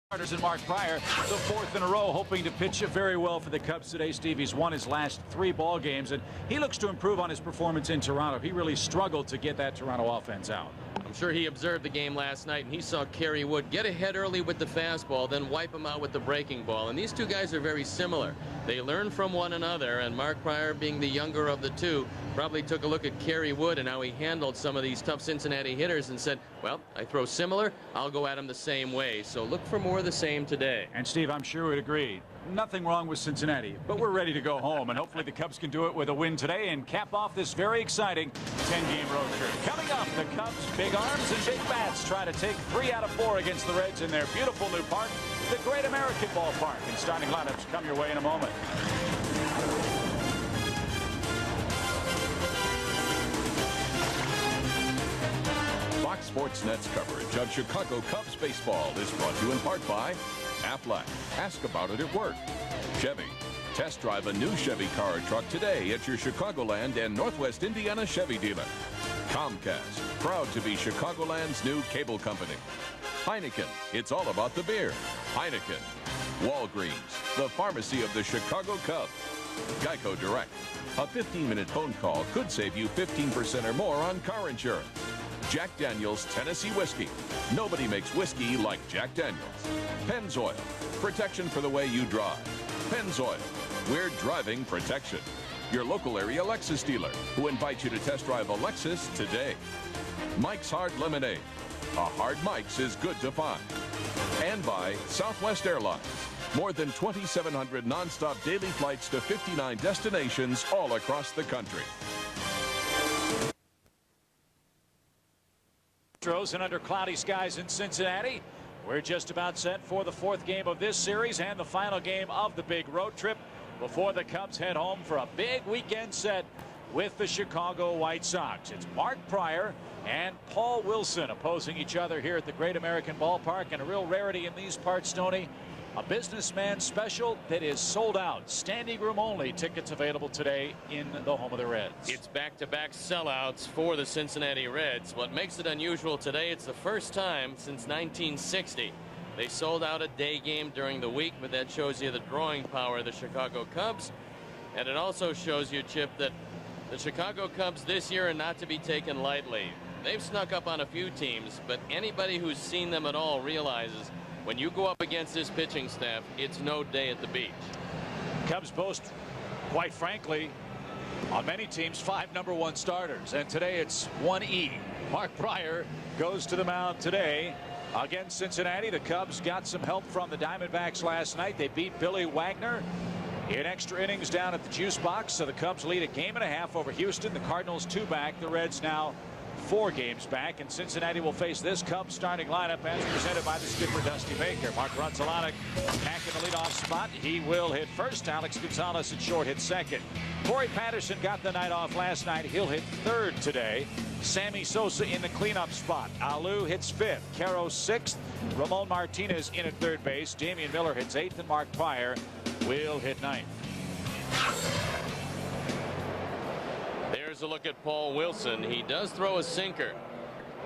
Starters and Mark Pryor, the fourth in a row, hoping to pitch very well for the Cubs today. Steve, he's won his last 3 ball games, and he looks to improve on his performance in Toronto. He really struggled to get that Toronto offense out. I'm sure he observed the game last night, and he saw Kerry Wood get ahead early with the fastball, then wipe him out with the breaking ball. And these two guys are very similar. They learn from one another, and Mark Pryor, being the younger of the two, probably took a look at Kerry Wood and how he handled some of these tough Cincinnati hitters and said, well, I throw similar, I'll go at him the same way. So look for more of the same today. And Steve, I'm sure would agree. Nothing wrong with Cincinnati, but we're ready to go home, and hopefully the Cubs can do it with a win today and cap off this very exciting 10-game road trip. Coming up, the Cubs, big arms and big bats, try to take 3 out of 4 against the Reds in their beautiful new park, the Great American Ballpark. And starting lineups come your way in a moment. Fox Sports Net's coverage of Chicago Cubs baseball is brought to you in part by Aflac. Ask about it at work. Chevy. Test drive a new Chevy car or truck today at your Chicagoland and Northwest Indiana Chevy dealer. Comcast. Proud to be Chicagoland's new cable company. Heineken. It's all about the beer. Heineken. Walgreens. The pharmacy of the Chicago Cubs. Geico Direct. A 15-minute phone call could save you 15% or more on car insurance. Jack Daniel's Tennessee Whiskey. Nobody makes whiskey like Jack Daniel's. Pennzoil. Protection for the way you drive. Pennzoil. We're driving protection. Your local area Lexus dealer, who invites you to test drive a Lexus today. Mike's Hard Lemonade. A hard Mike's is good to find. And by Southwest Airlines. More than 2,700 nonstop daily flights to 59 destinations all across the country. And under cloudy skies in Cincinnati, we're just about set for the 4th game of this series and the final game of the big road trip before the Cubs head home for a big weekend set with the Chicago White Sox. It's Mark Pryor and Paul Wilson opposing each other here at the Great American Ballpark, and a real rarity in these parts, Stoney. A businessman special that is sold out. Standing room only tickets available today in the home of the Reds. It's back-to-back sellouts for the Cincinnati Reds. What makes it unusual today, it's the first time since 1960 they sold out a day game during the week, but that shows you the drawing power of the Chicago Cubs. And it also shows you, Chip, that the Chicago Cubs this year are not to be taken lightly. They've snuck up on a few teams, but anybody who's seen them at all realizes when you go up against this pitching staff, it's no day at the beach. Cubs boast, quite frankly, on many teams, 5 #1 starters, and today it's 1E. Mark Pryor goes to the mound today against Cincinnati. The Cubs got some help from the Diamondbacks last night. They beat Billy Wagner in extra innings down at the juice box, so the Cubs lead a 1.5 over Houston. The Cardinals 2 back. The Reds now 4 games back, and Cincinnati will face this Cubs starting lineup as presented by the skipper Dusty Baker. Mark Runzalanek back in the leadoff spot. He will hit first. Alex Gonzalez at short hit second. Corey Patterson got the night off last night. He'll hit third today. Sammy Sosa in the cleanup spot. Alou hits 5th. Caro 6th. Ramon Martinez in at third base. Damian Miller hits 8th, and Mark Pryor will hit 9th. There's a look at Paul Wilson. He does throw a sinker.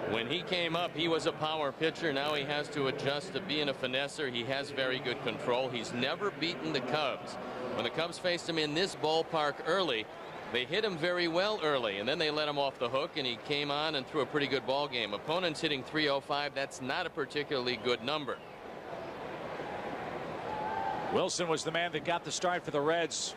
When he came up, he was a power pitcher. Now he has to adjust to being a finesser. He has very good control. He's never beaten the Cubs. When the Cubs faced him in this ballpark early, they hit him very well early, and then they let him off the hook, and he came on and threw a pretty good ball game. Opponents hitting .305. That's not a particularly good number. Wilson was the man that got the start for the Reds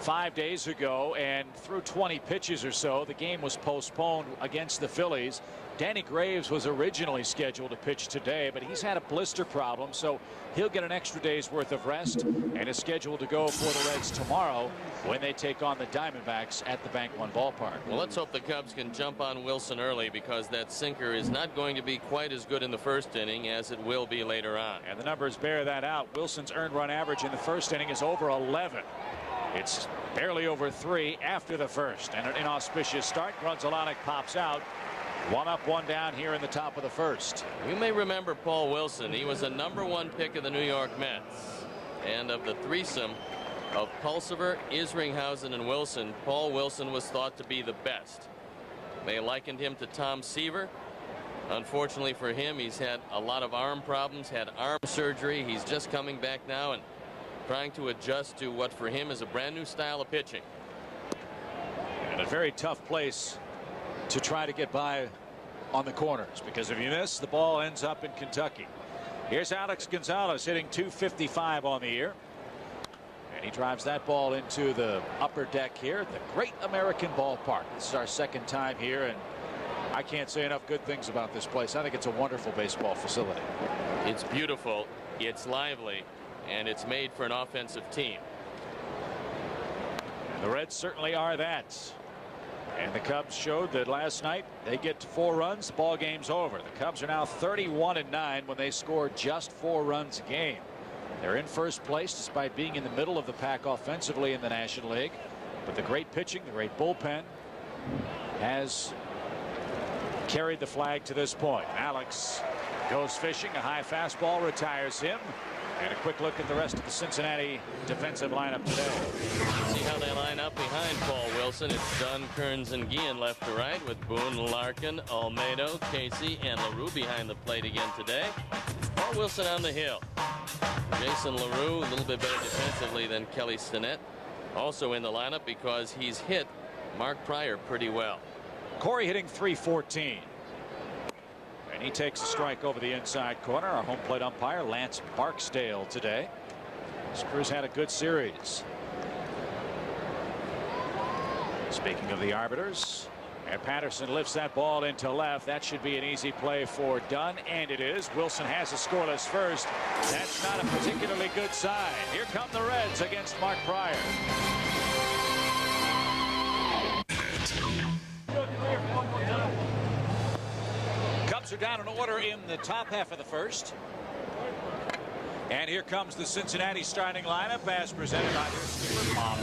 5 days ago, and through 20 pitches or so, the game was postponed against the Phillies. Danny Graves was originally scheduled to pitch today, but he's had a blister problem, so he'll get an extra day's worth of rest and is scheduled to go for the Reds tomorrow when they take on the Diamondbacks at the Bank One Ballpark. Well, let's hope the Cubs can jump on Wilson early, because that sinker is not going to be quite as good in the first inning as it will be later on. And the numbers bear that out. Wilson's earned run average in the first inning is over 11. It's barely over 3 after the first, and an inauspicious start. Runzalanek pops out. 1 up, 1 down here in the top of the first. You may remember Paul Wilson. He was a #1 pick of the New York Mets. And of the threesome of Pulsiver, Isringhausen, and Wilson, Paul Wilson was thought to be the best. They likened him to Tom Seaver. Unfortunately for him, he's had a lot of arm problems, had arm surgery. He's just coming back now and trying to adjust to what for him is a brand new style of pitching. And a very tough place to try to get by on the corners, because if you miss, the ball ends up in Kentucky. Here's Alex Gonzalez hitting .255 on the year. And he drives that ball into the upper deck here at the Great American Ballpark. This is our second time here, and I can't say enough good things about this place. I think it's a wonderful baseball facility. It's beautiful, it's lively, and it's made for an offensive team. And the Reds certainly are that. And the Cubs showed that last night they get to 4 runs, the ball game's over. The Cubs are now 31-9 when they score just 4 runs a game. They're in first place despite being in the middle of the pack offensively in the National League. But the great pitching, the great bullpen has carried the flag to this point. Alex goes fishing. A high fastball retires him. And a quick look at the rest of the Cincinnati defensive lineup today. See how they line up behind Paul Wilson. It's Dunn, Kearns, and Guillen left to right, with Boone, Larkin, Almedo, Casey, and LaRue behind the plate again today. Paul Wilson on the hill. Jason LaRue a little bit better defensively than Kelly Stinnett. Also in the lineup because he's hit Mark Pryor pretty well. Corey hitting .314. And he takes a strike over the inside corner. Our home plate umpire, Lance Barksdale, today. This crew's had a good series. Speaking of the arbiters, and Patterson lifts that ball into left. That should be an easy play for Dunn, and it is. Wilson has a scoreless first. That's not a particularly good sign. Here come the Reds against Mark Pryor. Cubs are down an order in the top half of the first. And here comes the Cincinnati starting lineup as presented by their skipper, Bob.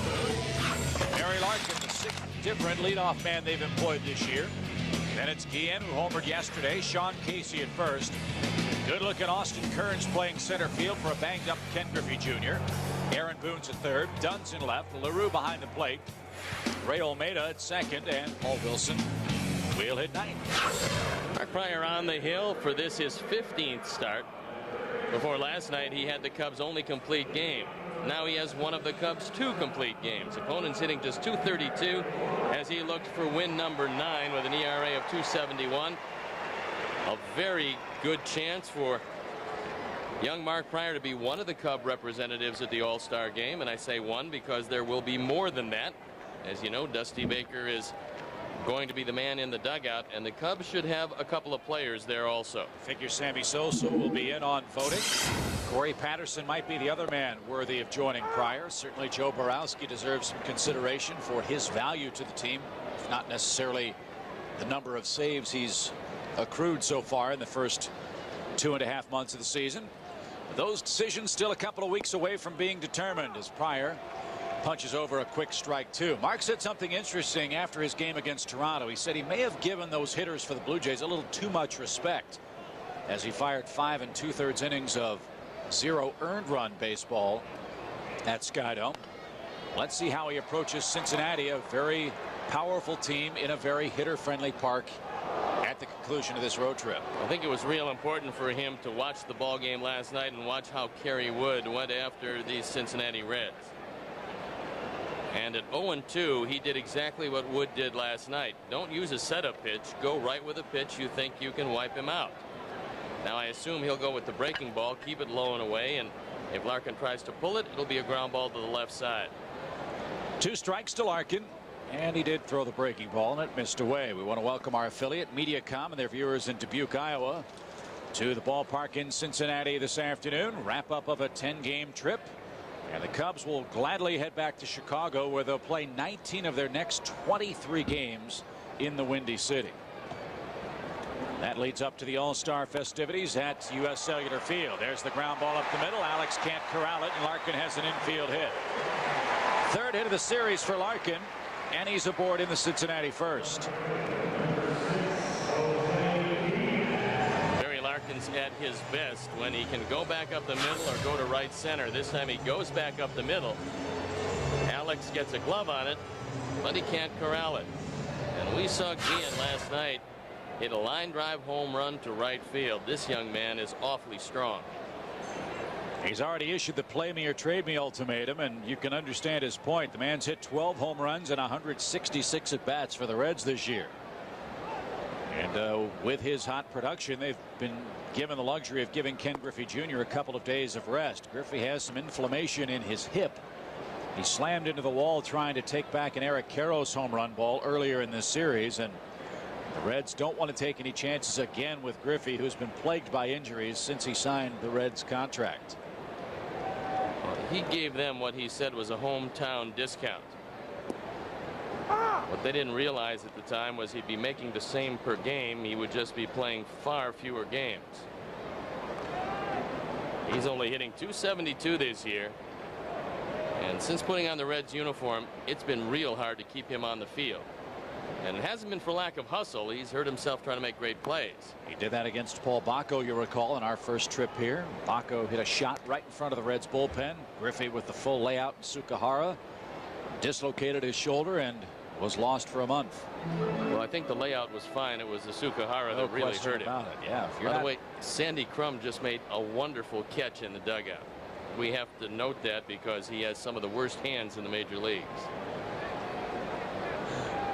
Barry Larkin, the 6th different leadoff man they've employed this year. Then it's Guillen, who homered yesterday. Sean Casey at first. Good-looking Austin Kearns playing center field for a banged-up Ken Griffey Jr. Aaron Boone's at third. Dunn's in left. LaRue behind the plate. Ray Olmeda at second. And Paul Wilson will hit ninth. Mark Pryor on the hill for this his 15th start. Before last night, he had the Cubs' only complete game. Now he has one of the Cubs' 2 complete games. Opponents hitting just .232 as he looked for win number 9 with an ERA of .271. A very good chance for young Mark Pryor to be one of the Cub representatives at the All-Star game. And I say one because there will be more than that. As you know, Dusty Baker is going to be the man in the dugout, and the Cubs should have a couple of players there also. Figure Sammy Sosa will be in on voting. Corey Patterson might be the other man worthy of joining Pryor. Certainly Joe Borowski deserves some consideration for his value to the team, if not necessarily the number of saves he's accrued so far in the first 2.5 months of the season. Those decisions still a couple of weeks away from being determined as Pryor punches over a quick strike 2. Mark said something interesting after his game against Toronto. He said he may have given those hitters for the Blue Jays a little too much respect as he fired 5 2/3 innings of 0 earned run baseball at Skydome. Let's see how he approaches Cincinnati, a very powerful team in a very hitter-friendly park at the conclusion of this road trip. I think it was real important for him to watch the ball game last night and watch how Kerry Wood went after these Cincinnati Reds. And at 0-2, he did exactly what Wood did last night. Don't use a setup pitch. Go right with a pitch you think you can wipe him out. Now I assume he'll go with the breaking ball, keep it low and away, and if Larkin tries to pull it, it'll be a ground ball to the left side. 2 strikes to Larkin, and he did throw the breaking ball, and it missed away. We want to welcome our affiliate Mediacom and their viewers in Dubuque, Iowa, to the ballpark in Cincinnati this afternoon. Wrap up of a 10-game trip. And the Cubs will gladly head back to Chicago, where they'll play 19 of their next 23 games in the Windy City. That leads up to the All-Star festivities at U.S. Cellular Field. There's the ground ball up the middle. Alex can't corral it, and Larkin has an infield hit. 3rd hit of the series for Larkin, and he's aboard in the Cincinnati first. Larkin's at his best when he can go back up the middle or go to right center. This time he goes back up the middle. Alex gets a glove on it, but he can't corral it. And we saw Guillen last night hit a line drive home run to right field. This young man is awfully strong. He's already issued the play me or trade me ultimatum, and you can understand his point. The man's hit 12 home runs and 166 at bats for the Reds this year. And with his hot production, they've been given the luxury of giving Ken Griffey Jr. a couple of days of rest. Griffey has some inflammation in his hip. He slammed into the wall trying to take back an Eric Karros home run ball earlier in this series, and the Reds don't want to take any chances again with Griffey, who's been plagued by injuries since he signed the Reds contract. Well, he gave them what he said was a hometown discount. What they didn't realize at the time was he'd be making the same per game. He would just be playing far fewer games. He's only hitting .272 this year. And since putting on the Reds uniform, it's been real hard to keep him on the field. And it hasn't been for lack of hustle. He's hurt himself trying to make great plays. He did that against Paul Bacco, you recall, in our first trip here. Bacco hit a shot right in front of the Reds bullpen. Griffey with the full layout in Sukahara dislocated his shoulder and was lost for a month. Well, I think the layout was fine. It was the Sukahara that really hurt him. Yeah. By the way, Sandy Crum just made a wonderful catch in the dugout. We have to note that because he has some of the worst hands in the major leagues.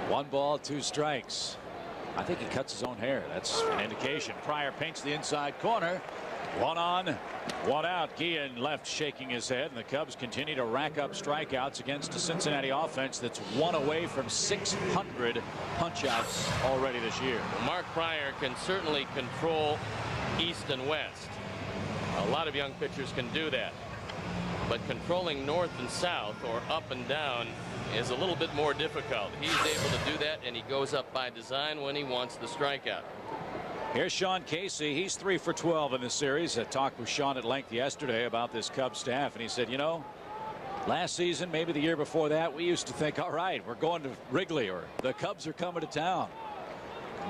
1 ball, 2 strikes. I think he cuts his own hair. That's an indication. Pryor paints the inside corner. 1 on, 1 out. Guillen left shaking his head, and the Cubs continue to rack up strikeouts against a Cincinnati offense that's 1 away from 600 punchouts already this year. Mark Pryor can certainly control east and west. A lot of young pitchers can do that. But controlling north and south or up and down is a little bit more difficult. He's able to do that, and he goes up by design when he wants the strikeout. Here's Sean Casey. He's 3 for 12 in this series. I talked with Sean at length yesterday about this Cubs staff, and he said, you know, last season, maybe the year before that, we used to think, all right, we're going to Wrigley, or the Cubs are coming to town.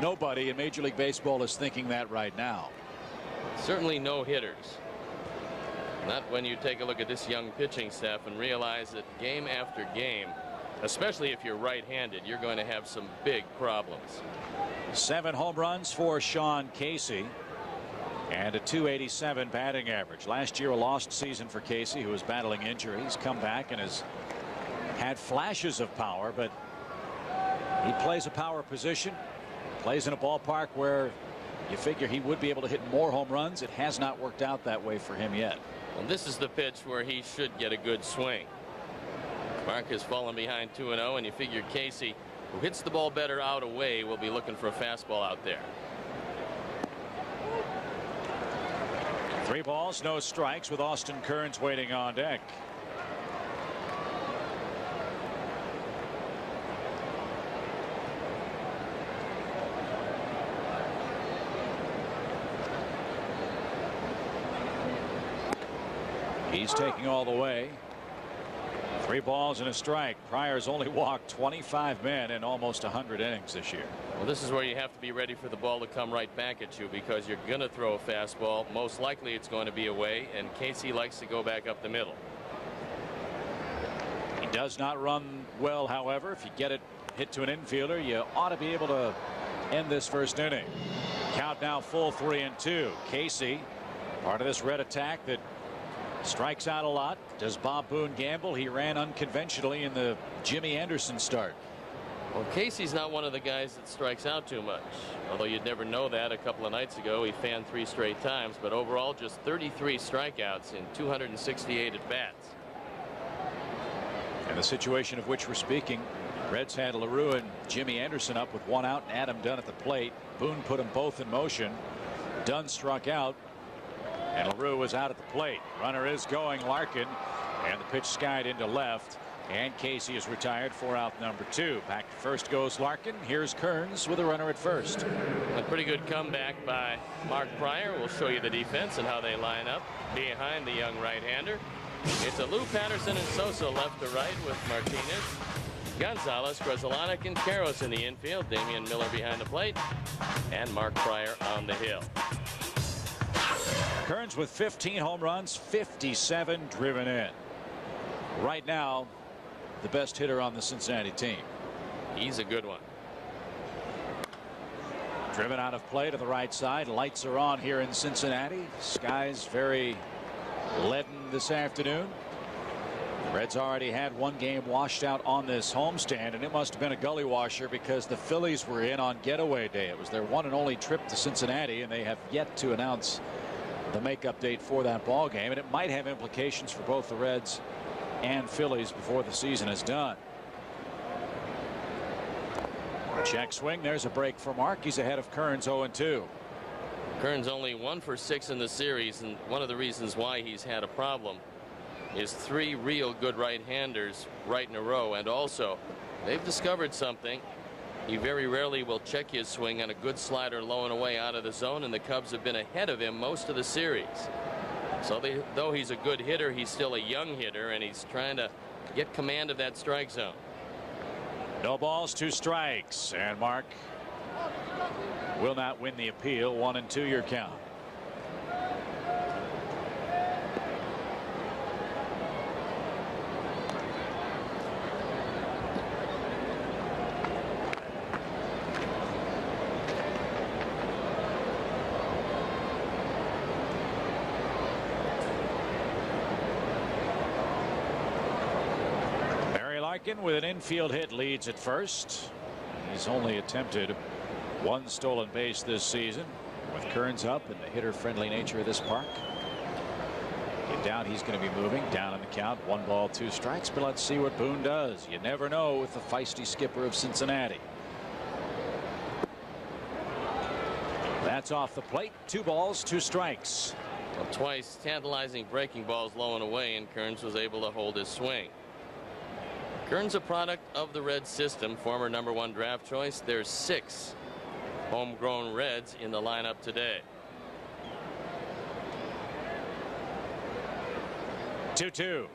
Nobody in Major League Baseball is thinking that right now. Certainly no hitters. Not when you take a look at this young pitching staff and realize that game after game, especially if you're right-handed, you're going to have some big problems. 7 home runs for Sean Casey and a .287 batting average. Last year a lost season for Casey, who was battling injury. He's come back and has had flashes of power, but he plays a power position, plays in a ballpark where you figure he would be able to hit more home runs. It has not worked out that way for him yet. Well, this is the pitch where he should get a good swing. Mark has fallen behind 2-0, and you figure Casey, who hits the ball better out away, will be looking for a fastball out there. 3 balls, no strikes, with Austin Kearns waiting on deck. He's taking all the way. 3 balls and a strike. Pryor's only walked 25 men in almost 100 innings this year. Well, this is where you have to be ready for the ball to come right back at you, because you're going to throw a fastball. Most likely it's going to be away, and Casey likes to go back up the middle. He does not run well, however. If you get it hit to an infielder, you ought to be able to end this first inning. Count now full 3-2. Casey, part of this Red attack that strikes out a lot. Does Bob Boone gamble? He ran unconventionally in the Jimmy Anderson start. Well, Casey's not one of the guys that strikes out too much, although you'd never know that. A couple of nights ago he fanned 3 straight times, but overall just 33 strikeouts in 268 at bats. And the situation of which we're speaking, Reds had LaRue and Jimmy Anderson up with 1 out and Adam Dunn at the plate. Boone put them both in motion. Dunn struck out, and LaRue was out at the plate. Runner is going, Larkin, and the pitch skied into left, and Casey is retired for out number 2. Back to first goes Larkin. Here's Kearns with a runner at first. A pretty good comeback by Mark Pryor. We'll show you the defense and how they line up behind the young right-hander. It's a Lou Patterson and Sosa left to right with Martinez, Gonzalez, Grzelcyk, and Karros in the infield. Damian Miller behind the plate, and Mark Pryor on the hill. Kearns with 15 home runs, 57 driven in. Right now, the best hitter on the Cincinnati team. He's a good one. Driven out of play to the right side. Lights are on here in Cincinnati. Skies very leaden this afternoon. The Reds already had one game washed out on this homestand, and it must have been a gully washer because the Phillies were in on getaway day. It was their one and only trip to Cincinnati, and they have yet to announce the makeup date for that ball game, and it might have implications for both the Reds and Phillies before the season is done. Check swing. There's a break for Mark. He's ahead of Kearns 0-2. Kearns only 1 for 6 in the series, and one of the reasons why he's had a problem is 3 real good right-handers right in a row. And also, they've discovered something. He very rarely will check his swing on a good slider low and away out of the zone, and the Cubs have been ahead of him most of the series. So though he's a good hitter, he's still a young hitter, and he's trying to get command of that strike zone. No balls, 2 strikes, and Mark will not win the appeal. 1-2 your count. Larkin with an infield hit leads at first. He's only attempted 1 stolen base this season. With Kearns up and the hitter friendly nature of this park, get down, he's going to be moving down in the count. 1 ball, 2 strikes. But let's see what Boone does. You never know with the feisty skipper of Cincinnati. That's off the plate. 2 balls, 2 strikes. Well, twice tantalizing breaking balls low and away, and Kearns was able to hold his swing. Kearns a product of the Reds system, former #1 draft choice. There's 6 homegrown Reds in the lineup today. 2-2.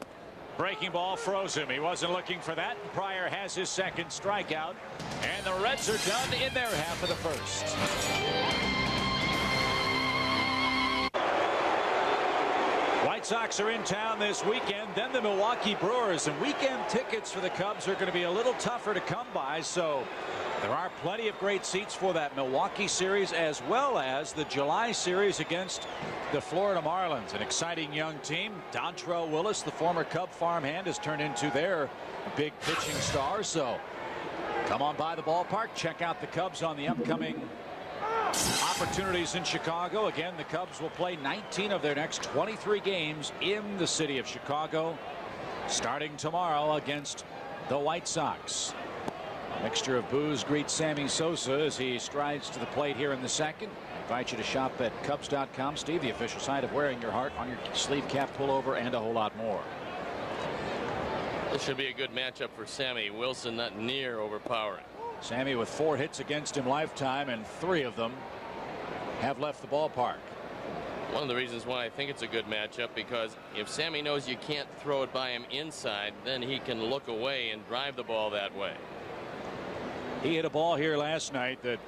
Breaking ball froze him. He wasn't looking for that. Pryor has his second strikeout, and the Reds are done in their half of the first. White Sox are in town this weekend, then the Milwaukee Brewers, and weekend tickets for the Cubs are going to be a little tougher to come by, so there are plenty of great seats for that Milwaukee series as well as the July series against the Florida Marlins. An exciting young team. Dontrell Willis, the former Cub farmhand, has turned into their big pitching star, so come on by the ballpark. Check out the Cubs on the upcoming opportunities in Chicago. Again, the Cubs will play 19 of their next 23 games in the city of Chicago, starting tomorrow against the White Sox. A mixture of boos greets Sammy Sosa as he strides to the plate here in the second. I invite you to shop at Cubs.com, Steve, the official site of wearing your heart on your sleeve, cap, pullover, and a whole lot more. This should be a good matchup for Sammy. Wilson not near overpowering. Sammy with 4 hits against him lifetime, and 3 of them have left the ballpark. One of the reasons why I think it's a good matchup, because if Sammy knows you can't throw it by him inside, then he can look away and drive the ball that way. He hit a ball here last night that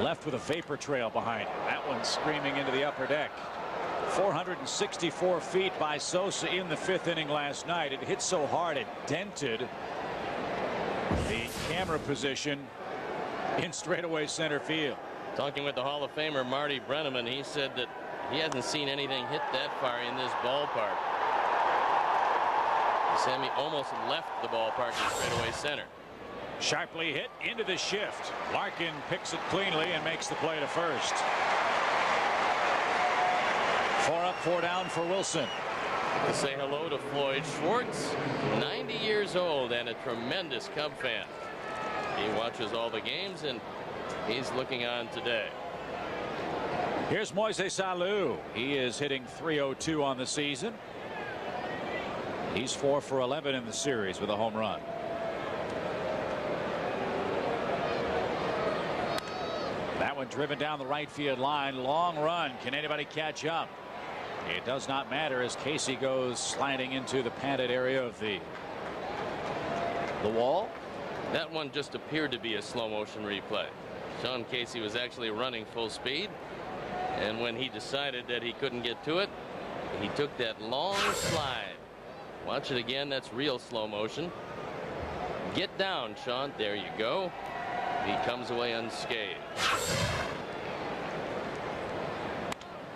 left with a vapor trail behind him. That one screaming into the upper deck. 464 feet by Sosa in the 5th inning last night. It hit so hard it dented the camera position in straightaway center field. Talking with the Hall of Famer Marty Brenneman, he said that he hasn't seen anything hit that far in this ballpark. Sammy almost left the ballpark in straightaway center. Sharply hit into the shift. Larkin picks it cleanly and makes the play to first. 4 up, 4 down for Wilson. To say hello to Floyd Schwartz, 90 years old and a tremendous Cub fan. He watches all the games and he's looking on today. Here's Moises Alou. He is hitting .302 on the season. He's 4 for 11 in the series with a home run. That one driven down the right field line. Long run. Can anybody catch up? It does not matter as Casey goes sliding into the padded area of the wall. That one just appeared to be a slow motion replay. Sean Casey was actually running full speed, and when he decided that he couldn't get to it, he took that long slide. Watch it again. That's real slow motion. Get down, Sean. There you go. He comes away unscathed.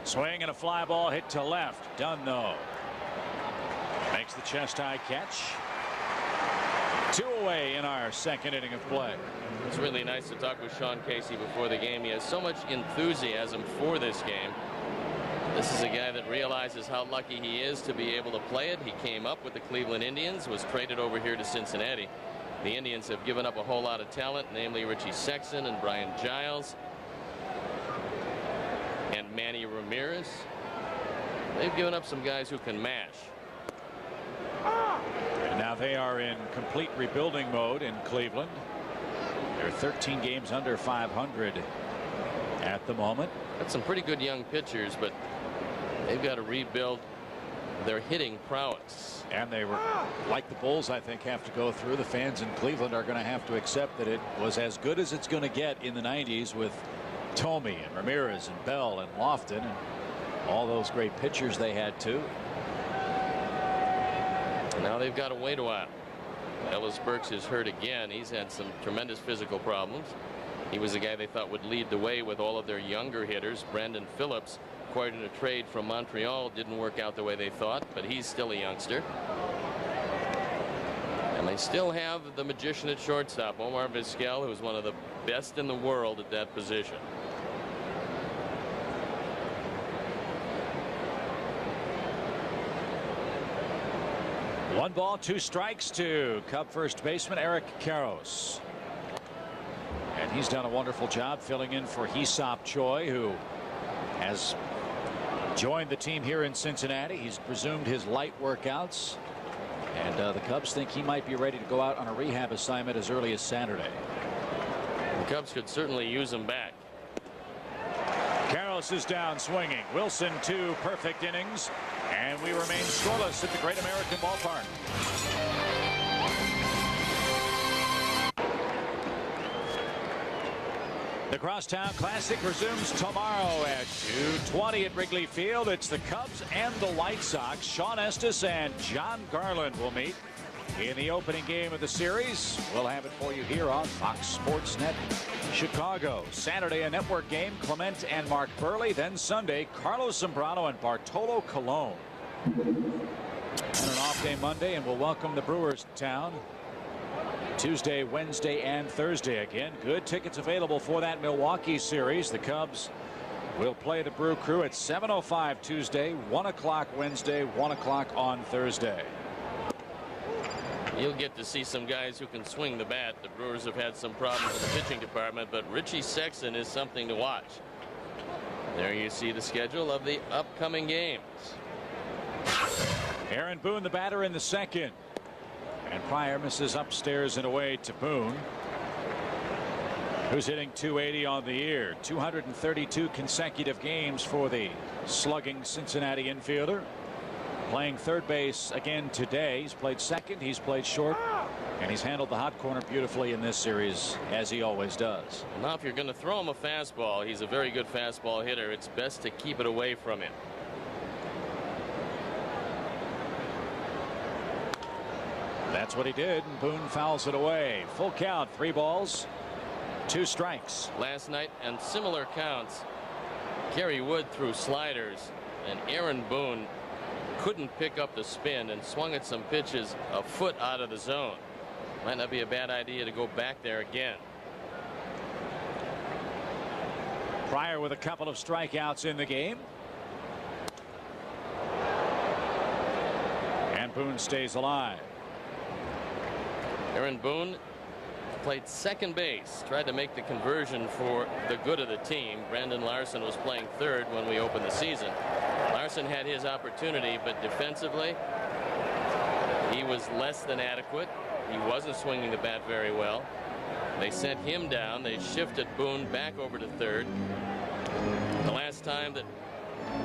Swing and a fly ball hit to left. Done though. Makes the chest high catch. 2 away in our second inning of play. It's really nice to talk with Sean Casey before the game. He has so much enthusiasm for this game. This is a guy that realizes how lucky he is to be able to play it. He came up with the Cleveland Indians, was traded over here to Cincinnati. The Indians have given up a whole lot of talent, namely Richie Sexson and Brian Giles and Manny Ramirez. They've given up some guys who can mash. And now they are in complete rebuilding mode in Cleveland. They're 13 games under 500 at the moment. That's some pretty good young pitchers, but they've got to rebuild their hitting prowess. And they were, like the Bulls, I think, have to go through. The fans in Cleveland are going to have to accept that it was as good as it's going to get in the 90s with Thome and Ramirez and Bell and Lofton and all those great pitchers they had too. Now they've got to wait a while. Ellis Burks is hurt again. He's had some tremendous physical problems. He was a guy they thought would lead the way with all of their younger hitters. Brandon Phillips, acquired in a trade from Montreal, didn't work out the way they thought, but he's still a youngster. And they still have the magician at shortstop, Omar Vizquel, who's one of the best in the world at that position. One ball, 2 strikes to Cub first baseman Eric Karros. And he's done a wonderful job filling in for Hee-Sop Choi, who has joined the team here in Cincinnati. He's resumed his light workouts. And the Cubs think he might be ready to go out on a rehab assignment as early as Saturday. The Cubs could certainly use him back. Karros is down swinging. Wilson 2 perfect innings. And we remain scoreless at the Great American Ballpark. The Crosstown Classic resumes tomorrow at 2:20 at Wrigley Field. It's the Cubs and the White Sox. Sean Estes and John Garland will meet in the opening game of the series. We'll have it for you here on Fox Sports Net Chicago. Saturday, a network game, Clement and Mark Burley. Then Sunday, Carlos Zambrano and Bartolo Colon. And an off day Monday, and we'll welcome the Brewers to town Tuesday, Wednesday, and Thursday. Again, good tickets available for that Milwaukee series. The Cubs will play the Brew Crew at 7:05 Tuesday, 1 o'clock Wednesday, 1 o'clock on Thursday. You'll get to see some guys who can swing the bat. The Brewers have had some problems in the pitching department, but Richie Sexson is something to watch. There you see the schedule of the upcoming games. Aaron Boone, the batter, in the second. And Pryor misses upstairs and away to Boone, who's hitting .280 on the year. 232 consecutive games for the slugging Cincinnati infielder. Playing third base again today. He's played second, he's played short, and he's handled the hot corner beautifully in this series, as he always does. Now, if you're going to throw him a fastball, he's a very good fastball hitter. It's best to keep it away from him. That's what he did, and Boone fouls it away. Full count, 3 balls, 2 strikes. Last night, and similar counts, Kerry Wood threw sliders, and Aaron Boone couldn't pick up the spin and swung at some pitches a foot out of the zone. Might not be a bad idea to go back there again. Pryor with a couple of strikeouts in the game. And Boone stays alive. Aaron Boone played second base, tried to make the conversion for the good of the team. Brandon Larson was playing third when we opened the season. Larson had his opportunity, but defensively he was less than adequate. He wasn't swinging the bat very well. They sent him down. They shifted Boone back over to third. The last time that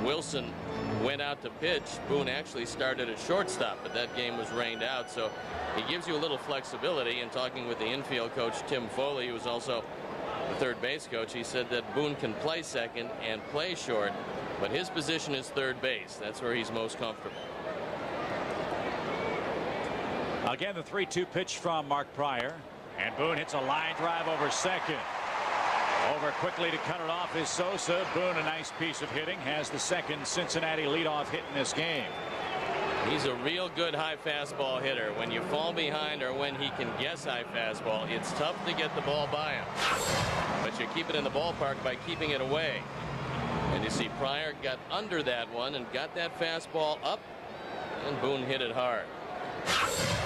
Wilson went out to pitch, Boone actually started at shortstop, but that game was rained out, so he gives you a little flexibility. And talking with the infield coach Tim Foley, who was also the third base coach, he said that Boone can play second and play short, but his position is third base. That's where he's most comfortable. Again, the 3-2 pitch from Mark Pryor, And Boone hits a line drive over second. Over quickly to cut it off is Sosa. Boone, a nice piece of hitting, has the second Cincinnati leadoff hit in this game. He's a real good high fastball hitter. When you fall behind or when he can guess high fastball, it's tough to get the ball by him. But you keep it in the ballpark by keeping it away. And you see Pryor got under that one and got that fastball up, and Boone hit it hard.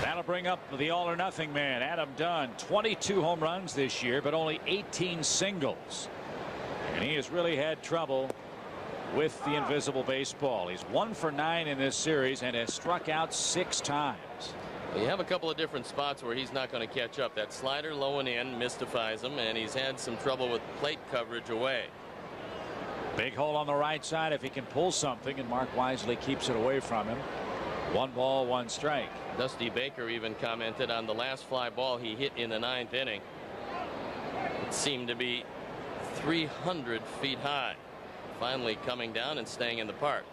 That'll bring up the all or nothing man, Adam Dunn. 22 home runs this year, but only 18 singles. And he has really had trouble with the invisible baseball. He's 1 for 9 in this series and has struck out 6 times. You have a couple of different spots where he's not going to catch up. That slider low and in mystifies him, and he's had some trouble with plate coverage away. Big hole on the right side if he can pull something, and Mark wisely keeps it away from him. 1 ball, 1 strike. Dusty Baker even commented on the last fly ball he hit in the 9th inning. It seemed to be 300 feet high. Finally coming down and staying in the park.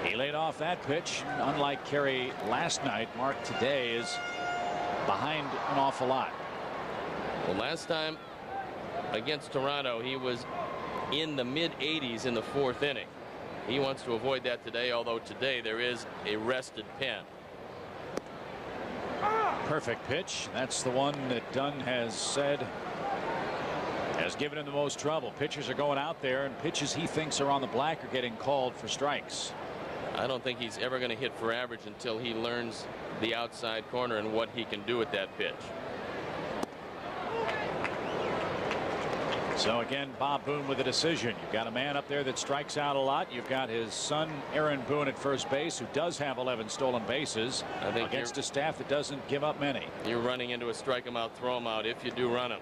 He laid off that pitch. Unlike Kerry last night, Mark today is behind an awful lot. Well, last time against Toronto, he was in the mid-80s in the 4th inning. He wants to avoid that today, although today there is a rested pen. Perfect pitch. That's the one that Dunn has said has given him the most trouble. Pitchers are going out there, and pitches he thinks are on the black are getting called for strikes. I don't think he's ever going to hit for average until he learns the outside corner and what he can do with that pitch. So again, Bob Boone with a decision. You've got a man up there that strikes out a lot. You've got his son Aaron Boone at first base, who does have 11 stolen bases, I think against a staff that doesn't give up many. You're running into a strike him out, throw him out if you do run him.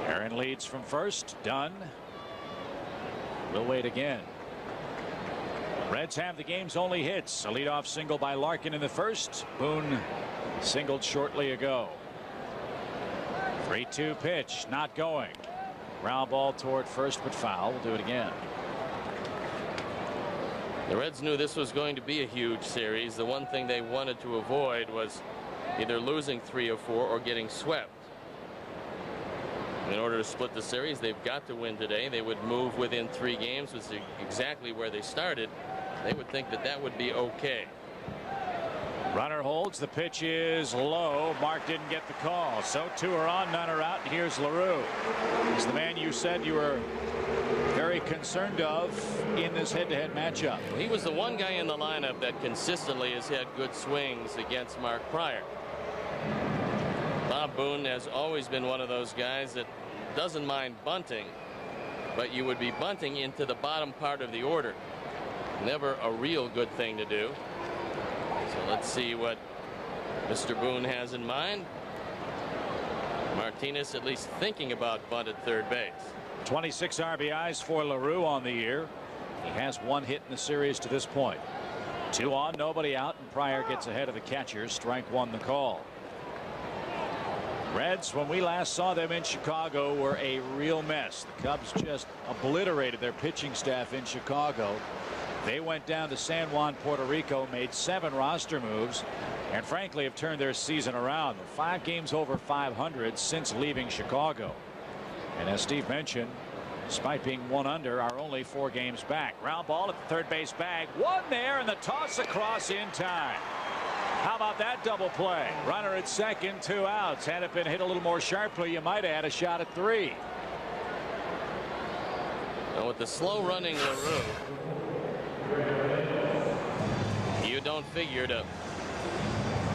Aaron leads from first. Dunn will wait again. Reds have the game's only hits. A leadoff single by Larkin in the first. Boone singled shortly ago. 3-2 pitch, not going. Ground ball toward first, but foul. We'll do it again. The Reds knew this was going to be a huge series. The one thing they wanted to avoid was either losing 3 or 4 or getting swept. In order to split the series, they've got to win today. They would move within 3 games, which is exactly where they started. They would think that that would be okay. Runner holds. The pitch is low. Mark didn't get the call. So 2 are on, none are out. Here's LaRue. He's the man you said you were very concerned of in this head-to-head matchup. He was the one guy in the lineup that consistently has had good swings against Mark Pryor. Bob Boone has always been one of those guys that doesn't mind bunting, but you would be bunting into the bottom part of the order. Never a real good thing to do. So let's see what Mr. Boone has in mind. Martinez at least thinking about bunt at third base. 26 RBIs for LaRue on the year. He has 1 hit in the series to this point. 2 on, nobody out, and Pryor gets ahead of the catchers. Strike 1 the call. Reds, when we last saw them in Chicago, were a real mess. The Cubs just obliterated their pitching staff in Chicago. They went down to San Juan, Puerto Rico, made 7 roster moves, and frankly have turned their season around. 5 games over 500 since leaving Chicago. And as Steve mentioned, despite being 1 under, are only 4 games back. Ground ball at the third base bag. 1 there, and the toss across in time. How about that double play? Runner at second, 2 outs. Had it been hit a little more sharply, you might have had a shot at 3. Now with the slow running LaRue, you don't figure to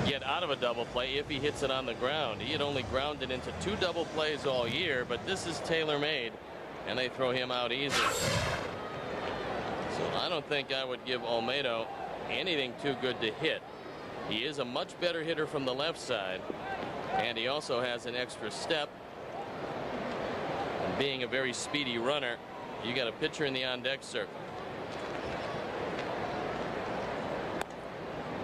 get out of a double play if he hits it on the ground. He had only grounded into 2 double plays all year, but this is tailor-made, and they throw him out easy. So I don't think I would give Olmedo anything too good to hit. He is a much better hitter from the left side, and he also has an extra step. And being a very speedy runner, you got a pitcher in the on-deck circle.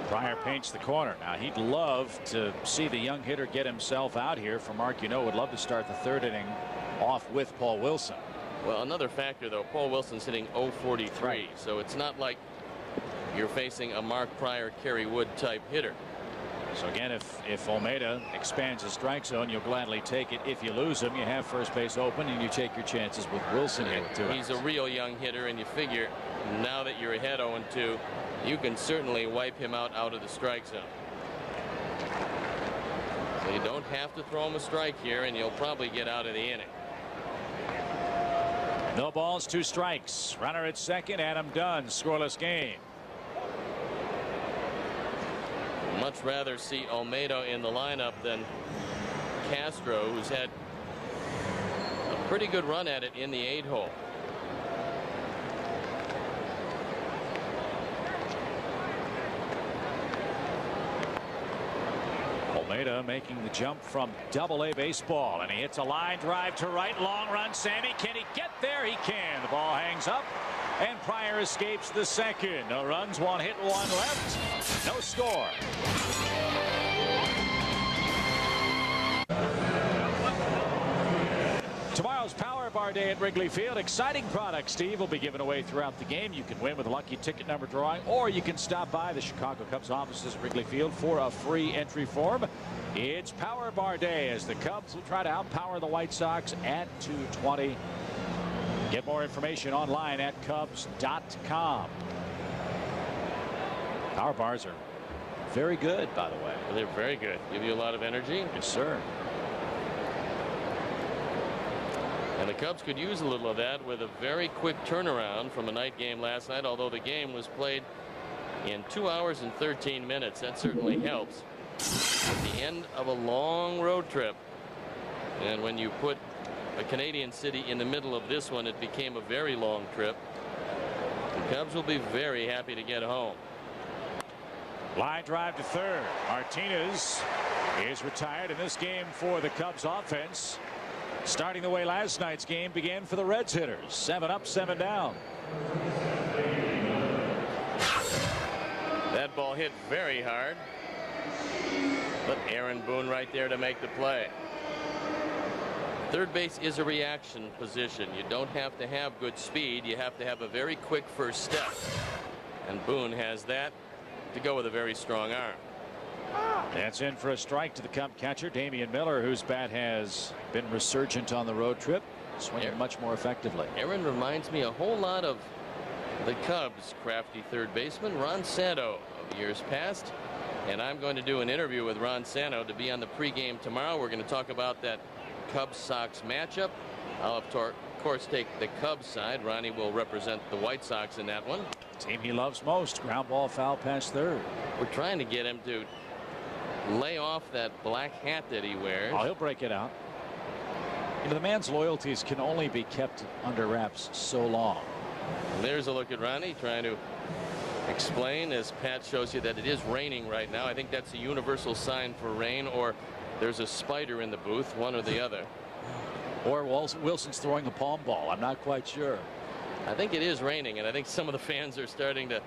Pryor paints the corner. Now he'd love to see the young hitter get himself out here. For Mark, would love to start the 3rd inning off with Paul Wilson. Well, another factor, though, Paul Wilson's hitting .043, right. So it's not like you're facing a Mark Pryor, Kerry Wood type hitter. So again, if Olmeda expands his strike zone, you'll gladly take it. If you lose him, you have first base open and you take your chances with Wilson here with 2 outs. He's a real young hitter, and you figure now that you're ahead 0-2, you can certainly wipe him out of the strike zone. So you don't have to throw him a strike here, and you'll probably get out of the inning. No balls, 2 strikes. Runner at second, Adam Dunn. Scoreless game. Much rather see Olmeda in the lineup than Castro, who's had a pretty good run at it in the 8-hole. Olmeda making the jump from Double-A baseball, and he hits a line drive to right. Long run, Sammy. Can he get there? He can. The ball hangs up, and Pryor escapes the second. No runs, 1 hit, 1 left. No score. Tomorrow's Power Bar Day at Wrigley Field. Exciting products, Steve, will be given away throughout the game. You can win with a lucky ticket number drawing, or you can stop by the Chicago Cubs offices at Wrigley Field for a free entry form. It's Power Bar Day as the Cubs will try to outpower the White Sox at 2:20. Get more information online at Cubs.com. Power bars are very good, by the way. They're very good. Give you a lot of energy. Yes, sir. And the Cubs could use a little of that with a very quick turnaround from a night game last night, although the game was played in 2 hours and 13 minutes. That certainly helps. At the end of a long road trip, and when you put a Canadian city in the middle of this one, it became a very long trip. The Cubs will be very happy to get home. Line drive to third. Martinez is retired in this game for the Cubs offense. Starting the way last night's game began for the Reds hitters. 7 up, 7 down. That ball hit very hard, but Aaron Boone right there to make the play. Third base is a reaction position. You don't have to have good speed. You have to have a very quick first step. And Boone has that to go with a very strong arm. That's in for a strike to the Cub catcher, Damian Miller, whose bat has been resurgent on the road trip, swinging much more effectively. Aaron reminds me a whole lot of the Cubs' crafty third baseman, Ron Santo, of years past. And I'm going to do an interview with Ron Santo to be on the pregame tomorrow. We're going to talk about that Cubs-Sox matchup. I'll, of course, take the Cubs side. Ronnie will represent the White Sox in that one. Team he loves most. Ground ball foul past third. We're trying to get him to lay off that black hat that he wears. Oh, he'll break it out. You know, the man's loyalties can only be kept under wraps so long. And there's a look at Ronnie trying to explain, as Pat shows you, that it is raining right now. I think that's a universal sign for rain, or there's a spider in the booth, one or the other. Or Wilson's throwing the palm ball. I'm not quite sure. I think it is raining, and I think some of the fans are starting to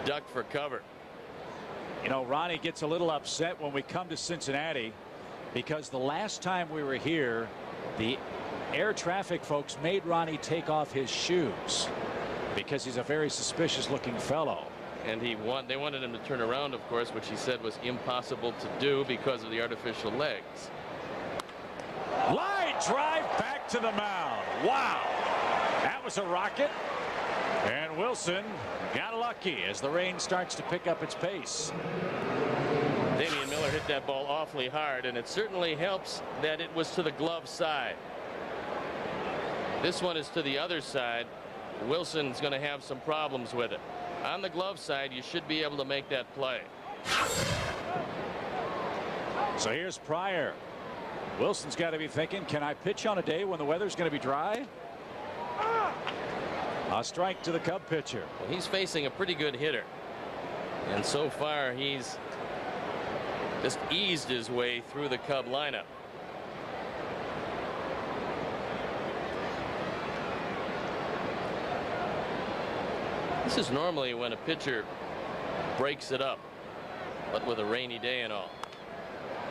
duck for cover. You know, Ronnie gets a little upset when we come to Cincinnati, because the last time we were here, the air traffic folks made Ronnie take off his shoes because he's a very suspicious looking fellow. And they wanted him to turn around, of course, which he said was impossible to do because of the artificial legs. Line drive back to the mound. Wow. That was a rocket. And Wilson got lucky as the rain starts to pick up its pace. Damian Miller hit that ball awfully hard, and it certainly helps that it was to the glove side. This one is to the other side. Wilson's going to have some problems with it. On the glove side, you should be able to make that play. So here's Pryor. Wilson's got to be thinking, can I pitch on a day when the weather's going to be dry? A strike to the Cub pitcher. Well, he's facing a pretty good hitter, and so far he's just eased his way through the Cub lineup. This is normally when a pitcher breaks it up, but with a rainy day and all.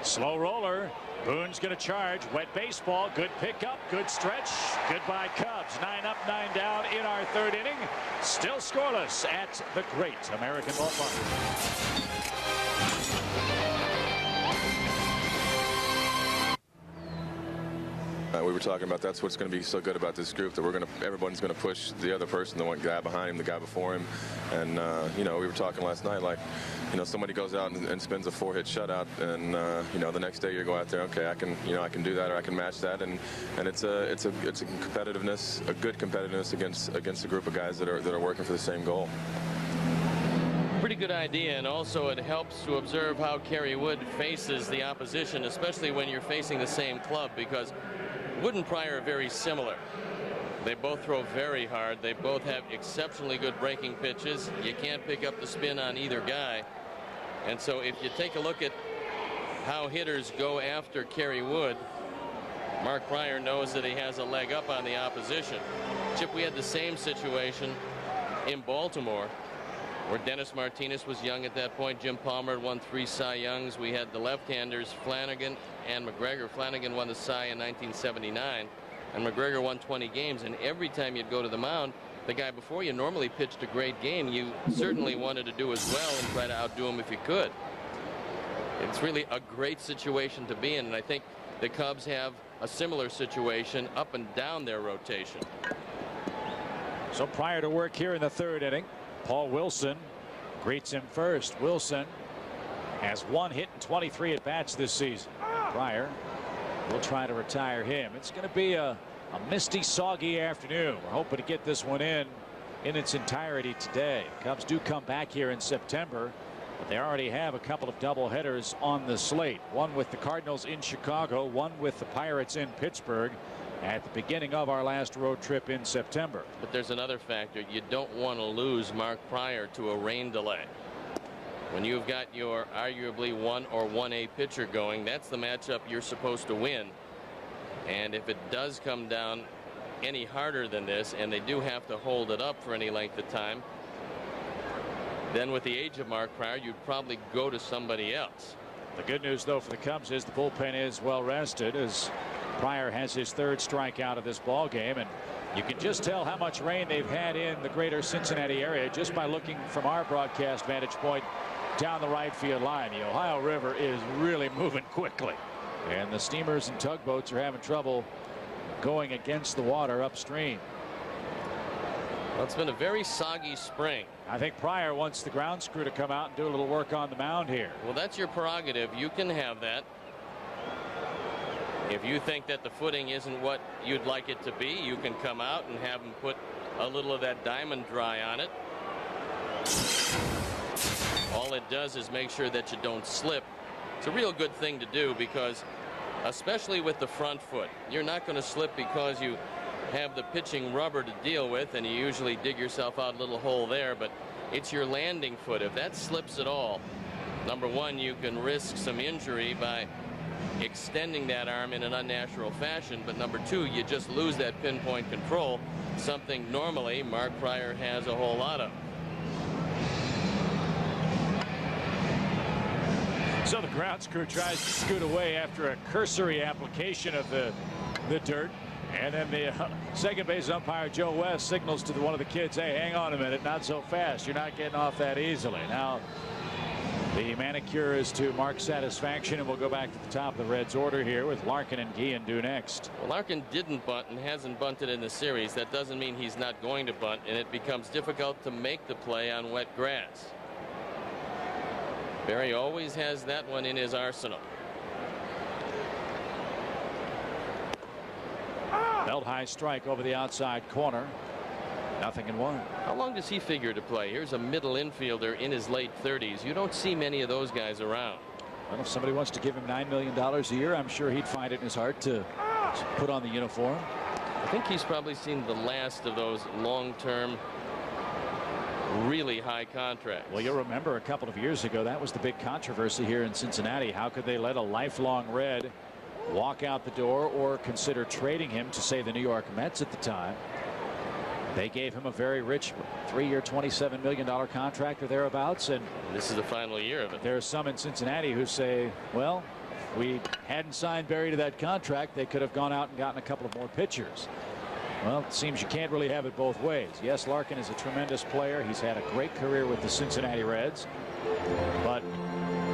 Slow roller. Boone's going to charge. Wet baseball. Good pickup. Good stretch. Goodbye Cubs. 9 up, 9 down in our third inning. Still scoreless at the Great American Ballpark. we were talking about that's what's going to be so good about this group, that everyone's going to push the other person, the one guy behind him, the guy before him. And we were talking last night, like, somebody goes out and spins a 4-hit shutout, and the next day you go out there, okay, I can do that, or I can match that, and it's a competitiveness, a good competitiveness against a group of guys that are working for the same goal. Pretty good idea, and also it helps to observe how Kerry Wood faces the opposition, especially when you're facing the same club, because Wood and Pryor are very similar. They both throw very hard. They both have exceptionally good breaking pitches. You can't pick up the spin on either guy. And so if you take a look at how hitters go after Kerry Wood, Mark Pryor knows that he has a leg up on the opposition. Chip, we had the same situation in Baltimore, where Dennis Martinez was young at that point. Jim Palmer had won 3 Cy Youngs. We had the left-handers Flanagan and McGregor. Flanagan won the Cy in 1979, and McGregor won 20 games. And every time you'd go to the mound, the guy before you normally pitched a great game. You certainly wanted to do as well and try to outdo him if you could. It's really a great situation to be in, and I think the Cubs have a similar situation up and down their rotation. So Pryor to work here in the 3rd inning. Paul Wilson greets him first. Wilson has 1 hit and 23 at bats this season. Pryor will try to retire him. It's going to be a misty, soggy afternoon. We're hoping to get this one in its entirety today. Cubs do come back here in September, but they already have a couple of doubleheaders on the slate. One with the Cardinals in Chicago, one with the Pirates in Pittsburgh at the beginning of our last road trip in September. But there's another factor. You don't want to lose Mark Pryor to a rain delay. When you've got your arguably 1 or 1A pitcher going, that's the matchup you're supposed to win. And if it does come down any harder than this, and they do have to hold it up for any length of time, then with the age of Mark Pryor, you'd probably go to somebody else. The good news, though, for the Cubs is the bullpen is well rested, as Pryor has his 3rd strikeout of this ball game, and you can just tell how much rain they've had in the greater Cincinnati area just by looking from our broadcast vantage point down the right field line. The Ohio River is really moving quickly, and the steamers and tugboats are having trouble going against the water upstream. Well, it's been a very soggy spring. I think Pryor wants the grounds crew to come out and do a little work on the mound here. Well, that's your prerogative. You can have that. If you think that the footing isn't what you'd like it to be, you can come out and have them put a little of that diamond dry on it. All it does is make sure that you don't slip. It's a real good thing to do, because especially with the front foot, you're not going to slip because you have the pitching rubber to deal with, and you usually dig yourself out a little hole there, but it's your landing foot. If that slips at all, number one, you can risk some injury by extending that arm in an unnatural fashion, but number 2, you just lose that pinpoint control, something normally Mark Pryor has a whole lot of. So the grounds crew tries to scoot away after a cursory application of the dirt, and then the second base umpire Joe West signals to one of the kids, hey, hang on a minute, not so fast, you're not getting off that easily. Now the manicure is to Mark's satisfaction, and we'll go back to the top of the Reds order here with Larkin and Guillen due next. Well, Larkin didn't bunt and hasn't bunted in the series. That doesn't mean he's not going to bunt, and it becomes difficult to make the play on wet grass. Barry always has that one in his arsenal. Belt high strike over the outside corner. 0-1. How long does he figure to play? Here's a middle infielder in his late 30s. You don't see many of those guys around. Well, if somebody wants to give him $9 million a year, I'm sure he'd find it in his heart to put on the uniform. I think he's probably seen the last of those long-term, really high contracts. Well, you'll remember a couple of years ago, that was the big controversy here in Cincinnati. How could they let a lifelong Red walk out the door or consider trading him to, say, the New York Mets at the time? They gave him a very rich 3-year $27 million contract or thereabouts, and this is the final year of it. There are some in Cincinnati who say, well, if we hadn't signed Barry to that contract, they could have gone out and gotten a couple of more pitchers. Well, it seems you can't really have it both ways. Yes, Larkin is a tremendous player. He's had a great career with the Cincinnati Reds, but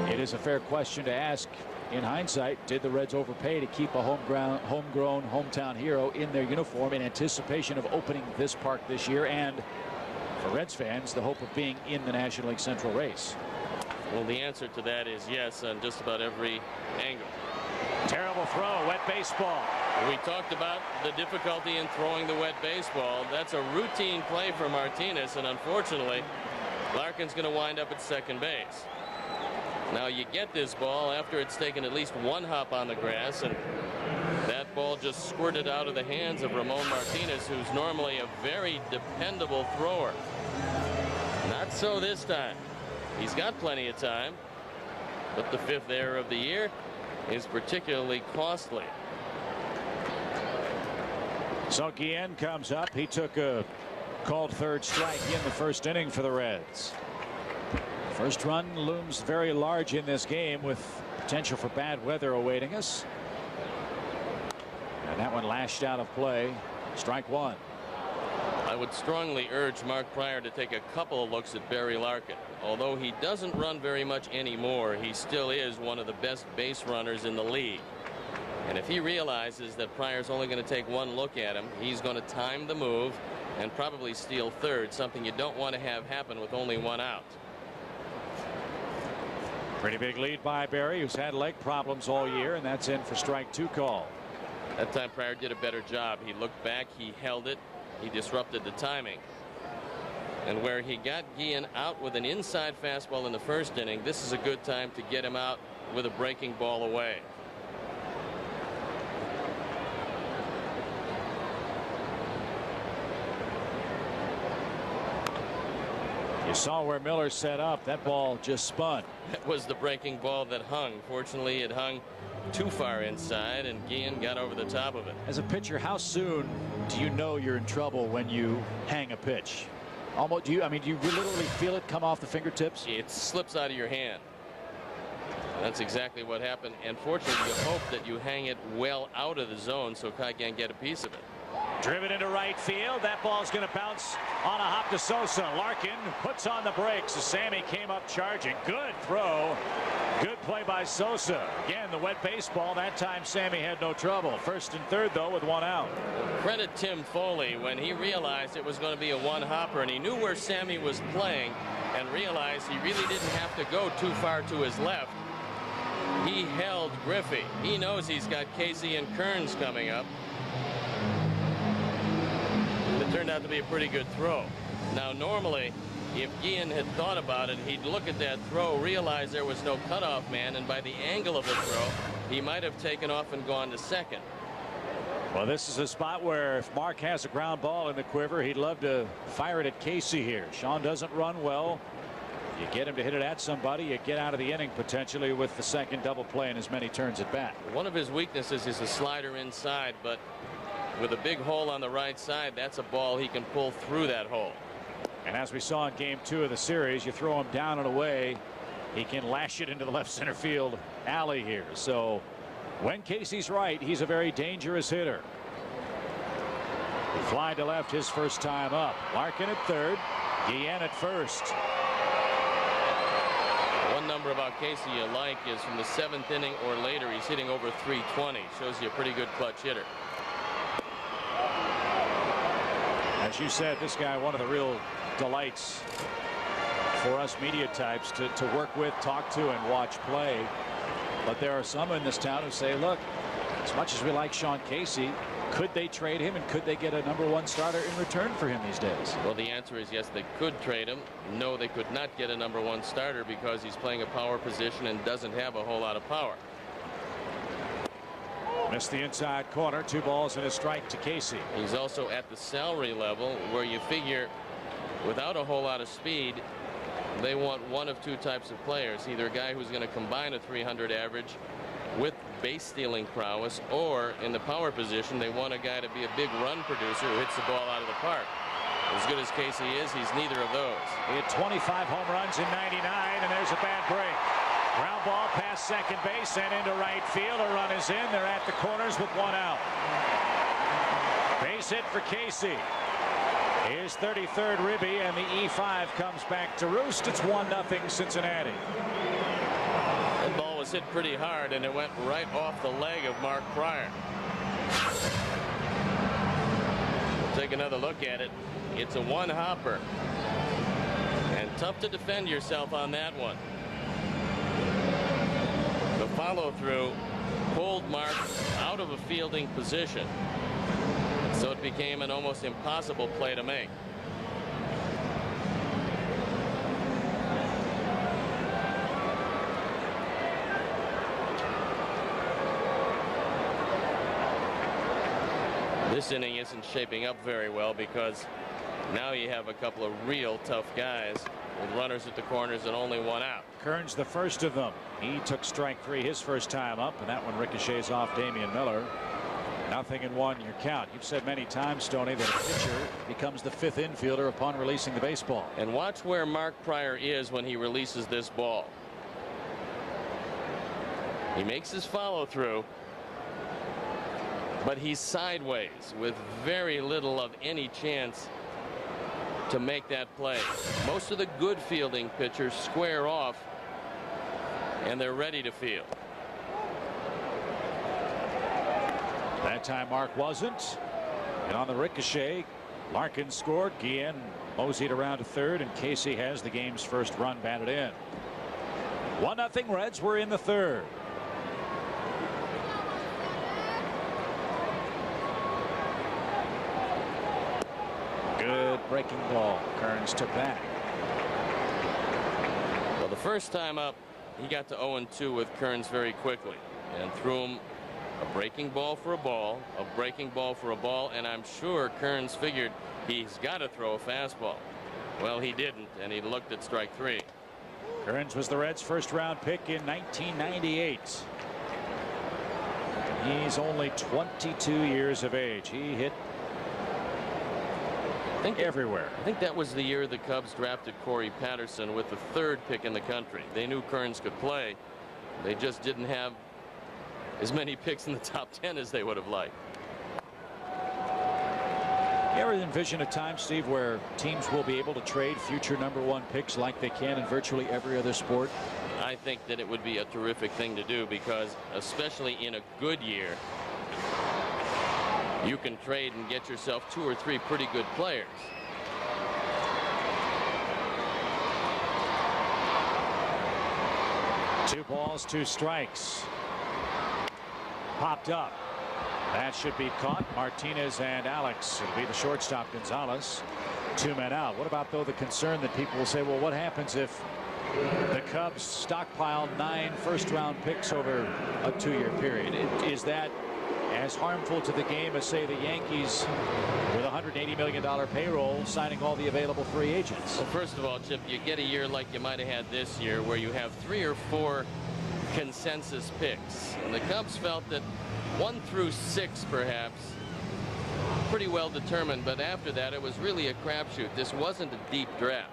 it is a fair question to ask, in hindsight, did the Reds overpay to keep a homegrown hometown hero in their uniform in anticipation of opening this park this year, and for Reds fans, the hope of being in the National League Central race? Well, the answer to that is yes on just about every angle. Terrible throw, wet baseball. We talked about the difficulty in throwing the wet baseball. That's a routine play for Martinez, and unfortunately, Larkin's going to wind up at second base. Now you get this ball after it's taken at least one hop on the grass, and that ball just squirted out of the hands of Ramon Martinez, who's normally a very dependable thrower. Not so this time. He's got plenty of time, but the 5th error of the year is particularly costly. So Guillen comes up. He took a called third strike in the first inning for the Reds. First run looms very large in this game, with potential for bad weather awaiting us. And that one lashed out of play. Strike one. I would strongly urge Mark Prior to take a couple of looks at Barry Larkin. Although he doesn't run very much anymore, he still is one of the best base runners in the league. And if he realizes that Pryor's only going to take one look at him, he's going to time the move and probably steal third, something you don't want to have happen with only one out. Pretty big lead by Barry, who's had leg problems all year, and that's in for strike two call. That time Pryor did a better job. He looked back, he held it, he disrupted the timing. And where he got Guillen out with an inside fastball in the first inning, this is a good time to get him out with a breaking ball away. You saw where Miller set up. That ball just spun. That was the breaking ball that hung. Fortunately, it hung too far inside, and Guillen got over the top of it. As a pitcher, how soon do you know you're in trouble when you hang a pitch? Almost, do you literally feel it come off the fingertips? It slips out of your hand. That's exactly what happened. And fortunately, you hope that you hang it well out of the zone so Kai can't get a piece of it. Driven into right field. That ball's going to bounce on a hop to Sosa. Larkin puts on the brakes as Sammy came up charging. Good throw. Good play by Sosa. Again, the wet baseball. That time Sammy had no trouble. First and third, though, with one out. Credit Tim Foley when he realized it was going to be a one-hopper, and he knew where Sammy was playing and realized he really didn't have to go too far to his left. He held Griffey. He knows he's got Casey and Kearns coming up. It turned out to be a pretty good throw. Now, normally, if Guillen had thought about it, he'd look at that throw, realize there was no cutoff man, and by the angle of the throw, he might have taken off and gone to second. Well, this is a spot where if Mark has a ground ball in the quiver, he'd love to fire it at Casey here. Sean doesn't run well. You get him to hit it at somebody, you get out of the inning potentially with the second double play in as many turns at bat. One of his weaknesses is a slider inside, but with a big hole on the right side, that's a ball he can pull through that hole. And as we saw in game 2 of the series, you throw him down and away, he can lash it into the left center field alley here. So when Casey's right, he's a very dangerous hitter. He fly to left his first time up. Larkin at third, Guillen at first. One number about Casey you like is from the 7th inning or later, he's hitting over 320. Shows you a pretty good clutch hitter. As you said, this guy, one of the real delights for us media types to work with, talk to, and watch play. But there are some in this town who say, look, as much as we like Sean Casey, could they trade him and could they get a #1 starter in return for him these days? Well, the answer is yes, they could trade him. No, they could not get a #1 starter because he's playing a power position and doesn't have a whole lot of power. Missed the inside corner. 2 balls and a strike to Casey. He's also at the salary level where you figure without a whole lot of speed, they want one of 2 types of players, either a guy who's going to combine a 300 average with base stealing prowess, or in the power position they want a guy to be a big run producer who hits the ball out of the park. As good as Casey is, he's neither of those. He had 25 home runs in '99, and there's a bad break. Ground ball past second base and into right field. A run is in. They're at the corners with 1 out. Base hit for Casey. His 33rd ribby, and the E5 comes back to roost. It's 1-0 Cincinnati. That ball was hit pretty hard, and it went right off the leg of Mark Pryor. Take another look at it. It's a one-hopper. And tough to defend yourself on that one. The follow-through pulled Mark out of a fielding position. So it became an almost impossible play to make. This inning isn't shaping up very well because now you have a couple of real tough guys with runners at the corners and only one out. Kearns, the first of them. He took strike 3 his first time up, and that one ricochets off Damian Miller. 0-1 your count. You've said many times, Stoney, that a pitcher becomes the 5th infielder upon releasing the baseball. And watch where Mark Pryor is when he releases this ball. He makes his follow through, but he's sideways with very little of any chance to make that play. Most of the good fielding pitchers square off and they're ready to field. That time Mark wasn't. And on the ricochet, Larkin scored. Guillen moseyed around to third, and Casey has the game's first run batted in. 1-0 Reds. We're in the third. Good breaking ball. Kearns took that. Well, the first time up, he got to 0-2 with Kearns very quickly and threw him a breaking ball for a ball, a breaking ball for a ball, and I'm sure Kearns figured he's got to throw a fastball. Well, he didn't, and he looked at strike 3. Kearns was the Reds' first-round pick in 1998. He's only 22 years of age. He hit everywhere. I think that was the year the Cubs drafted Corey Patterson with the 3rd pick in the country. They knew Kearns could play. They just didn't have as many picks in the top 10 as they would have liked. You ever envision a time, Steve, where teams will be able to trade future #1 picks like they can in virtually every other sport? I think that it would be a terrific thing to do because, especially in a good year, you can trade and get yourself 2 or 3 pretty good players. Two balls, 2 strikes. Popped up. That should be caught. Martinez and Alex. It'll be the shortstop, Gonzalez. 2 men out. What about, though, the concern that people will say, well, what happens if the Cubs stockpile 9 first-round picks over a 2-year period? Is that as harmful to the game as, say, the Yankees with a $180 million payroll signing all the available free agents? Well, first of all, Chip, you get a year like you might have had this year where you have 3 or 4 consensus picks. And the Cubs felt that 1 through 6, perhaps, pretty well determined. But after that, it was really a crapshoot. This wasn't a deep draft.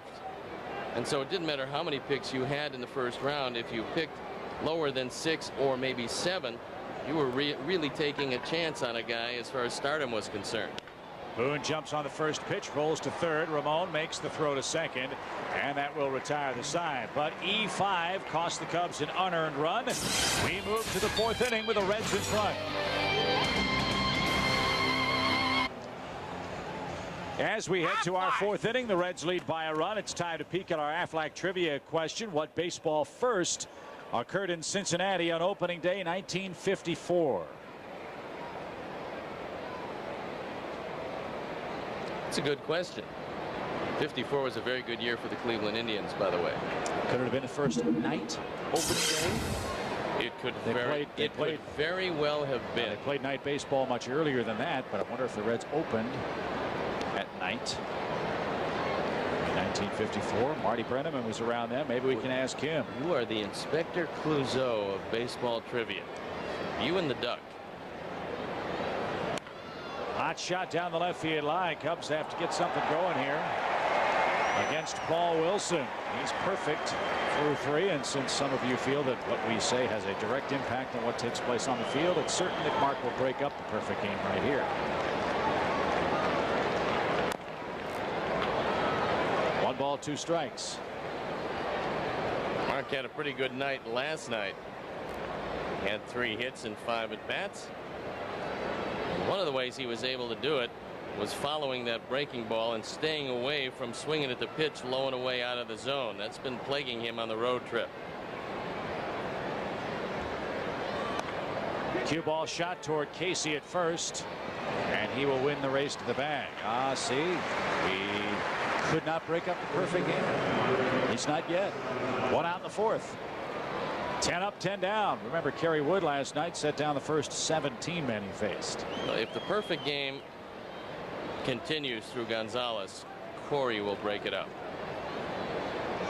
And so it didn't matter how many picks you had in the first round. If you picked lower than 6 or maybe 7, you were really taking a chance on a guy as far as stardom was concerned. Boone jumps on the first pitch, rolls to third. Ramon makes the throw to second, and that will retire the side. But E5 cost the Cubs an unearned run. We move to the 4th inning with the Reds in front. As we head to our 4th inning, the Reds lead by a run. It's time to peek at our Aflac trivia question. What baseball first occurred in Cincinnati on opening day 1954? It's a good question. 54 was a very good year for the Cleveland Indians, by the way. Could it have been the first night opening day? It could very well have been. They played night baseball much earlier than that, but I wonder if the Reds opened at night. 1954. Marty Brenneman was around then. Maybe we can ask him. You are the Inspector Clouseau of baseball trivia. You and the Duck. Hot shot down the left field line. Cubs have to get something going here against Paul Wilson. He's perfect through 3, and since some of you feel that what we say has a direct impact on what takes place on the field, it's certain that Mark will break up the perfect game right here. 1 ball, 2 strikes. Mark Had a pretty good night last night. Had 3 hits and 5 at bats. And one of the ways he was able to do it was following that breaking ball and staying away from swinging at the pitch low and away out of the zone. That's been plaguing him on the road trip. Cue ball shot toward Casey at first, and he will win the race to the bag. See, he could not break up the perfect game. At least not yet. 1 out in the 4th. 10 up, 10 down. Remember, Kerry Wood last night set down the first 17 men he faced. Well, if the perfect game continues through Gonzalez, Corey will break it up.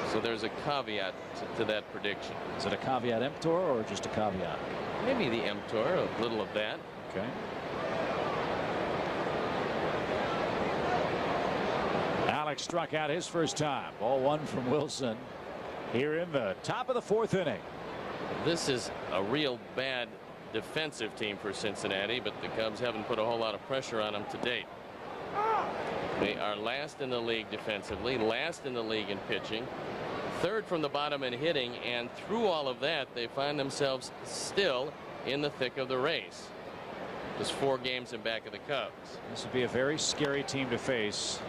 So there's a caveat to that prediction. Is it a caveat emptor or just a caveat? Maybe the emptor, a little of that. Okay. Alex struck out his first time. Ball 1 from Wilson here in the top of the 4th inning. This is a real bad defensive team for Cincinnati, but the Cubs haven't put a whole lot of pressure on them to date. They are last in the league defensively, last in the league in pitching, 3rd from the bottom in hitting, and through all of that they find themselves still in the thick of the race. Just 4 games in back of the Cubs. This would be a very scary team to face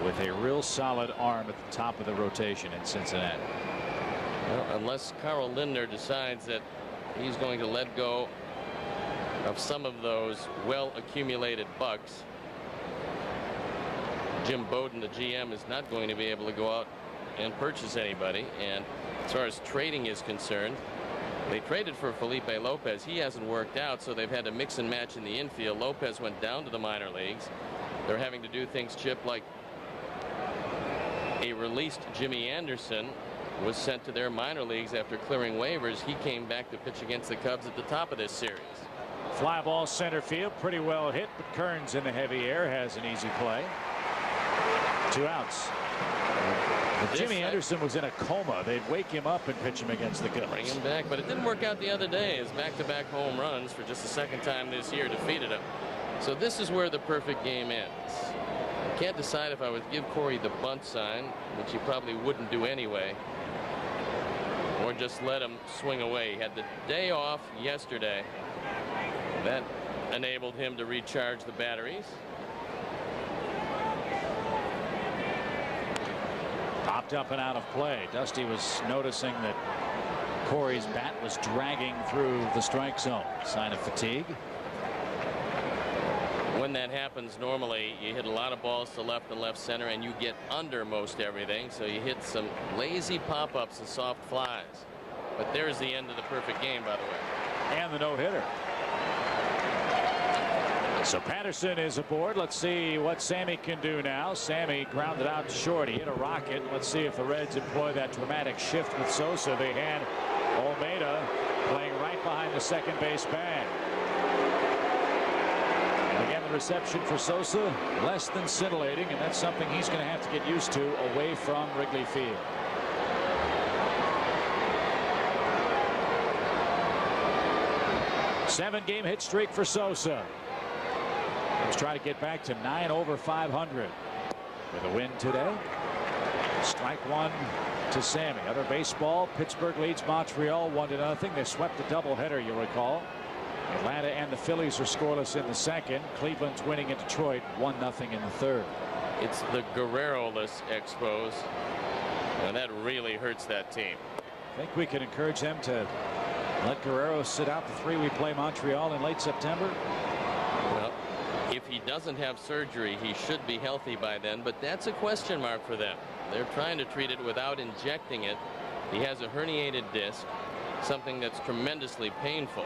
with a real solid arm at the top of the rotation in Cincinnati. Well, unless Carl Lindner decides that he's going to let go of some of those well accumulated bucks, Jim Bowden, the GM, is not going to be able to go out and purchase anybody. And as far as trading is concerned, they traded for Felipe Lopez. He hasn't worked out, so they've had to mix and match in the infield. Lopez went down to the minor leagues. They're having to do things, Chip, like a released Jimmy Anderson was sent to their minor leagues after clearing waivers. He came back to pitch against the Cubs at the top of this series. Fly ball center field, pretty well hit, but Kearns in the heavy air has an easy play. 2 outs. Jimmy Anderson was in a coma. They'd wake him up and pitch him against the Cubs. Bring him back, but it didn't work out the other day. His back-to-back home runs for just the 2nd time this year defeated him. So this is where the perfect game ends. I can't decide if I would give Corey the bunt sign, which he probably wouldn't do anyway, or just let him swing away. He had the day off yesterday. That enabled him to recharge the batteries. Popped up and out of play. Dusty was noticing that Corey's bat was dragging through the strike zone. Sign of fatigue. When that happens, normally you hit a lot of balls to left and left center, and you get under most everything. So you hit some lazy pop-ups and soft flies. But there's the end of the perfect game, by the way. And the no-hitter. So Patterson is aboard. Let's see what Sammy can do now. Sammy grounded out to short. He hit a rocket. Let's see if the Reds employ that dramatic shift with Sosa. They had Almeida playing right behind the second base bag. And again, the reception for Sosa less than scintillating, and that's something he's going to have to get used to away from Wrigley Field. Seven-game hit streak for Sosa. Let's try to get back to 9 over 500 with a win today. Strike 1 to Sammy. Other baseball, Pittsburgh leads Montreal 1-0. They swept a doubleheader, you'll recall. Atlanta and the Phillies are scoreless in the 2nd. Cleveland's winning at Detroit 1-0 in the 3rd. It's the Guerrero-less Expos, and that really hurts that team. I think we can encourage them to let Guerrero sit out the 3 we play Montreal in late September. Well, if he doesn't have surgery, he should be healthy by then, but that's a question mark for them. They're trying to treat it without injecting it. He has a herniated disc, something that's tremendously painful.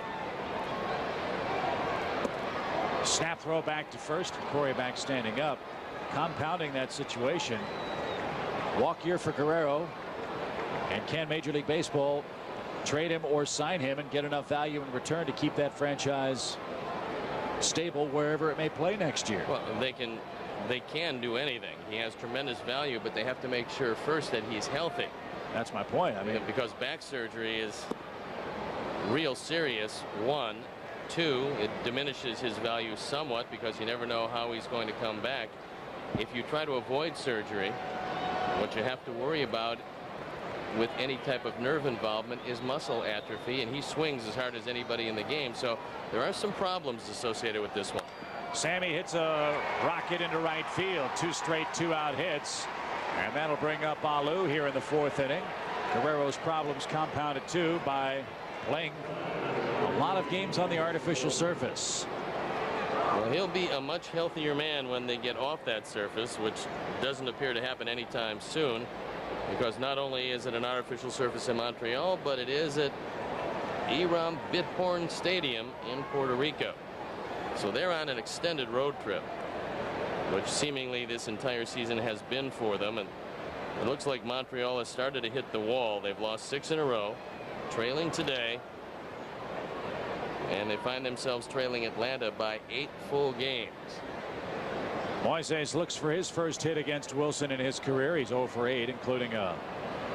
Snap throw back to first. Corey back standing up. Compounding that situation. Walk year for Guerrero. And can Major League Baseball trade him or sign him and get enough value in return to keep that franchise stable wherever it may play next year? Well, they can do anything. He has tremendous value, but they have to make sure first that he's healthy. That's my point. I mean, because back surgery is real serious. 1, 2, it diminishes his value somewhat because you never know how he's going to come back. If you try to avoid surgery, what you have to worry about with any type of nerve involvement is muscle atrophy, and he swings as hard as anybody in the game. So there are some problems associated with this one. Sammy hits a rocket into right field. 2 straight 2-out hits, and that'll bring up Alou here in the 4th inning. Guerrero's problems compounded too by playing a lot of games on the artificial surface. Well, he'll be a much healthier man when they get off that surface, which doesn't appear to happen anytime soon, because not only is it an artificial surface in Montreal, but it is at Eram Bithorn Stadium in Puerto Rico. So they're on an extended road trip, which seemingly this entire season has been for them. And it looks like Montreal has started to hit the wall. They've lost 6 in a row, trailing today, and they find themselves trailing Atlanta by 8 full games. Moises looks for his first hit against Wilson in his career. He's 0 for 8, including a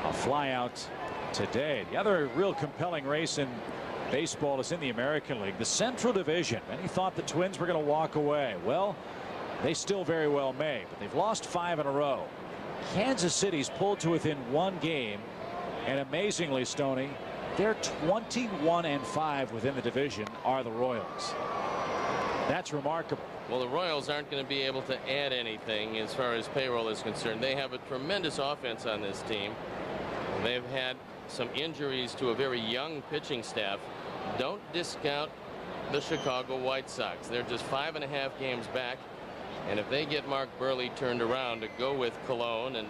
flyout today. The other real compelling race in baseball is in the American League, the Central Division. Many thought the Twins were going to walk away. Well, they still very well may, but they've lost 5 in a row. Kansas City's pulled to within 1 game, and amazingly, Stoney, they're 21-5 within the division are the Royals. That's remarkable. Well, the Royals aren't going to be able to add anything as far as payroll is concerned. They have a tremendous offense on this team. They've had some injuries to a very young pitching staff. Don't discount the Chicago White Sox. They're just 5.5 games back. And if they get Mark Burley turned around to go with Cologne and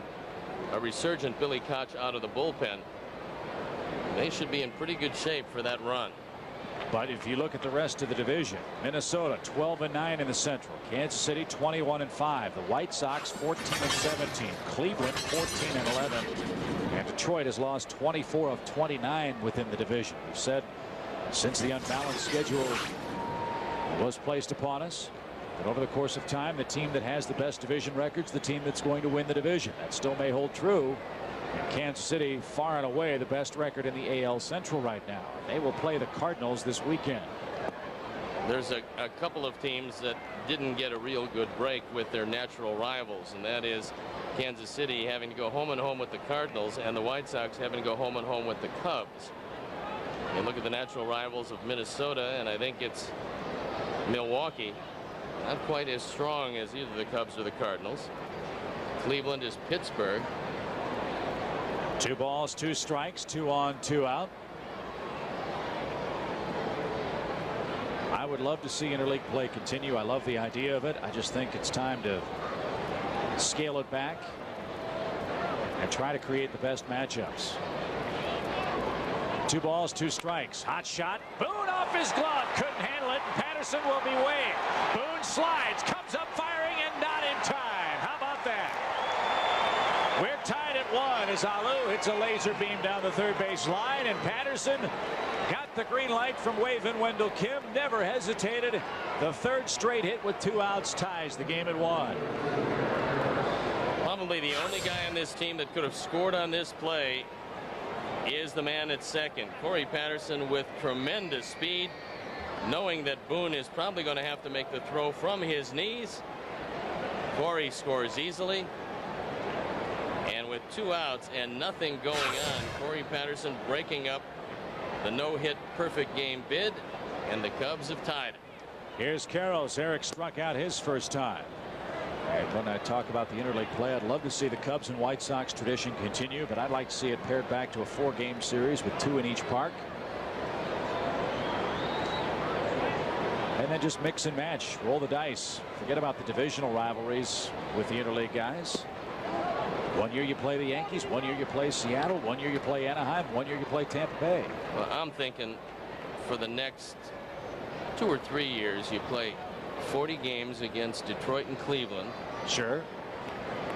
a resurgent Billy Koch out of the bullpen, they should be in pretty good shape for that run. But if you look at the rest of the division, Minnesota 12-9 in the Central, Kansas City 21-5, the White Sox 14-17, Cleveland 14-11, and Detroit has lost 24 of 29 within the division. We've said since the unbalanced schedule was placed upon us, but over the course of time, the team that has the best division records, the team that's going to win the division. That still may hold true. Kansas City far and away the best record in the AL Central right now. They will play the Cardinals this weekend. There's a couple of teams that didn't get a real good break with their natural rivals, and that is Kansas City having to go home and home with the Cardinals, and the White Sox having to go home and home with the Cubs. You look at the natural rivals of Minnesota, and I think it's Milwaukee. Not quite as strong as either the Cubs or the Cardinals. Cleveland is Pittsburgh. 2 balls, 2 strikes, 2 on, 2 out. I would love to see interleague play continue. I love the idea of it. I just think it's time to scale it back and try to create the best matchups. 2 balls, 2 strikes. Hot shot. Boone off his glove. Couldn't handle it. Patterson will be waved. Boone slides. Comes up firing and not in time. How about that? We're tied at 1 as Alou hits a laser beam down the third base line, and Patterson got the green light from Wavin. Wendell Kim never hesitated. The 3rd straight hit with 2 outs ties the game at 1. Probably the only guy on this team that could have scored on this play is the man at second. Corey Patterson with tremendous speed, knowing that Boone is probably going to have to make the throw from his knees. Corey scores easily. And with 2 outs and nothing going on, Corey Patterson breaking up the no-hit perfect game bid, and the Cubs have tied it. Here's Karros. Eric struck out his first time. When I talk about the interleague play, I'd love to see the Cubs and White Sox tradition continue, but I'd like to see it paired back to a 4-game series with 2 in each park. And then just mix and match, roll the dice. Forget about the divisional rivalries with the interleague guys. 1 year you play the Yankees, 1 year you play Seattle, 1 year you play Anaheim, 1 year you play Tampa Bay. Well, I'm thinking for the next 2 or 3 years you play 40 games against Detroit and Cleveland. Sure.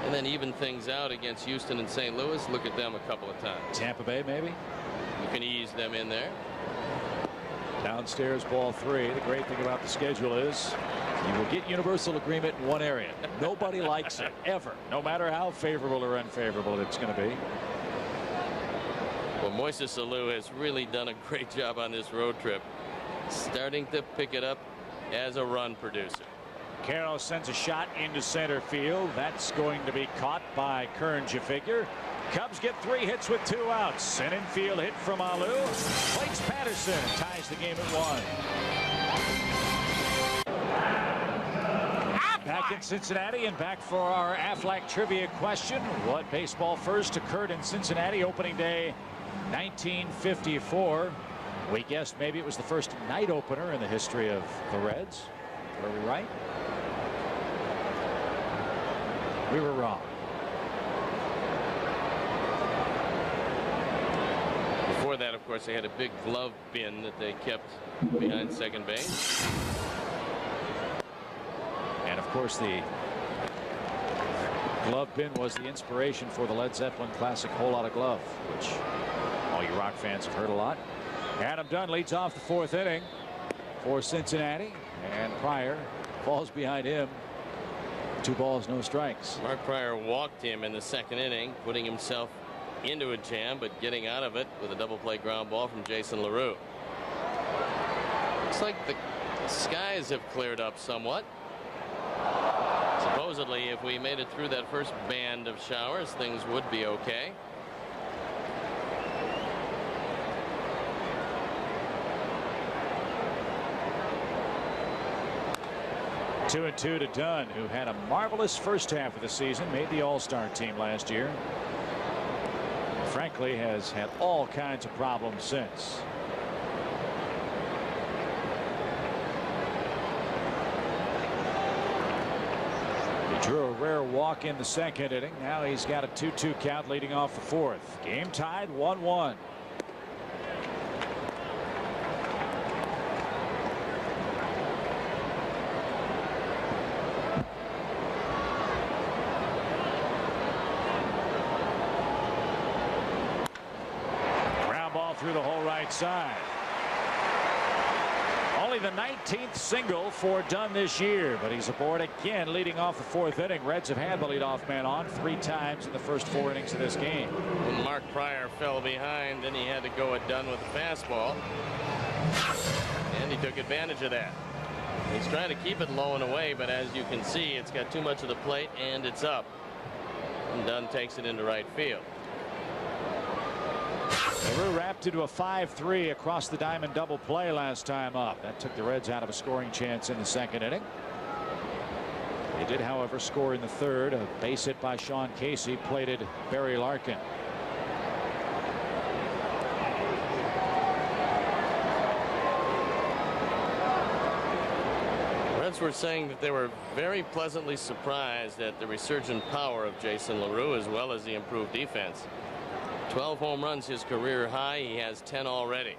And then even things out against Houston and St. Louis. Look at them a couple of times. Tampa Bay maybe. You can ease them in there. Downstairs ball 3. The great thing about the schedule is you will get universal agreement in one area. Nobody likes it ever, no matter how favorable or unfavorable it's going to be. Well, Moises Alou has really done a great job on this road trip, starting to pick it up as a run producer. Carroll sends a shot into center field. That's going to be caught by Kearns, you figure. Cubs get 3 hits with 2 outs. An infield hit from Alou. Plates Patterson, ties the game at 1. Back in Cincinnati and back for our Aflac trivia question. What baseball first occurred in Cincinnati opening day 1954? We guessed maybe it was the first night opener in the history of the Reds. Were we right? We were wrong. Before that, of course, they had a big glove bin that they kept behind second base. And of course, the glove bin was the inspiration for the Led Zeppelin classic Whole Lotta Glove, which all you rock fans have heard a lot. Adam Dunn leads off the 4th inning for Cincinnati, and Pryor falls behind him. 2 balls, no strikes. Mark Pryor walked him in the 2nd inning, putting himself into a jam, but getting out of it with a double play ground ball from Jason LaRue. Looks like the skies have cleared up somewhat. Supposedly, if we made it through that first band of showers, things would be okay. Two and 2 to Dunn, who had a marvelous first half of the season, made the All-Star team last year. Frankly, has had all kinds of problems since. He drew a rare walk in the 2nd inning. Now he's got a 2-2 count leading off the 4th. Game tied 1-1. Through the whole right side. Only the 19th single for Dunn this year, but he's aboard again leading off the 4th inning. Reds have had the leadoff man on 3 times in the first 4 innings of this game. When Mark Pryor fell behind, then he had to go at Dunn with the fastball, and he took advantage of that. He's trying to keep it low and away, but as you can see, it's got too much of the plate and it's up, and Dunn takes it into right field. LaRue wrapped into a 5-3 across the diamond double play last time up. That took the Reds out of a scoring chance in the 2nd inning. They did, however, score in the 3rd. A base hit by Sean Casey plated Barry Larkin. Reds were saying that they were very pleasantly surprised at the resurgent power of Jason LaRue, as well as the improved defense. 12 home runs, his career high. He has 10 already.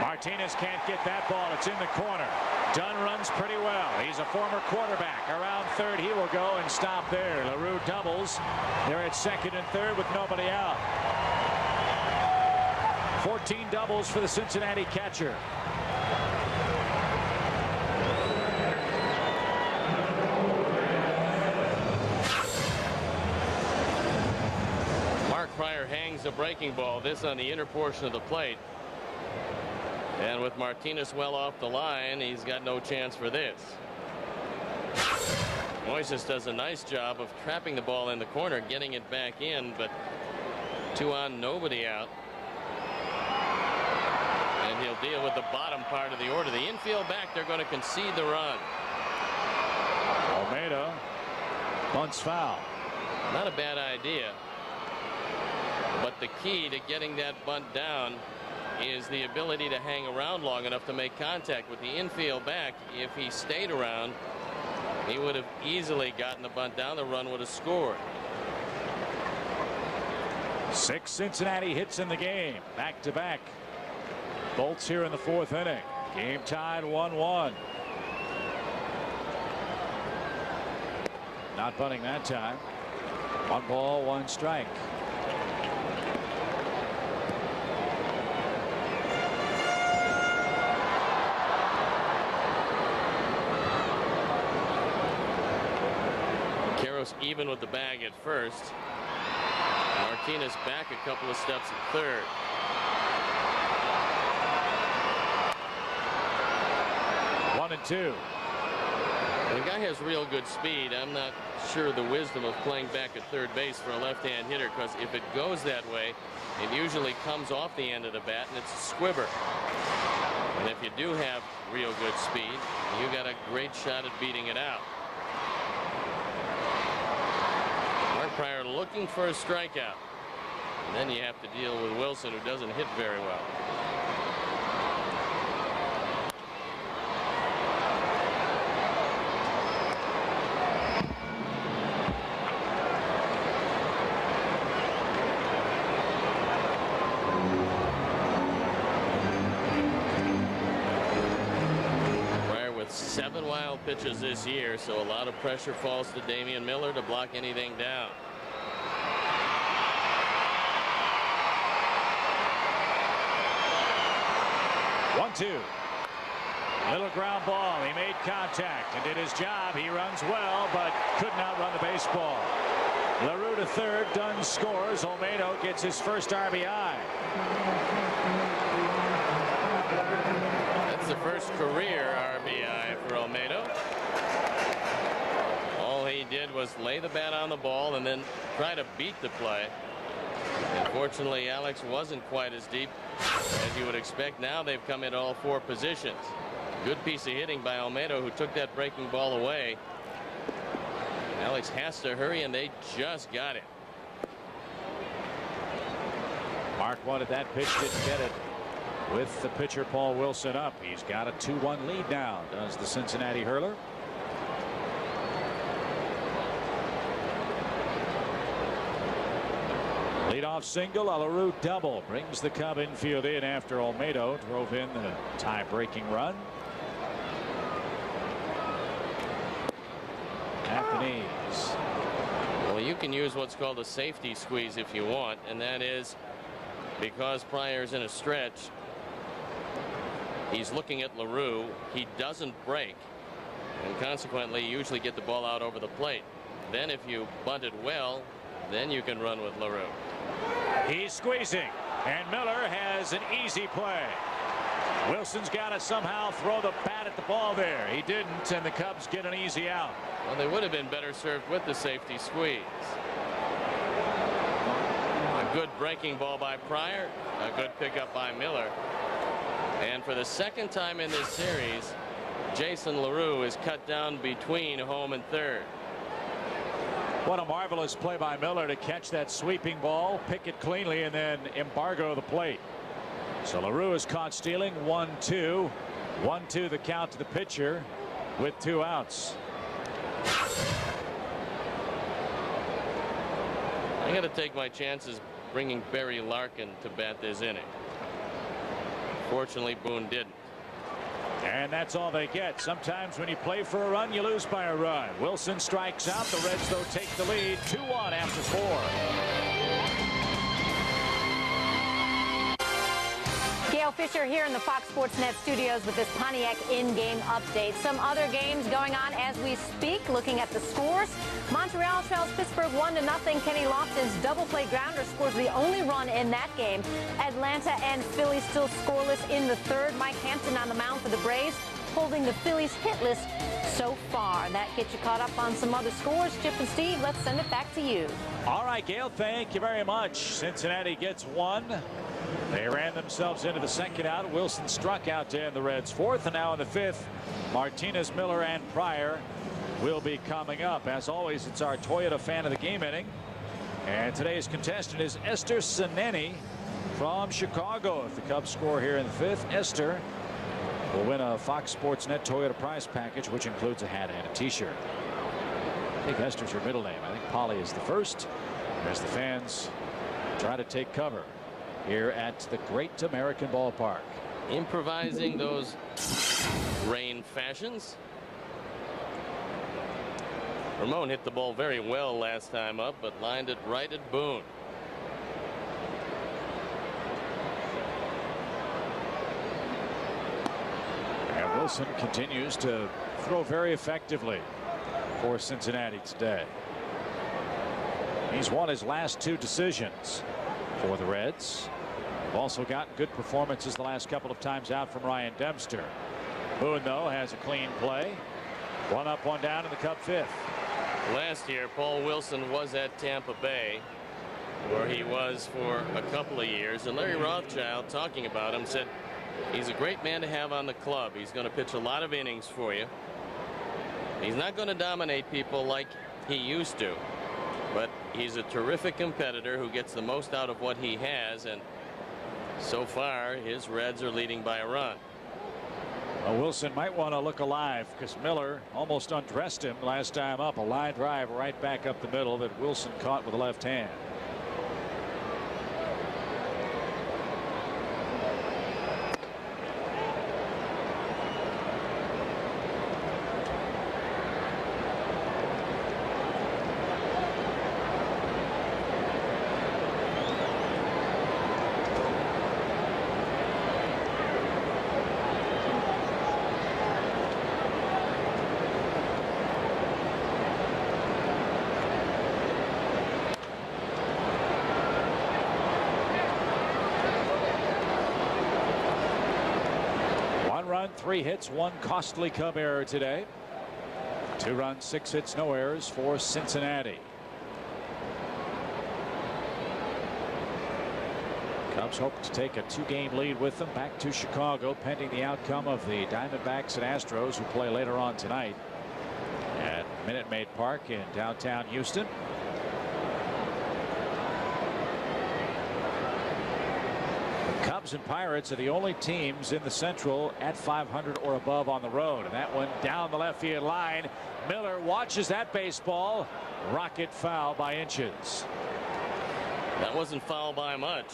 Martinez can't get that ball. It's in the corner. Dunn runs pretty well. He's a former quarterback. Around 3rd, he will go and stop there. LaRue doubles. They're at 2nd and 3rd with nobody out. 14 doubles for the Cincinnati catcher. Pryor hangs a breaking ball, this on the inner portion of the plate, and with Martinez well off the line, he's got no chance for this. Moises does a nice job of trapping the ball in the corner, getting it back in, but 2 on, nobody out, and he'll deal with the bottom part of the order. The infield back, they're going to concede the run. Almeida bunts foul. Not a bad idea. But the key to getting that bunt down is the ability to hang around long enough to make contact with the infield back. If he stayed around, he would have easily gotten the bunt down. The run would have scored. 6 Cincinnati hits in the game, back to back. Bolts here in the 4th inning. Game tied 1-1. Not bunting that time. 1 ball, 1 strike. Even with the bag at first. Martinez back a couple of steps at 3rd. 1-2. The guy has real good speed. I'm not sure the wisdom of playing back at third base for a left-hand hitter, because if it goes that way, it usually comes off the end of the bat and it's a squibber. And if you do have real good speed, you got a great shot at beating it out. Mark Prior looking for a strikeout. And then you have to deal with Wilson, who doesn't hit very well. Prior with 7 wild pitches this year, so a lot of pressure falls to Damian Miller to block anything down. Little ground ball. He made contact and did his job. He runs well, but could not run the baseball. LaRue to third. Dunn scores. Olmedo gets his first RBI. That's the first career RBI for Olmedo. All he did was lay the bat on the ball and then try to beat the play. Unfortunately, Alex wasn't quite as deep as you would expect. Now they've come in all 4 positions. Good piece of hitting by Olmedo, who took that breaking ball away. Alex has to hurry, and they just got it. Mark wanted that pitch, didn't get it. With the pitcher Paul Wilson up, he's got a 2-1 lead now, does the Cincinnati hurler. Leadoff single, a LaRue double brings the Cub infield in after Olmedo drove in the tie-breaking run. Japanese. Well, you can use what's called a safety squeeze if you want, and that is because Pryor's in a stretch. He's looking at LaRue. He doesn't break, and consequently you usually get the ball out over the plate. Then if you bunt it well, then you can run with LaRue. He's squeezing, and Miller has an easy play. Wilson's got to somehow throw the bat at the ball there. He didn't, and the Cubs get an easy out. Well, they would have been better served with the safety squeeze. A good breaking ball by Pryor, a good pickup by Miller. And for the second time in this series, Jason LaRue is cut down between home and third. What a marvelous play by Miller to catch that sweeping ball, pick it cleanly, and then embargo the plate. So LaRue is caught stealing. 1-2. 1-2 the count to the pitcher with 2 outs. I got to take my chances bringing Barry Larkin to bat this inning. Fortunately, Boone didn't. And that's all they get. Sometimes when you play for a run, you lose by a run. Wilson strikes out. The Reds, though, take the lead 2-1 after 4. Gail Fisher here in the Fox Sports Net studios with this Pontiac in-game update. Some other games going on as we speak. Looking at the scores, Montreal trails Pittsburgh 1-0. Kenny Lofton's double play grounder scores the only run in that game. Atlanta and Philly still scoreless in the third. Mike Hampton on the mound for the Braves, holding the Phillies hit list so far. That gets you caught up on some other scores. Chip and Steve, let's send it back to you. All right, Gail, thank you very much. Cincinnati gets 1. They ran themselves into the second out. Wilson struck out to end the Reds' 4th, and now in the 5th, Martinez, Miller, and Pryor will be coming up. As always, it's our Toyota fan of the game inning, and today's contestant is Esther Sineni from Chicago. If the Cubs score here in the 5th, Esther will win a Fox Sports Net Toyota prize package, which includes a hat and a t-shirt. I think Esther's your middle name. I think Polly is the first, as the fans try to take cover here at the Great American Ballpark. Improvising those rain fashions. Ramon hit the ball very well last time up, but lined it right at Boone. And Wilson continues to throw very effectively for Cincinnati today. He's won his last 2 decisions for the Reds. They've also gotten good performances the last couple of times out from Ryan Dempster. Boone, though, has a clean play. 1 up, 1 down in the Cub fifth. Last year, Paul Wilson was at Tampa Bay, where he was for a couple of years. And Larry Rothschild, talking about him, said he's a great man to have on the club. He's going to pitch a lot of innings for you. He's not going to dominate people like he used to, but he's a terrific competitor who gets the most out of what he has. And so far, his Reds are leading by a run. Well, Wilson might want to look alive because Miller almost undressed him last time up. A line drive right back up the middle that Wilson caught with the left hand. Run, 3 hits, 1 costly Cub error today. 2 runs, 6 hits, no errors for Cincinnati. Cubs hope to take a 2-game lead with them back to Chicago, pending the outcome of the Diamondbacks and Astros, who play later on tonight at Minute Maid Park in downtown Houston. Cubs and Pirates are the only teams in the Central at 500 or above on the road. And that one down the left field line. Miller watches that baseball. Rocket foul by inches. That wasn't foul by much.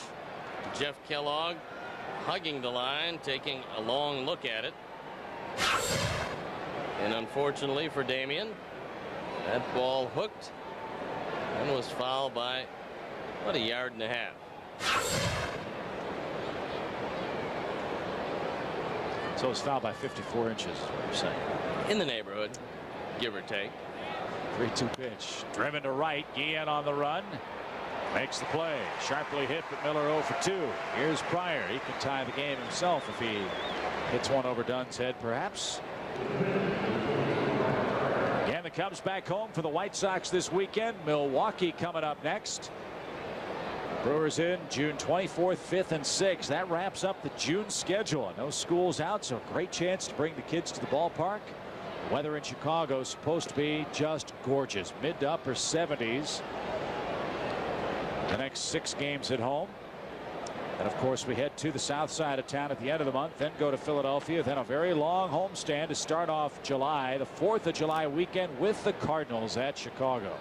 Jeff Kellogg hugging the line, taking a long look at it. And unfortunately for Damian, that ball hooked and was fouled by about 1.5 yards. So it's fouled by 54 inches, is what you're saying. In the neighborhood, give or take. 3-2 pitch. Driven to right. Guillen on the run. Makes the play. Sharply hit, but Miller 0 for 2. Here's Pryor. He can tie the game himself if he hits one over Dunn's head, perhaps. And the Cubs back home for the White Sox this weekend. Milwaukee coming up next. Brewers in June 24th, 5th, and 6th. That wraps up the June schedule. No schools out, so a great chance to bring the kids to the ballpark. The weather in Chicago is supposed to be just gorgeous. Mid to upper 70s. The next 6 games at home. And of course, we head to the south side of town at the end of the month, then go to Philadelphia, then a very long homestand to start off July, the 4th of July weekend with the Cardinals at Chicago.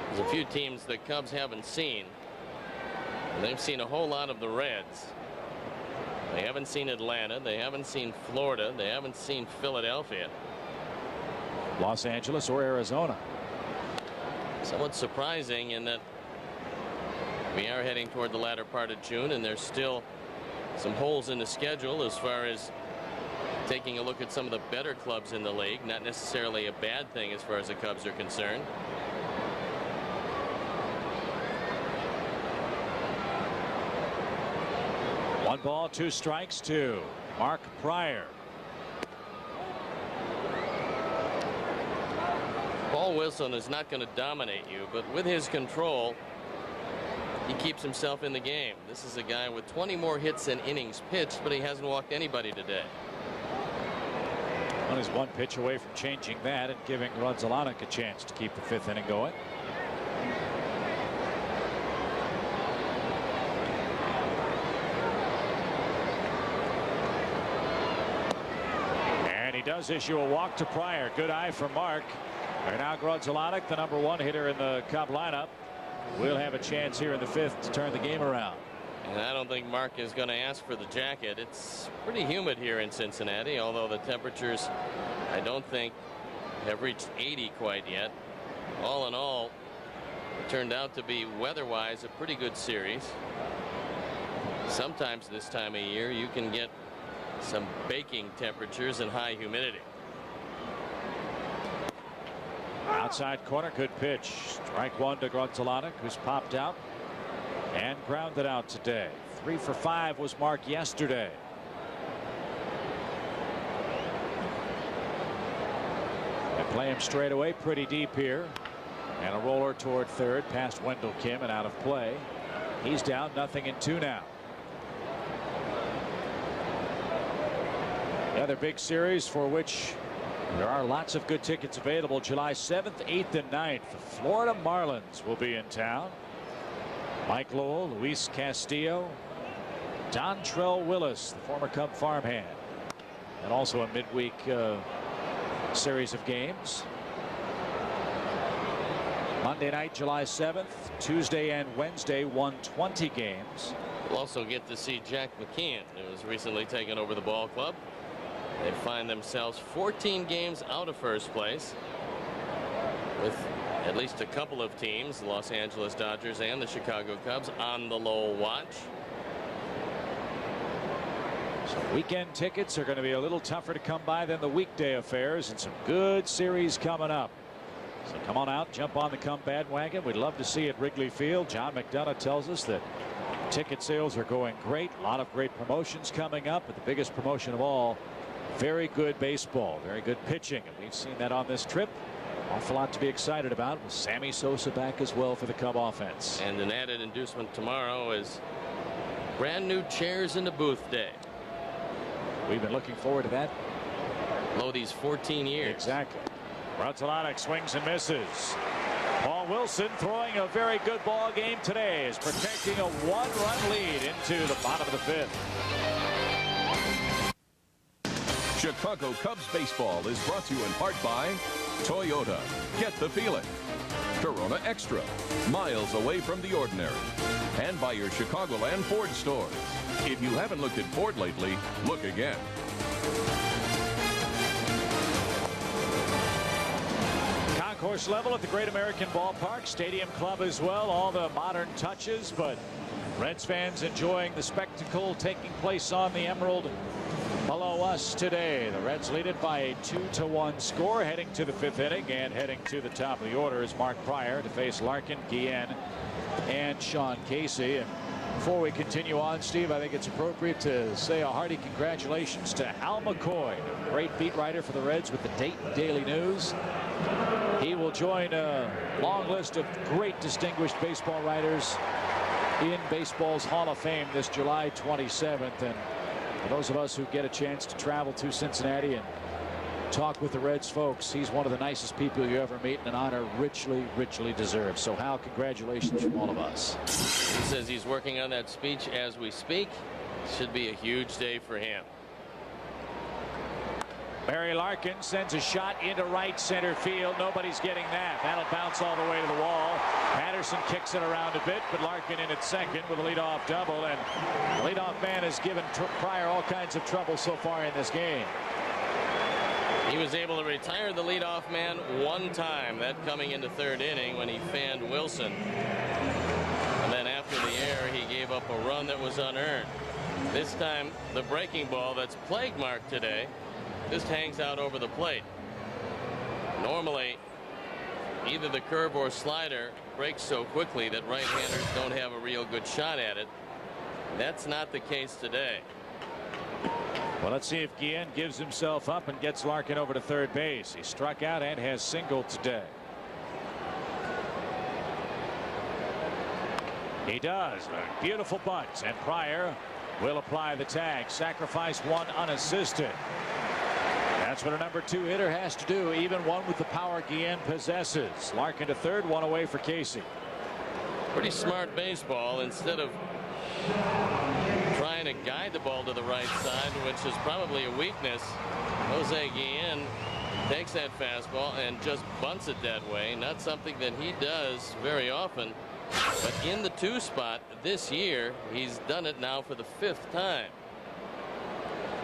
There's a few teams the Cubs haven't seen. They've seen a whole lot of the Reds. They haven't seen Atlanta. They haven't seen Florida. They haven't seen Philadelphia. Los Angeles or Arizona. Somewhat surprising in that we are heading toward the latter part of June, and there's still some holes in the schedule as far as taking a look at some of the better clubs in the league. Not necessarily a bad thing as far as the Cubs are concerned. One ball, 2 strikes to Mark Pryor. Paul Wilson is not going to dominate you, but with his control, he keeps himself in the game. This is a guy with 20 more hits than innings pitched, but he hasn't walked anybody today. Well, he's 1 pitch away from changing that and giving Grudzielanek a chance to keep the 5th inning going. He does issue a walk to Pryor. Good eye for Mark. And now Grudzielanek, the #1 hitter in the Cub lineup, will have a chance here in the 5th to turn the game around. And I don't think Mark is going to ask for the jacket. It's pretty humid here in Cincinnati, although the temperatures, I don't think, have reached 80 quite yet. All in all, it turned out to be weather-wise a pretty good series. Sometimes this time of year you can get some baking temperatures and high humidity. Outside corner, good pitch. Strike 1 to Grudzielanek, who's popped out and grounded out today. 3 for 5 was Mark yesterday. They play him straight away pretty deep here. And a roller toward third past Wendell Kim and out of play. He's down 0-2 now. The other big series for which there are lots of good tickets available. July 7th, 8th, and 9th. The Florida Marlins will be in town. Mike Lowell, Luis Castillo, Dontrell Willis, the former Cub farmhand, and also a midweek series of games. Monday night, July 7th, Tuesday and Wednesday, 1:20 games. We'll also get to see Jack McKeon, who has recently taken over the ball club. They find themselves 14 games out of first place, with at least a couple of teams, the Los Angeles Dodgers and the Chicago Cubs, on the low watch. So weekend tickets are going to be a little tougher to come by than the weekday affairs, and some good series coming up. So come on out, jump on the come bandwagon. We'd love to see you at Wrigley Field. John McDonough tells us that ticket sales are going great. A lot of great promotions coming up, but the biggest promotion of all, very good baseball, very good pitching, and we've seen that on this trip. Awful lot to be excited about, with Sammy Sosa back as well for the Cub offense. And an added inducement tomorrow is brand new chairs in the booth day. We've been looking forward to that. Lodi's 14 years. Exactly. Rutzelanic swings and misses. Paul Wilson, throwing a very good ball game today, is protecting a one-run lead into the bottom of the fifth. Chicago Cubs baseball is brought to you in part by Toyota. Get the feeling. Corona Extra, miles away from the ordinary. And by your Chicagoland Ford stores. If you haven't looked at Ford lately, look again. Concourse level at the Great American Ballpark. Stadium Club as well. All the modern touches, but Reds fans enjoying the spectacle taking place on the Emerald below us today. The Reds lead it by a 2-1 score, heading to the fifth inning, and heading to the top of the order is Mark Pryor to face Larkin, Guillen, and Sean Casey. And before we continue on, Steve, I think it's appropriate to say a hearty congratulations to Hal McCoy, a great beat writer for the Reds with the Dayton Daily News. He will join a long list of great distinguished baseball writers in baseball's Hall of Fame this July 27th. And for those of us who get a chance to travel to Cincinnati and talk with the Reds folks, he's one of the nicest people you ever meet, and an honor richly, richly deserved. So, Hal, congratulations from all of us. He says he's working on that speech as we speak. Should be a huge day for him. Barry Larkin sends a shot into right center field. Nobody's getting that. That'll bounce all the way to the wall. Patterson kicks it around a bit, but Larkin in at second with a leadoff double. And the leadoff man has given Pryor all kinds of trouble so far in this game. He was able to retire the leadoff man one time, that coming into third inning when he fanned Wilson. And then after the error, he gave up a run that was unearned. This time, the breaking ball that's plague marked today just hangs out over the plate. Normally, either the curve or slider breaks so quickly that right-handers don't have a real good shot at it. That's not the case today. Well, let's see if Guillen gives himself up and gets Larkin over to third base. He struck out and has singled today. He does. A beautiful bunt, and Pryor will apply the tag. Sacrifice one unassisted. That's what a number 2 hitter has to do, even one with the power Guillen possesses. Larkin to third, one away for Casey. Pretty smart baseball. Instead of trying to guide the ball to the right side, which is probably a weakness, Jose Guillen takes that fastball and just bunts it that way. Not something that he does very often, but in the 2 spot this year, he's done it now for the 5th time.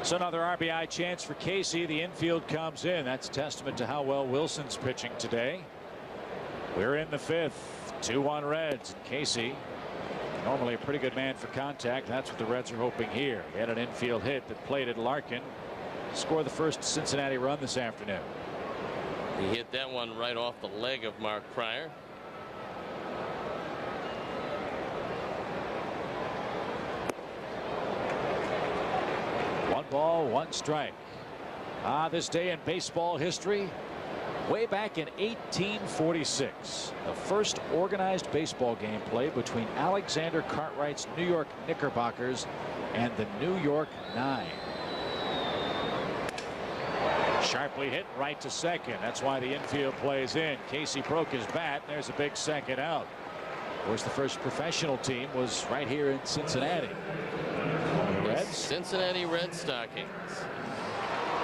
So another RBI chance for Casey. The infield comes in. That's a testament to how well Wilson's pitching today. We're in the 5th. 2-1 Reds. Casey, normally a pretty good man for contact. That's what the Reds are hoping here. He had an infield hit that plated Larkin. Scored the first Cincinnati run this afternoon. He hit that one right off the leg of Mark Pryor. One ball, one strike. This day in baseball history, Way back in 1846, the first organized baseball game played between Alexander Cartwright's New York Knickerbockers and the New York Nine. Sharply hit right to second. That's why the infield plays in. Casey broke his bat. There's a big second out. Of course, the first professional team was right here in Cincinnati. The Reds. Cincinnati Red Stockings.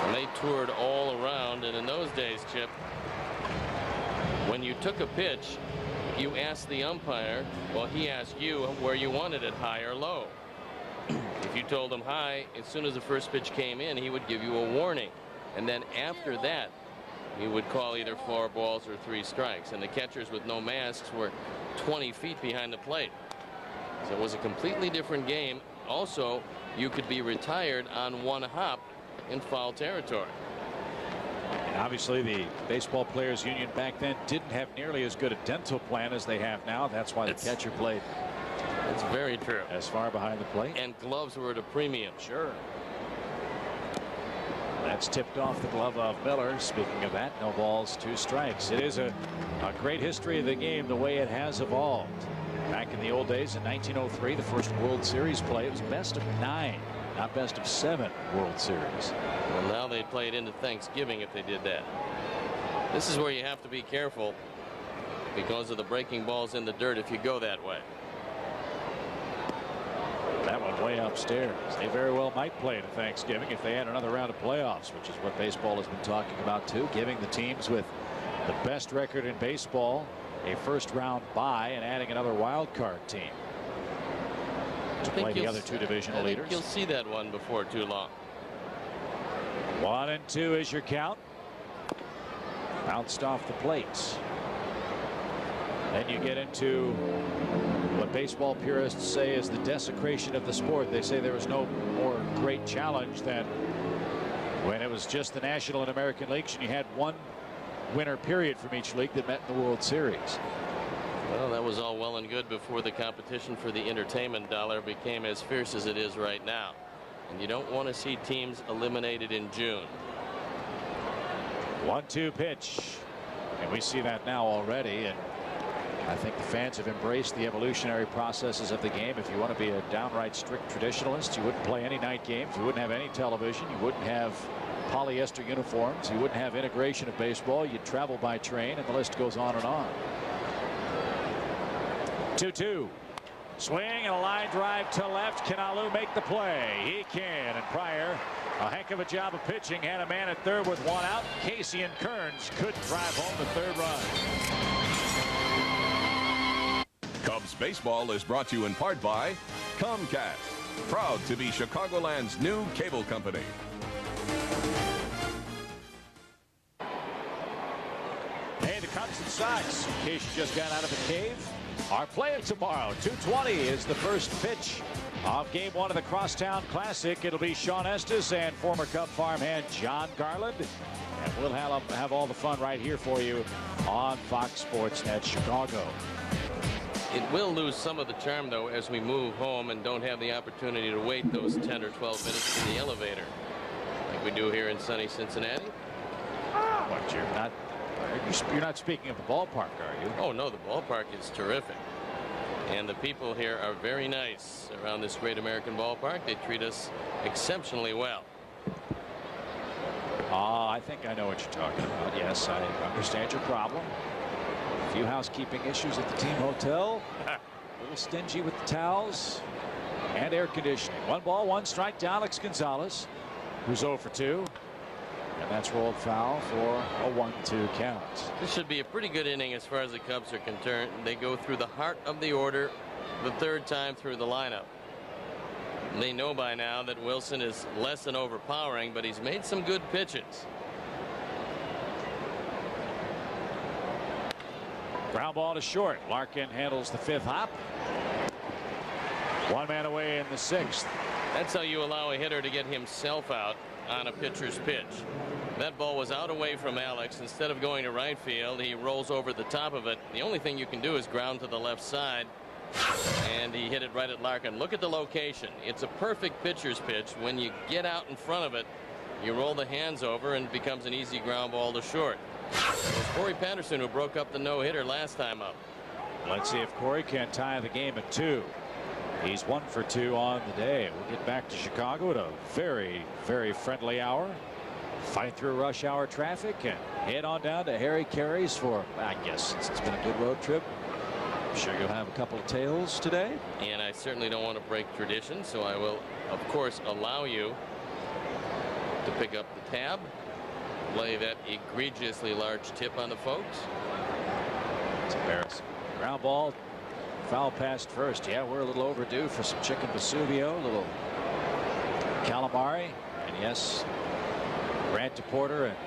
And they toured all around, and in those days, Chip, when you took a pitch, you asked the umpire, well, he asked you where you wanted it, high or low. If you told him high, as soon as the first pitch came in, he would give you a warning. And then after that, he would call either 4 balls or 3 strikes. And the catchers with no masks were 20 feet behind the plate. So it was a completely different game. Also, you could be retired on 1 hop in foul territory. And obviously the Baseball Players Union back then didn't have nearly as good a dental plan as they have now. That's why the catcher played. It's very true. As far behind the plate. And gloves were at a premium. Sure. That's tipped off the glove of Miller. Speaking of that, no balls, 2 strikes. It is a great history of the game, the way it has evolved. Back in the old days in 1903, the first World Series play, it was best of 9. Not best of 7 World Series. Well, now they play it into Thanksgiving if they did that. This is where you have to be careful because of the breaking balls in the dirt if you go that way. That one way upstairs. They very well might play to Thanksgiving if they had another round of playoffs, which is what baseball has been talking about too, giving the teams with the best record in baseball a first round bye and adding another wild card team to play the other 2 divisional leaders. You'll see that one before too long. 1-2 is your count. Bounced off the plate. Then you get into what baseball purists say is the desecration of the sport. They say there was no more great challenge than when it was just the National and American Leagues and you had 1 winner period from each league that met in the World Series. Well, that was all well and good before the competition for the entertainment dollar became as fierce as it is right now. And you don't want to see teams eliminated in June. 1-2 pitch. And we see that now already. And I think the fans have embraced the evolutionary processes of the game. If you want to be a downright strict traditionalist, you wouldn't play any night games. You wouldn't have any television. You wouldn't have polyester uniforms. You wouldn't have integration of baseball. You'd travel by train, and the list goes on and on. 2-2. Swing and a line drive to left. Can Alou make the play? He can. And Pryor, a heck of a job of pitching, had a man at third with 1 out. Casey and Kearns couldn't drive home the 3rd run. Cubs baseball is brought to you in part by Comcast, proud to be Chicagoland's new cable company. Hey, the Cubs and Sox, in case you just got out of a cave, are playing tomorrow. 2:20 is the first pitch of Game 1 of the Crosstown Classic. It'll be Sean Estes and former Cub farmhand John Garland. And we'll have all the fun right here for you on Fox Sports Net Chicago. It will lose some of the charm, though, as we move home and don't have the opportunity to wait those 10 or 12 minutes in the elevator like we do here in sunny Cincinnati. But you're not speaking of the ballpark, are you? Oh, no, the ballpark is terrific. And the people here are very nice around this great American ballpark. They treat us exceptionally well. I think I know what you're talking about. Yes, I understand your problem. A few housekeeping issues at the team hotel. A little stingy with the towels and air conditioning. 1 ball, 1 strike to Alex Gonzalez, who's 0 for 2. And that's rolled foul for a 1-2 count. This should be a pretty good inning as far as the Cubs are concerned. They go through the heart of the order the 3rd time through the lineup. And they know by now that Wilson is less than overpowering, but he's made some good pitches. Ground ball to short. Larkin handles the 5th hop. 1 man away in the 6th. That's how you allow a hitter to get himself out on a pitcher's pitch. That ball was out away from Alex. Instead of going to right field, he rolls over the top of it. The only thing you can do is ground to the left side, and he hit it right at Larkin. Look at the location. It's a perfect pitcher's pitch. When you get out in front of it, you roll the hands over and it becomes an easy ground ball to short. It was Corey Patterson who broke up the no-hitter last time up. Let's see if Corey can tie the game at 2. He's 1 for 2 on the day. We'll get back to Chicago at a very, very friendly hour. Fight through rush hour traffic and head on down to Harry Carey's for, I guess, since it's been a good road trip. I'm sure you'll have a couple of tales today. And I certainly don't want to break tradition, so I will, of course, allow you to pick up the tab, lay that egregiously large tip on the folks. It's embarrassing. Ground ball. Foul past first. Yeah, we're a little overdue for some chicken Vesuvio, a little calamari, and yes, Grant DePorter and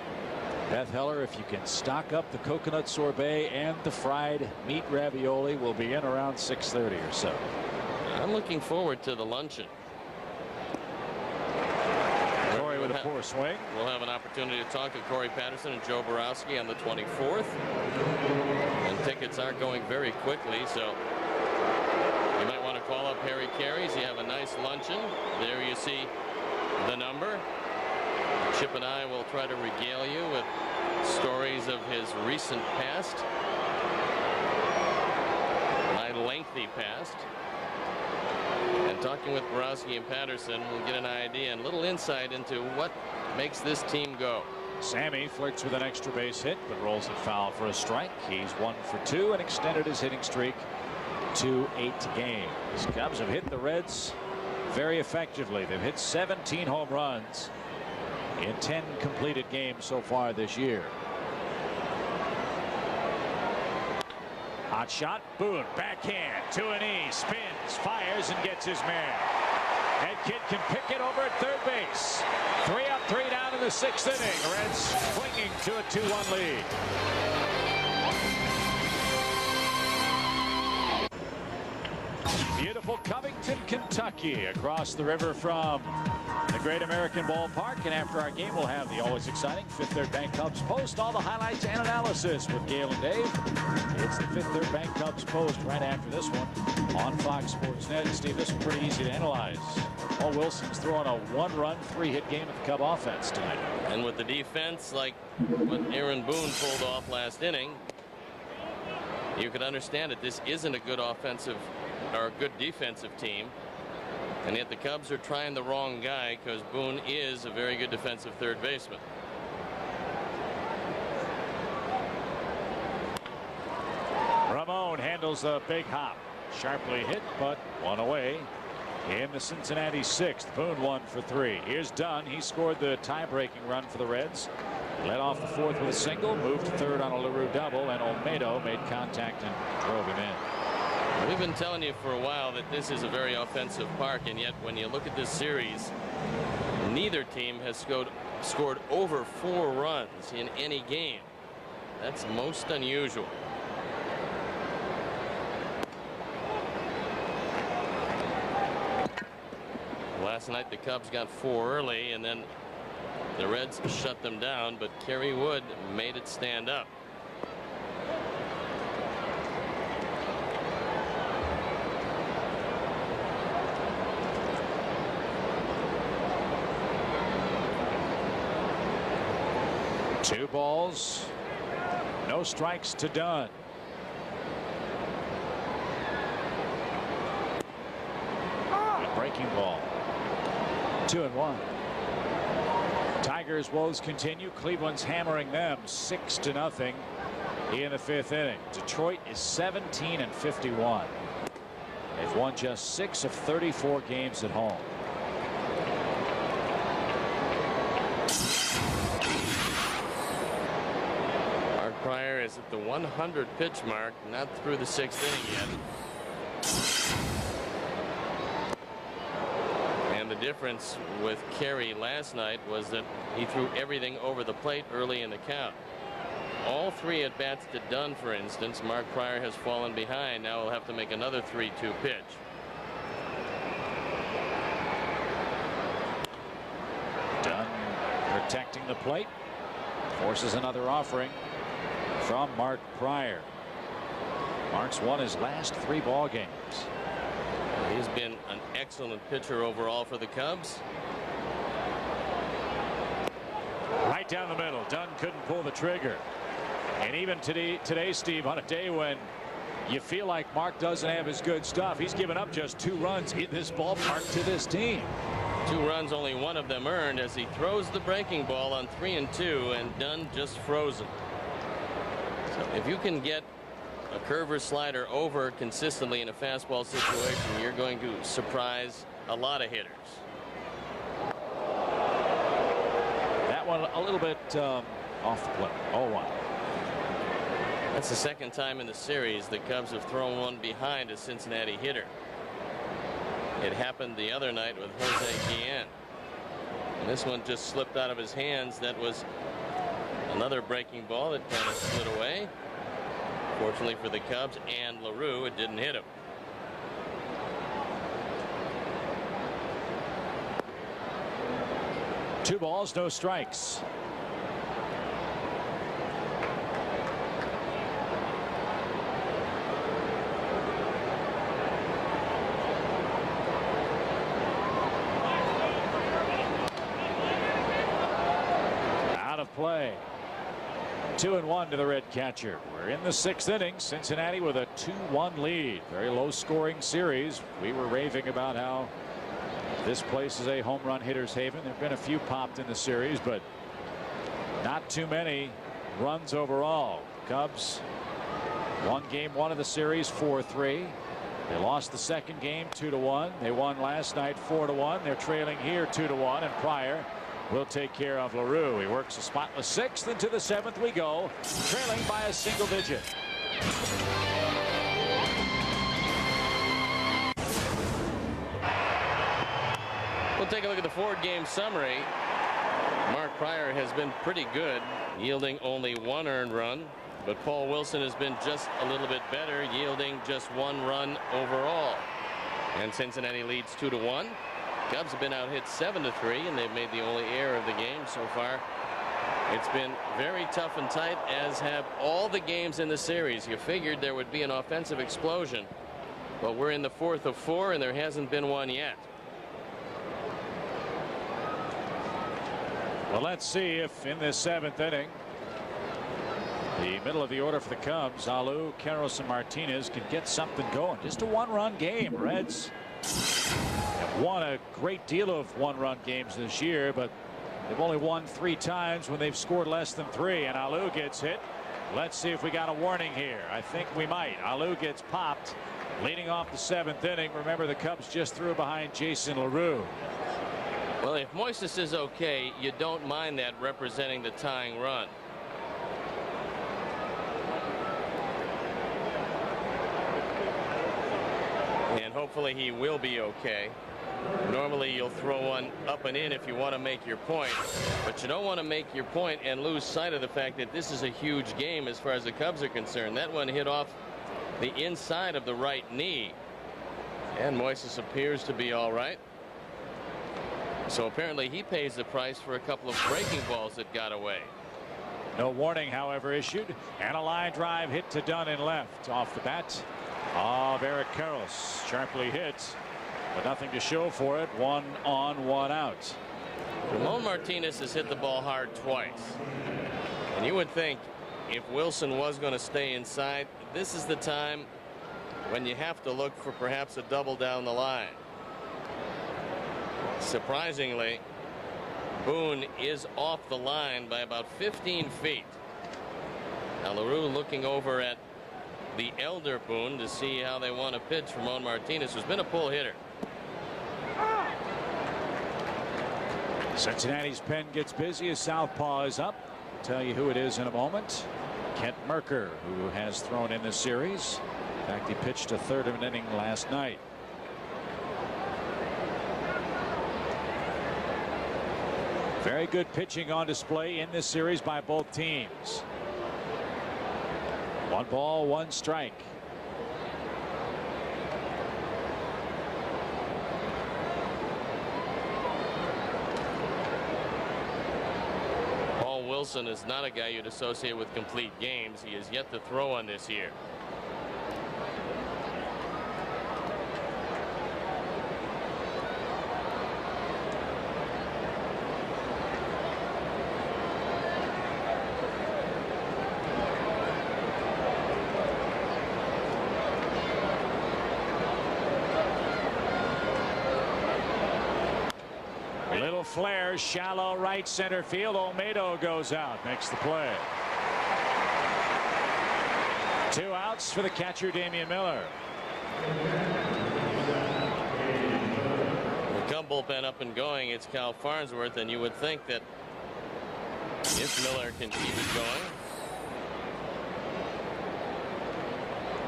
Beth Heller, if you can stock up the coconut sorbet and the fried meat ravioli, will be in around 6:30 or so. I'm looking forward to the luncheon. Corey with a poor swing. We'll have an opportunity to talk to Corey Patterson and Joe Borowski on the 24th. And tickets are going very quickly, so you might want to call up Harry Carey's. You have a nice luncheon. There you see the number. Chip and I will try to regale you with stories of his recent past, my lengthy past. And talking with Borowski and Patterson, we'll get an idea and a little insight into what makes this team go. Sammy flirts with an extra base hit, but rolls it foul for a strike. He's 1 for 2 and extended his hitting streak to 8 games. The Cubs have hit the Reds very effectively. They've hit 17 home runs in 10 completed games so far this year. Hot shot. Boone backhand to an E, spins, fires, and gets his man. That kid can pick it over at third base. 3 up, 3 down in the 6th inning. Reds clinging to a 2-1 lead. Beautiful Covington, Kentucky, across the river from the Great American Ballpark. And after our game, we'll have the always exciting Fifth Third Bank Cubs Post, all the highlights and analysis with Gail and Dave. It's the Fifth Third Bank Cubs Post right after this one on Fox Sports Net. And Steve, this is pretty easy to analyze. Paul Wilson's throwing a 1-run, 3-hit game of the Cub offense tonight. And with the defense like what Aaron Boone pulled off last inning, you could understand it. This isn't a good offensive or a good defensive team, and yet the Cubs are trying the wrong guy because Boone is a very good defensive third baseman. Ramon handles a big hop, sharply hit, but one away in the Cincinnati 6th. Boone 1 for 3. Here's Dunn. He scored the tie-breaking run for the Reds. Led off the 4th with a single, moved to 3rd on a LaRue double, and Olmedo made contact and drove him in. We've been telling you for a while that this is a very offensive park, and yet when you look at this series, neither team has scored over 4 runs in any game. That's most unusual. Last night the Cubs got 4 early, and then the Reds shut them down, but Kerry Wood made it stand up. Two balls, no strikes to Dunn. Good breaking ball. 2-1. Tigers' woes continue. Cleveland's hammering them 6-0 in the 5th inning. Detroit is 17-51. They've won just 6 of 34 games at home. Pryor is at the 100 pitch mark, not through the 6th inning yet. And the difference with Kerry last night was that he threw everything over the plate early in the count. All 3 at bats to Dunn, for instance. Mark Pryor has fallen behind. Now he'll have to make another 3-2 pitch. Dunn protecting the plate, forces another offering from Mark Pryor. Mark's won his last 3 ball games. He's been an excellent pitcher overall for the Cubs. Right down the middle. Dunn couldn't pull the trigger. And even today, Steve, on a day when you feel like Mark doesn't have his good stuff, he's given up just 2 runs in this ballpark to this team. 2 runs, only 1 of them earned, as he throws the breaking ball on 3-2, and Dunn just frozen. So if you can get a curve or slider over consistently in a fastball situation, you're going to surprise a lot of hitters. That one a little bit off the plate. 0-1. That's the 2nd time in the series the Cubs have thrown one behind a Cincinnati hitter. It happened the other night with Jose Guillen. And this one just slipped out of his hands. That was another breaking ball that kind of slid away. Fortunately for the Cubs and LaRue, it didn't hit him. Two balls, no strikes. Out of play. 2-1 to the Red catcher. We're in the 6th inning. Cincinnati with a 2-1 lead. Very low scoring series. We were raving about how this place is a home run hitter's haven. There have been a few popped in the series, but not too many runs overall. Cubs won game 1 of the series 4-3. They lost the 2nd game 2-1. They won last night 4-1. They're trailing here 2-1, and Pryor will take care of LaRue. He works a spotless 6th. Into the 7th we go, trailing by a single digit. We'll take a look at the 4-game summary. Mark Pryor has been pretty good, yielding only 1 earned run, but Paul Wilson has been just a little bit better, yielding just 1 run overall. And Cincinnati leads 2-1. Cubs have been out hit 7-3, and they've made the only error of the game so far. It's been very tough and tight, as have all the games in the series. You figured there would be an offensive explosion, but we're in the 4th of 4, and there hasn't been one yet. Well, let's see if in this 7th inning, the middle of the order for the Cubs, Alou, Karros, and Martinez can get something going. Just a 1-run game. Reds have won a great deal of 1-run games this year, but they've only won 3 times when they've scored less than 3. And Alou gets hit. Let's see if we got a warning here. I think we might. Alou gets popped leading off the 7th inning. Remember, the Cubs just threw behind Jason LaRue. Well, if Moises is okay, you don't mind that representing the tying run. And hopefully he will be okay. Normally you'll throw one up and in if you want to make your point, but you don't want to make your point and lose sight of the fact that this is a huge game as far as the Cubs are concerned. That one hit off the inside of the right knee, and Moises appears to be all right. So apparently he pays the price for a couple of breaking balls that got away. No warning, however, issued, and a line drive hit to Dunn in left. Off the bat of Eric Karros, sharply hit, but nothing to show for it. 1 on, 1 out. Ramon Martinez has hit the ball hard twice, and you would think if Wilson was going to stay inside, this is the time when you have to look for perhaps a double down the line. Surprisingly, Boone is off the line by about 15 feet. Now LaRue looking over at the elder Boone to see how they want to pitch Ramon Martinez, who's been a pull hitter. Cincinnati's pen gets busy as southpaw is up. I'll tell you who it is in a moment. Kent Merker, who has thrown in this series. In fact, he pitched a 3rd of an inning last night. Very good pitching on display in this series by both teams. 1 ball, 1 strike. Paul Wilson is not a guy you'd associate with complete games. He has yet to throw one this year. A little flare, shallow right center field. Olmedo goes out, makes the play. 2 outs for the catcher, Damian Miller. The Cub bullpen up and going. It's Cal Farnsworth, and you would think that if Miller can keep it going,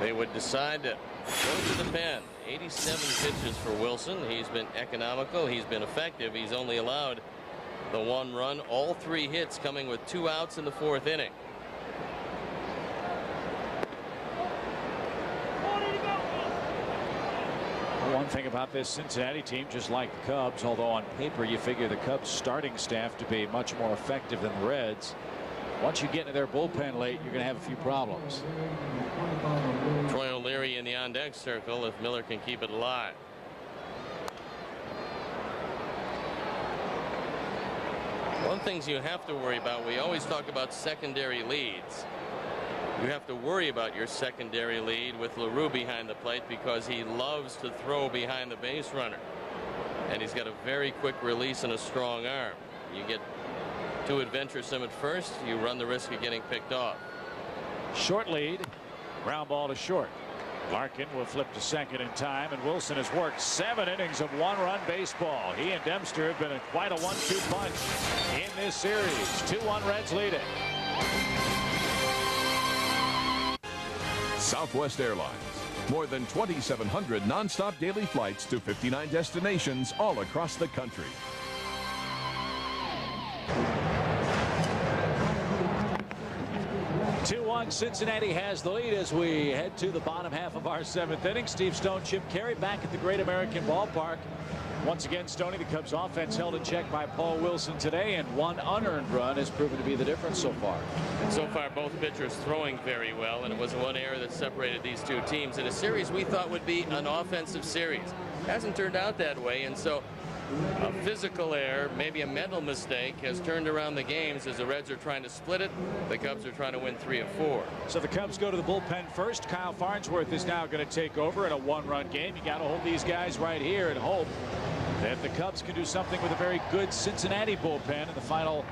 they would decide to go to the pen. 87 pitches for Wilson. He's been economical. He's been effective. He's only allowed the 1 run. All 3 hits coming with 2 outs in the 4th inning. One thing about this Cincinnati team, just like the Cubs, although on paper you figure the Cubs starting staff to be much more effective than the Reds, once you get into their bullpen late, you're going to have a few problems. Troy O'Leary in the on-deck circle if Miller can keep it alive. One thing you have to worry about, we always talk about secondary leads. You have to worry about your secondary lead with LaRue behind the plate because he loves to throw behind the base runner. And he's got a very quick release and a strong arm. You get too adventuresome at first, you run the risk of getting picked off. Short lead, ground ball to short. Larkin will flip to second in time, and Wilson has worked 7 innings of 1-run baseball. He and Dempster have been quite a 1-2 punch in this series. 2-1 Reds leading. Southwest Airlines. More than 2,700 nonstop daily flights to 59 destinations all across the country. Cincinnati has the lead as we head to the bottom half of our 7th inning. Steve Stone, Chip Carey back at the Great American Ballpark. Once again, Stoney, the Cubs offense held in check by Paul Wilson today, and 1 unearned run has proven to be the difference so far. And so far, both pitchers throwing very well, and it was 1 error that separated these 2 teams in a series we thought would be an offensive series. Hasn't turned out that way, and so a physical error, maybe a mental mistake, has turned around the games as the Reds are trying to split it. The Cubs are trying to win 3 of 4. So the Cubs go to the bullpen first. Kyle Farnsworth is now going to take over in a 1-run game. You got to hold these guys right here and hope that the Cubs can do something with a very good Cincinnati bullpen in the final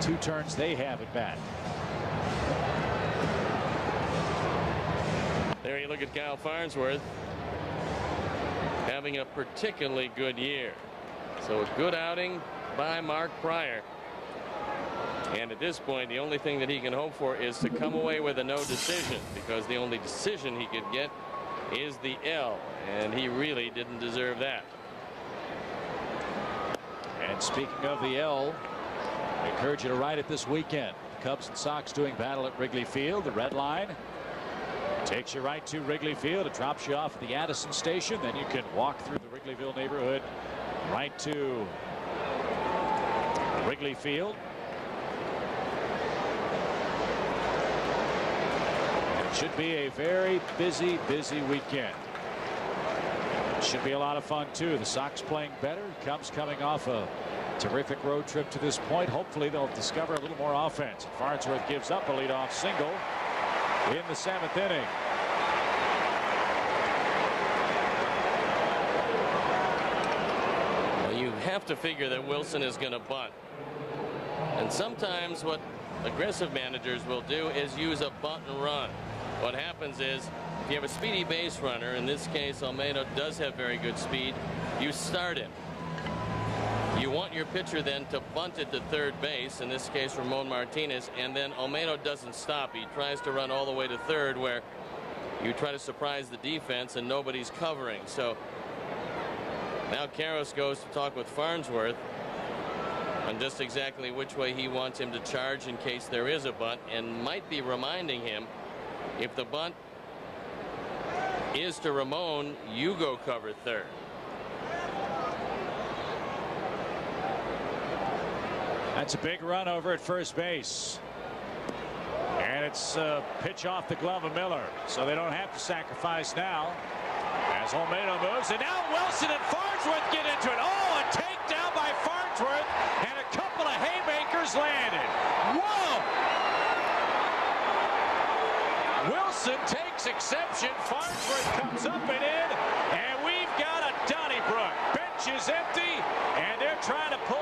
2 turns they have at bat. There you look at Kyle Farnsworth having a particularly good year. So a good outing by Mark Pryor. And at this point, the only thing that he can hope for is to come away with a no decision, because the only decision he could get is the L, and he really didn't deserve that. And speaking of the L, I encourage you to ride it this weekend. The Cubs and Sox doing battle at Wrigley Field. The red line takes you right to Wrigley Field. It drops you off at the Addison station. Then you can walk through the Wrigleyville neighborhood right to Wrigley Field. It should be a very busy weekend. Should be a lot of fun too. The Sox playing better. Cubs coming off a terrific road trip to this point. Hopefully they'll discover a little more offense. Farnsworth gives up a leadoff single in the 7th inning. Well, you have to figure that Wilson is going to bunt. And sometimes what aggressive managers will do is use a bunt and run. What happens is, if you have a speedy base runner, in this case Olmedo does have very good speed, you start him. You want your pitcher then to bunt it to third base, in this case Ramon Martinez, and then Olmedo doesn't stop. He tries to run all the way to third, where you try to surprise the defense and nobody's covering. So now Karros goes to talk with Farnsworth on just exactly which way he wants him to charge in case there is a bunt, and might be reminding him, if the bunt is to Ramon, you go cover third. That's a big run over at first base. And it's a pitch off the glove of Miller, so they don't have to sacrifice now. As Olmedo moves, and now Wilson and Farnsworth get into it. Oh, a takedown by Farnsworth, and a couple of haymakers landed. Whoa! Wilson takes exception. Farnsworth comes up and in, and we've got a Donnybrook. Bench is empty, and they're trying to put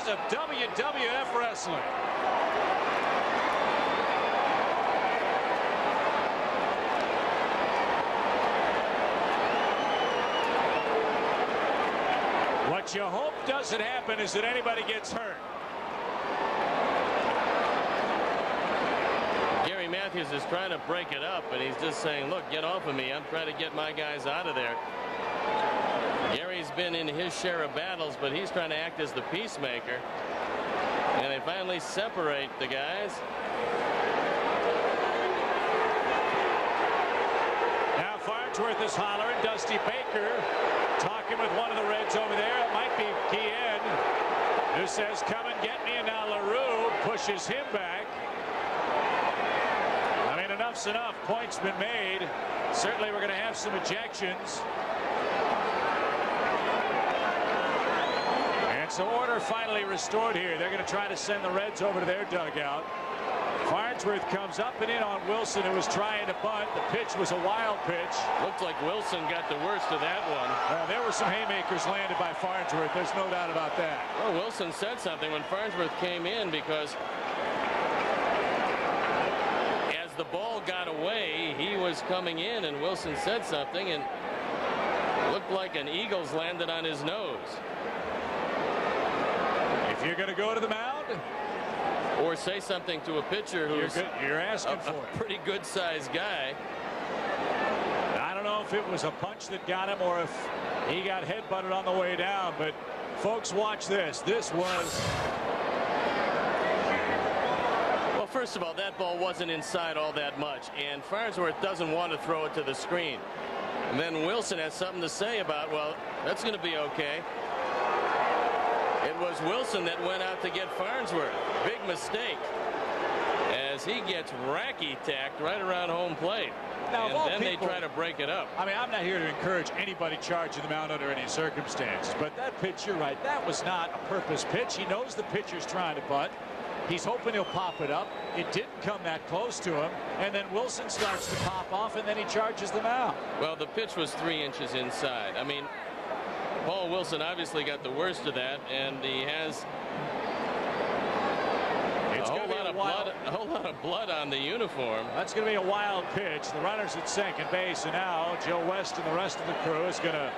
days of WWF wrestling. What you hope doesn't happen is that anybody gets hurt. Gary Matthews is trying to break it up, and he's just saying, look, get off of me. I'm trying to get my guys out of there. Gary's been in his share of battles, but he's trying to act as the peacemaker. And they finally separate the guys. Now Farnsworth is hollering. Dusty Baker talking with one of the Reds over there. It might be Guillen, who says, come and get me. And now LaRue pushes him back. I mean, enough's enough. Points been made. Certainly we're going to have some ejections. And so order finally restored here. They're going to try to send the Reds over to their dugout. Farnsworth comes up and in on Wilson, who was trying to bunt. The pitch was a wild pitch. Looks like Wilson got the worst of that one. There were some haymakers landed by Farnsworth. There's no doubt about that. Well, Wilson said something when Farnsworth came in, because as the ball got away, he was coming in, and Wilson said something, and it looked like an Eagles landed on his nose. If you're going to go to the mound, or say something to a pitcher who's you're asking for a pretty good sized guy. I don't know if it was a punch that got him or if he got headbutted on the way down, but folks, watch this. This was, well, first of all, that ball wasn't inside all that much, and Farnsworth doesn't want to throw it to the screen. And then Wilson has something to say about, well, that's going to be okay. It was Wilson that went out to get Farnsworth. Big mistake, as he gets racky-tacked right around home plate. now, and then they try to break it up. I mean, I'm not here to encourage anybody charging the mound under any circumstances, but that pitch, you're right, that was not a purpose pitch. He knows the pitcher's trying to bunt. He's hoping he'll pop it up. It didn't come that close to him, and then Wilson starts to pop off, and then he charges the mound. Well, the pitch was 3 inches inside. I mean, Paul Wilson obviously got the worst of that, and he has a whole lot of blood on the uniform. That's going to be a wild pitch. The runner's at second base, and now Joe West and the rest of the crew is going to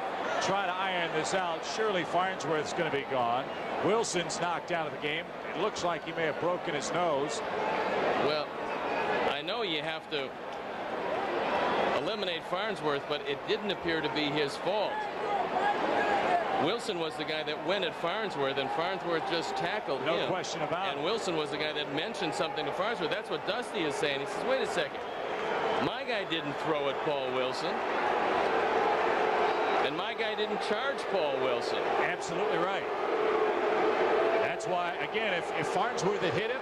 try to iron this out. Surely Farnsworth's going to be gone. Wilson's knocked out of the game. It looks like he may have broken his nose. Well, I know you have to eliminate Farnsworth, but it didn't appear to be his fault. Wilson was the guy that went at Farnsworth, and Farnsworth just tackled him. No question about it. And Wilson was the guy that mentioned something to Farnsworth. That's what Dusty is saying. He says, wait a second. My guy didn't throw at Paul Wilson. And my guy didn't charge Paul Wilson. Absolutely right. That's why, again, if Farnsworth had hit him,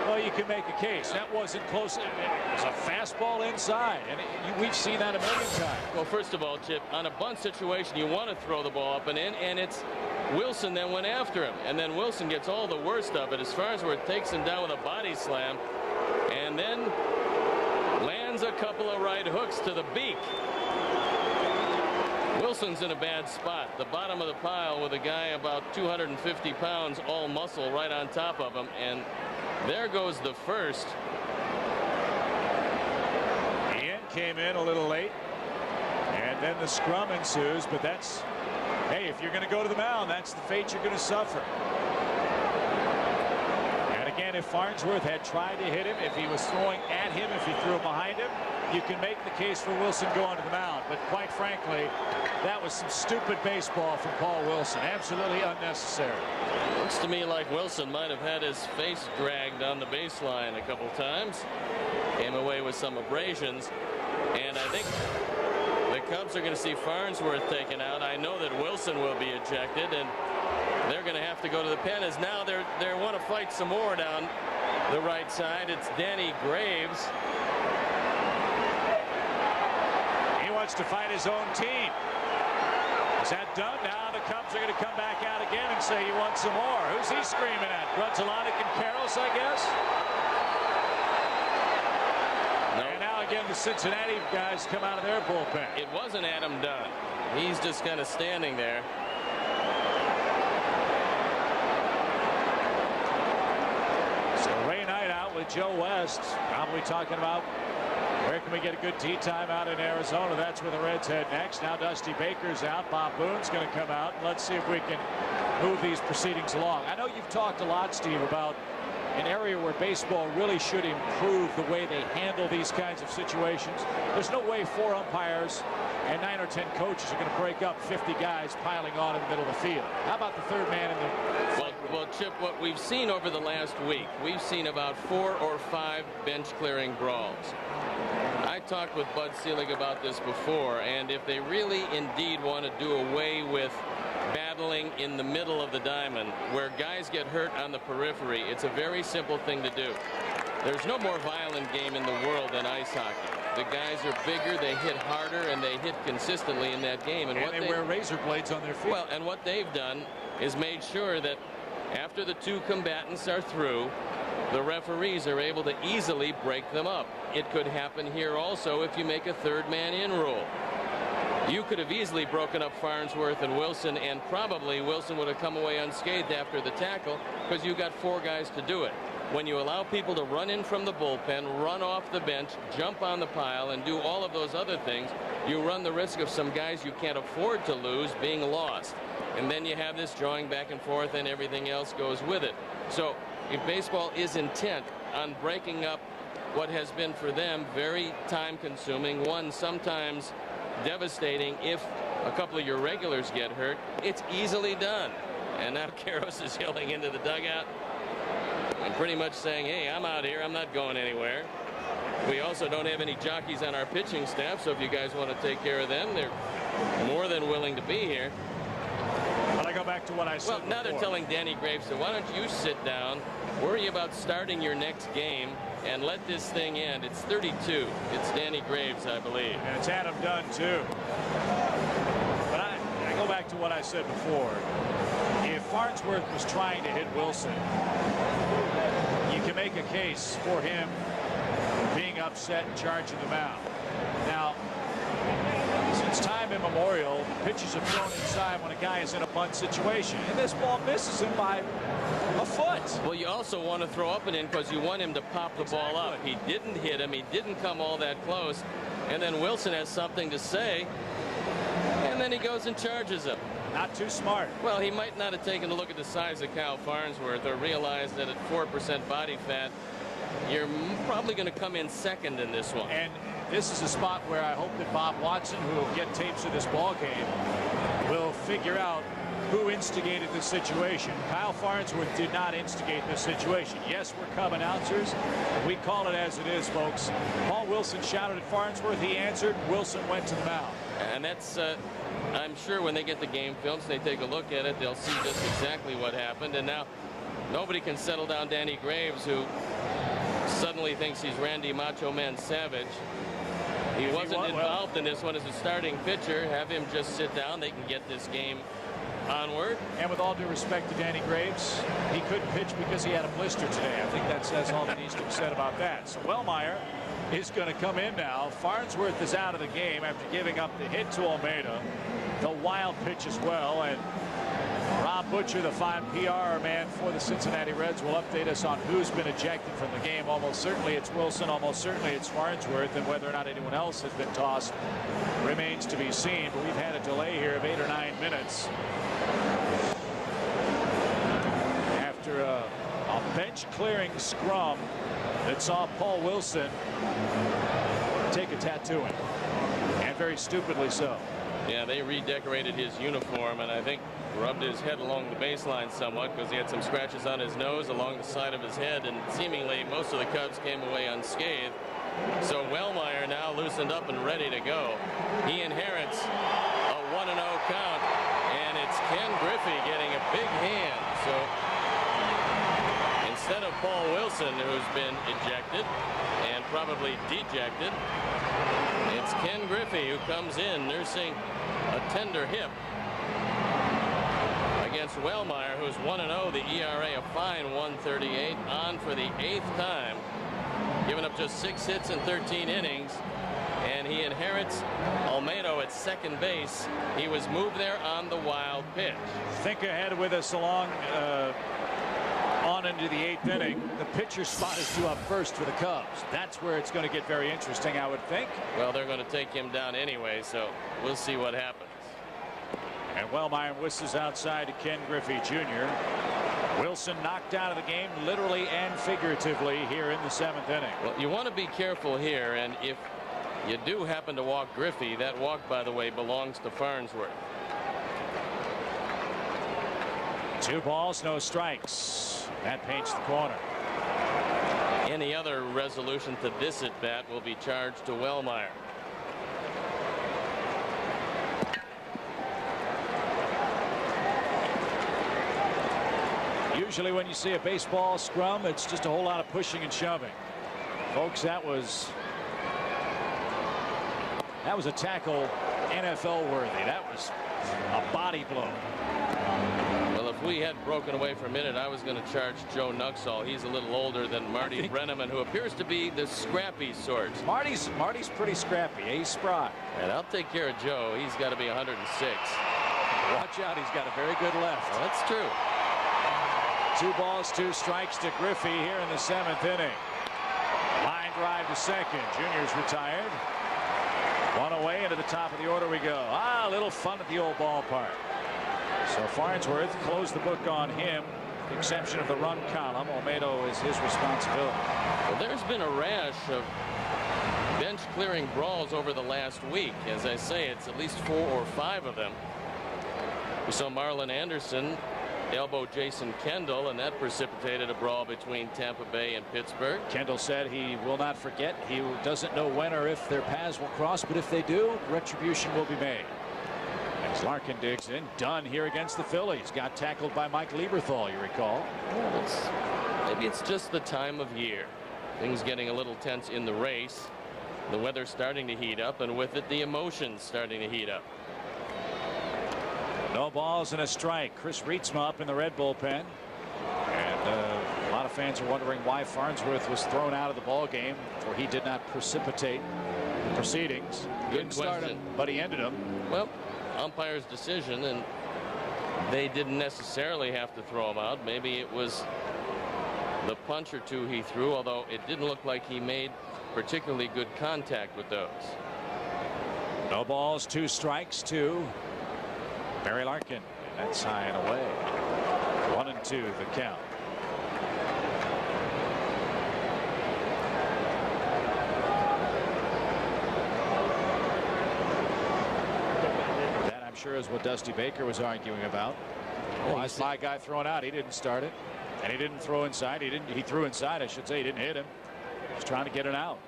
well, you can make a case. That wasn't close. It was a fastball inside, and we've seen that a million times. Well, first of all, Chip, on a bunt situation, you want to throw the ball up and in, and it's Wilson that went after him. And then Wilson gets all the worst of it as Farnsworth takes him down with a body slam and then lands a couple of right hooks to the beak. Wilson's in a bad spot. The bottom of the pile with a guy about 250 pounds, all muscle, right on top of him. And there goes the first. Ian came in a little late, and then the scrum ensues. But that's, hey, if you're going to go to the mound, that's the fate you're going to suffer. And again, if Farnsworth had tried to hit him, if he was throwing at him, if he threw behind him, you can make the case for Wilson going to the mound. But quite frankly, that was some stupid baseball from Paul Wilson. Absolutely unnecessary. Looks to me like Wilson might have had his face dragged on the baseline a couple times. Came away with some abrasions. And I think the Cubs are going to see Farnsworth taken out. I know that Wilson will be ejected, and they're going to have to go to the pen, as now they want to fight some more down the right side. It's Danny Graves. He wants to fight his own team. Is that done? Now the Cubs are going to come back out again and say he wants some more. Who's he screaming at? Grunzalonic and Karros, I guess? No. And now again the Cincinnati guys come out of their bullpen. It wasn't Adam Dunn. He's just kind of standing there. to Joe West, probably talking about where can we get a good tee time out in Arizona. That's where the Reds head next. Now Dusty Baker's out. Bob Boone's going to come out. Let's see if we can move these proceedings along. I know you've talked a lot, Steve, about an area where baseball really should improve the way they handle these kinds of situations. There's no way 4 umpires and 9 or 10 coaches are going to break up 50 guys piling on in the middle of the field. How about the third man in the... Well, Chip, what we've seen over the last week, we've seen about 4 or 5 bench clearing brawls. I talked with Bud Selig about this before, and if they really indeed want to do away with battling in the middle of the diamond where guys get hurt on the periphery, it's a very simple thing to do. There's no more violent game in the world than ice hockey. The guys are bigger, they hit harder, and they hit consistently in that game. And they wear razor blades on their feet. Well, and what they've done is made sure that after the 2 combatants are through, the referees are able to easily break them up. It could happen here also if you make a 3rd man in rule. You could have easily broken up Farnsworth and Wilson, and probably Wilson would have come away unscathed after the tackle because you got 4 guys to do it. When you allow people to run in from the bullpen, run off the bench, jump on the pile, and do all of those other things, you run the risk of some guys you can't afford to lose being lost. And then you have this drawing back and forth, and everything else goes with it. So if baseball is intent on breaking up what has been for them very time-consuming, one sometimes devastating if a couple of your regulars get hurt, it's easily done. And now Karros is yelling into the dugout and pretty much saying, hey, I'm out here, I'm not going anywhere. We also don't have any jockeys on our pitching staff, so if you guys want to take care of them, they're more than willing to be here. But I go back to what I said Well, now before. they're telling Danny Graves, so why don't you sit down, worry about starting your next game, and let this thing end. It's 32. It's Danny Graves, I believe. And it's Adam Dunn, too. But I go back to what I said before. If Farnsworth was trying to hit Wilson, you can make a case for him being upset and charging the mound. Now, since time immemorial, pitches are thrown inside when a guy is in a bunt situation, and this ball misses him by a foot. Well, you also want to throw up and in because you want him to pop the ball up. He didn't hit him. He didn't come all that close. And then Wilson has something to say, and then he goes and charges him. Not too smart. Well, he might not have taken a look at the size of Kyle Farnsworth or realized that at 4% body fat, you're probably going to come in second in this one. And this is a spot where I hope that Bob Watson, who will get tapes of this ball game, will figure out who instigated this situation. Kyle Farnsworth did not instigate this situation. Yes, we're Cub announcers. We call it as it is, folks. Paul Wilson shouted at Farnsworth. He answered. Wilson went to the mound. And that's, I'm sure when they get the game films, they take a look at it, they'll see just exactly what happened. And now nobody can settle down Danny Graves, who suddenly thinks he's Randy Macho Man Savage. He wasn't involved in this one as a starting pitcher. Have him just sit down. They can get this game onward. And with all due respect to Danny Graves, he couldn't pitch because he had a blister today. I think that says all that needs to be said about that. So Wellmeyer is going to come in now. Farnsworth is out of the game after giving up the hit to Almeida. The wild pitch as well. And Rob Butcher, the fine PR man for the Cincinnati Reds, will update us on who's been ejected from the game. Almost certainly it's Wilson. Almost certainly it's Farnsworth. And whether or not anyone else has been tossed remains to be seen. But we've had a delay here of 8 or 9 minutes. After a bench clearing scrum that saw Paul Wilson take a tattooing, and very stupidly so. Yeah, they redecorated his uniform and I think rubbed his head along the baseline somewhat because he had some scratches on his nose along the side of his head, and seemingly most of the Cubs came away unscathed. So Wellmeyer now loosened up and ready to go. He inherits a 1-0 count, and it's Ken Griffey getting a big hand. So instead of Paul Wilson, who's been ejected and probably dejected, it's Ken Griffey who comes in nursing a tender hip against Wellmeyer, who's 1-0, the ERA a fine 1.38, on for the 8th time, giving up just 6 hits in 13 innings, and he inherits Almeida at second base. He was moved there on the wild pitch. Think ahead with us along on into the 8th inning. The pitcher spot is due up first for the Cubs. That's where it's going to get very interesting, I would think. Well, they're going to take him down anyway, so we'll see what happens. And Wellmeyer whistles outside to Ken Griffey Jr. Wilson knocked out of the game literally and figuratively here in the 7th inning. Well, you want to be careful here, and if you do happen to walk Griffey, that walk, by the way, belongs to Farnsworth. 2 balls, no strikes. That paints the corner. Any other resolution to this at bat will be charged to Wellmeyer. Usually when you see a baseball scrum, it's just a whole lot of pushing and shoving. Folks, that was a tackle NFL worthy. That was a body blow. Well, if we had broken away for a minute, I was going to charge Joe Nuxall. He's a little older than Marty Brenneman, who appears to be the scrappy sort. Marty's pretty scrappy. He's spry. And I'll take care of Joe. He's got to be 106. Watch out. He's got a very good left. Well, that's true. 2 balls, 2 strikes to Griffey here in the 7th inning. Line drive to second. Junior's retired. 1 away, into the top of the order we go. A little fun at the old ballpark. So Farnsworth closed the book on him. The exception of the run column. Olmedo is his responsibility. Well, there's been a rash of bench clearing brawls over the last week. As I say, it's at least 4 or 5 of them. We saw Marlon Anderson elbow Jason Kendall, and that precipitated a brawl between Tampa Bay and Pittsburgh. Kendall said he will not forget. He doesn't know when or if their paths will cross, but if they do, retribution will be made. As Larkin digs in, done here against the Phillies. Got tackled by Mike Lieberthal, you recall. Well, maybe it's just the time of year. Things getting a little tense in the race. The weather starting to heat up, and with it, the emotions starting to heat up. No balls and a strike. Chris Reitsma up in the Red bullpen. And a lot of fans are wondering why Farnsworth was thrown out of the ball game, for he did not precipitate the proceedings. Didn't start him, but he ended them. Well, umpire's decision, and they didn't necessarily have to throw him out. Maybe it was the punch or 2 he threw, although it didn't look like he made particularly good contact with those. No balls, 2 strikes to Barry Larkin. And that's high and away. 1-2 the count. That, I'm sure, is what Dusty Baker was arguing about. Why is my guy thrown out? He didn't start it, and he didn't throw inside. He threw inside, I should say. He didn't hit him. He's trying to get it out.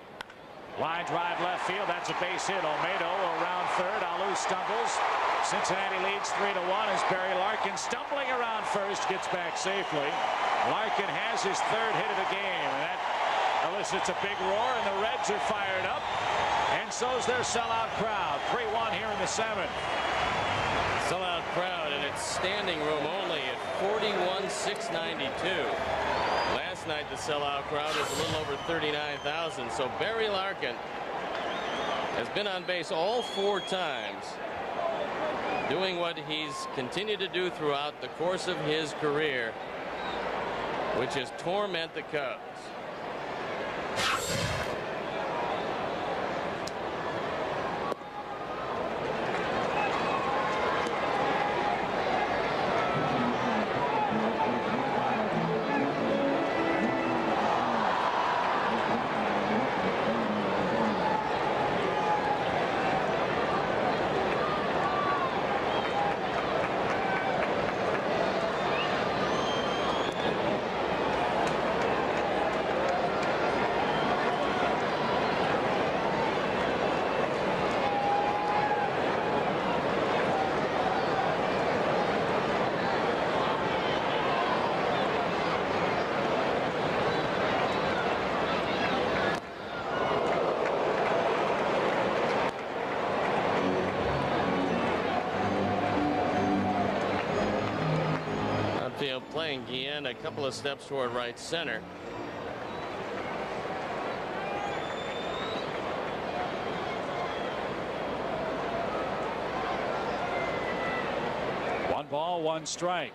Line drive left field. That's a base hit. Olmedo around third. Alou stumbles. Cincinnati leads 3-1 as Barry Larkin, stumbling around first, gets back safely. Larkin has his 3rd hit of the game, and that elicits a big roar, and the Reds are fired up, and so's their sellout crowd. 3-1 here in the 7th. Sellout crowd, and it's standing room only at 41,692. Last night the sellout crowd is a little over 39,000. So Barry Larkin has been on base all 4 times, doing what he's continued to do throughout the course of his career, which is torment the Cubs. Playing Guillen a couple of steps toward right center. One ball, 1 strike.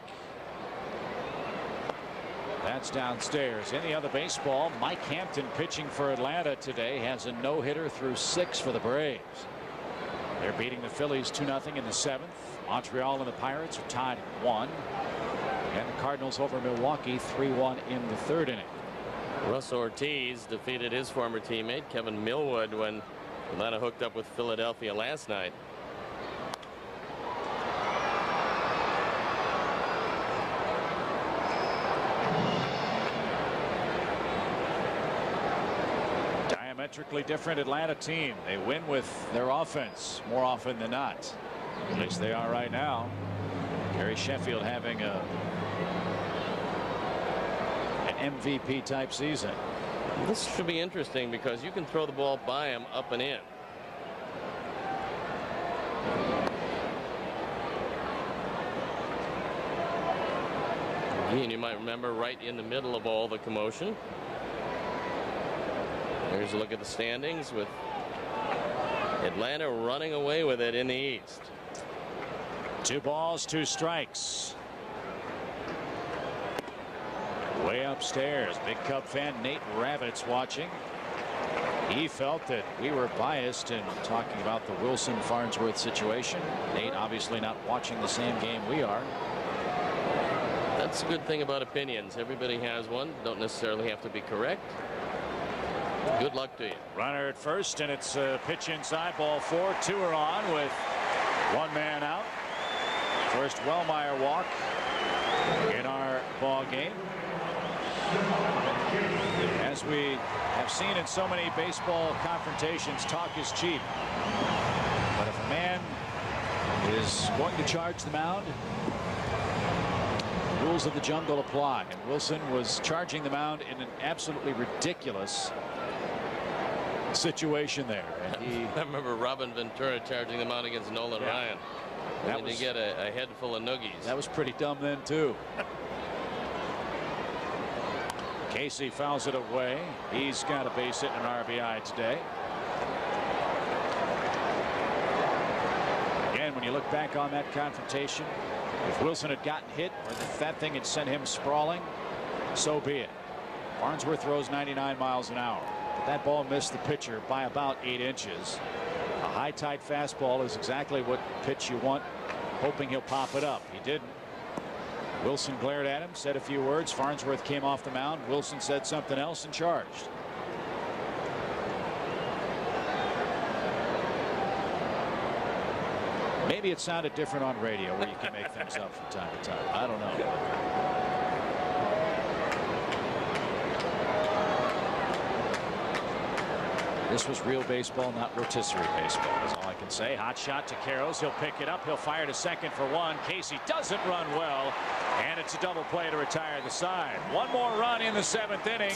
That's downstairs. In the other baseball, Mike Hampton pitching for Atlanta today has a no-hitter through 6 for the Braves. They're beating the Phillies 2-0 in the 7th. Montreal and the Pirates are tied at 1. And the Cardinals over Milwaukee 3-1 in the 3rd inning. Russ Ortiz defeated his former teammate Kevin Millwood when Atlanta hooked up with Philadelphia last night. Diametrically different Atlanta team. They win with their offense more often than not. At least they are right now. Gary Sheffield having an MVP type season. This should be interesting because you can throw the ball by him up and in. And you might remember right in the middle of all the commotion. Here's a look at the standings with Atlanta running away with it in the East. 2 balls, 2 strikes. Way upstairs, big Cub fan Nate Ravitz watching. He felt that we were biased in talking about the Wilson Farnsworth situation. Nate obviously not watching the same game we are. That's a good thing about opinions. Everybody has one. Don't necessarily have to be correct. Good luck to you. Runner at first, and it's a pitch inside, ball 4. 2 are on with 1 man out. First Wellmeyer walk in our ball game. As we have seen in so many baseball confrontations, talk is cheap. But if a man is going to charge the mound, rules of the jungle apply. And Wilson was charging the mound in an absolutely ridiculous situation there. And I remember Robin Ventura charging the mound against Nolan Ryan. That was to get a head full of noogies. That was pretty dumb then too. Casey fouls it away. He's got a base hit and an RBI today. Again, when you look back on that confrontation, if Wilson had gotten hit or if that thing had sent him sprawling, so be it. Farnsworth throws 99 miles an hour. But that ball missed the pitcher by about 8 inches. A high tight fastball is exactly what pitch you want, hoping he'll pop it up. He didn't. Wilson glared at him, said a few words. Farnsworth came off the mound. Wilson said something else and charged. Maybe it sounded different on radio where you can make things up from time to time. I don't know. This was real baseball, not rotisserie baseball. That's all I can say. Hot shot to Karros. He'll pick it up. He'll fire to second for 1. Casey doesn't run well, and it's a double play to retire the side. 1 more run in the 7th inning.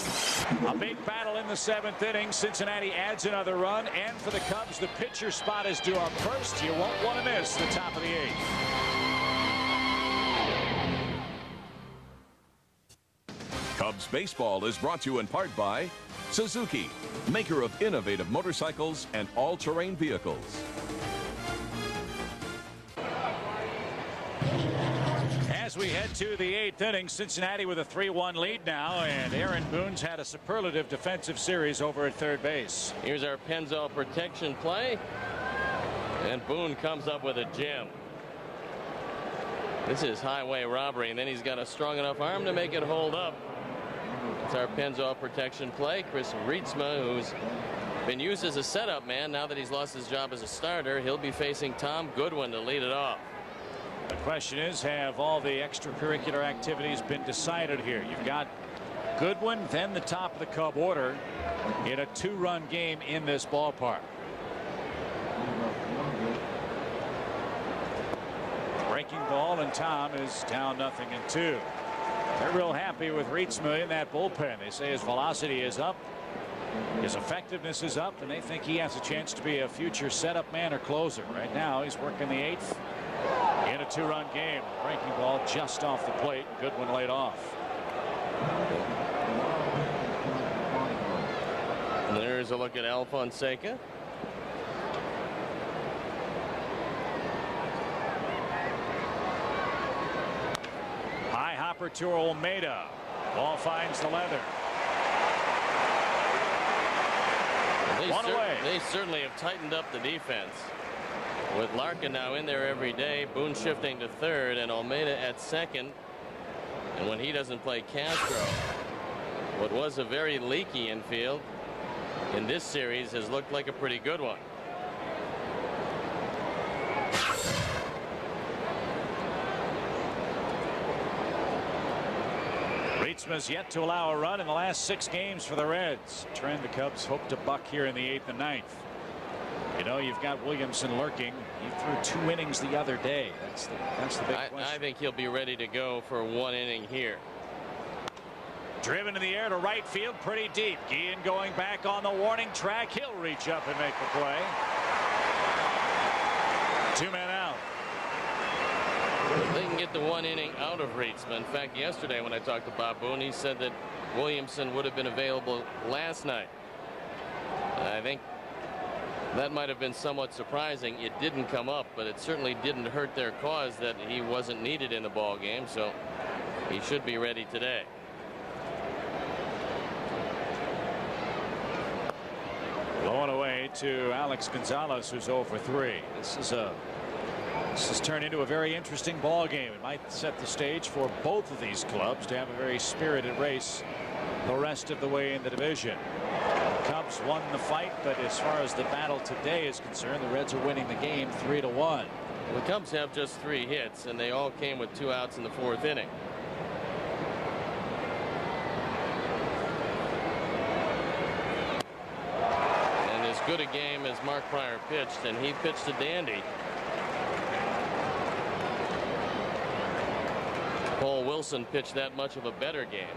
A big battle in the 7th inning. Cincinnati adds another run, and for the Cubs, the pitcher spot is due up first. You won't want to miss the top of the 8th. Cubs baseball is brought to you in part by Suzuki, maker of innovative motorcycles and all-terrain vehicles. As we head to the 8th inning, Cincinnati with a 3-1 lead now, and Aaron Boone's had a superlative defensive series over at third base. Here's our Pennzoil protection play, and Boone comes up with a gem. This is highway robbery, and then he's got a strong enough arm to make it hold up. It's our Pennzoil protection play. Chris Rietzma, who's been used as a setup man, now that he's lost his job as a starter, he'll be facing Tom Goodwin to lead it off. The question is, have all the extracurricular activities been decided here? You've got Goodwin, then the top of the Cub order in a 2-run game in this ballpark. Breaking ball, and Tom is down 0-2. They're real happy with Rietzma in that bullpen. They say his velocity is up, his effectiveness is up, and they think he has a chance to be a future setup man or closer. Right now, he's working the 8th in a 2-run game. Breaking ball just off the plate. Goodwin laid off. And there's a look at Al Fonseca. High hopper to Almeida. Ball finds the leather. One away. They certainly have tightened up the defense. With Larkin now in there every day, Boone shifting to third, and Almeida at second. And when he doesn't play Castro, what was a very leaky infield in this series has looked like a pretty good one. Rietsma's yet to allow a run in the last 6 games for the Reds. Trend the Cubs hope to buck here in the 8th and 9th. You know, you've got Williamson lurking. He threw 2 innings the other day. That's the big question. I think he'll be ready to go for 1 inning here. Driven in the air to right field, pretty deep. Guillen going back on the warning track. He'll reach up and make the play. 2 men out. They can get the 1 inning out of Rietsma. In fact, yesterday when I talked to Bob Boone, he said that Williamson would have been available last night. I think that might have been somewhat surprising. It didn't come up, but it certainly didn't hurt their cause that he wasn't needed in the ball game, so he should be ready today. Blowing away to Alex Gonzalez, who's 0 for 3. This has turned into a very interesting ball game. It might set the stage for both of these clubs to have a very spirited race the rest of the way in the division. The Cubs won the fight, but as far as the battle today is concerned, the Reds are winning the game 3-1. The Cubs have just 3 hits, and they all came with 2 outs in the 4th inning. And as good a game as Mark Pryor pitched, and he pitched a dandy. Paul Wilson pitched that much of a better game.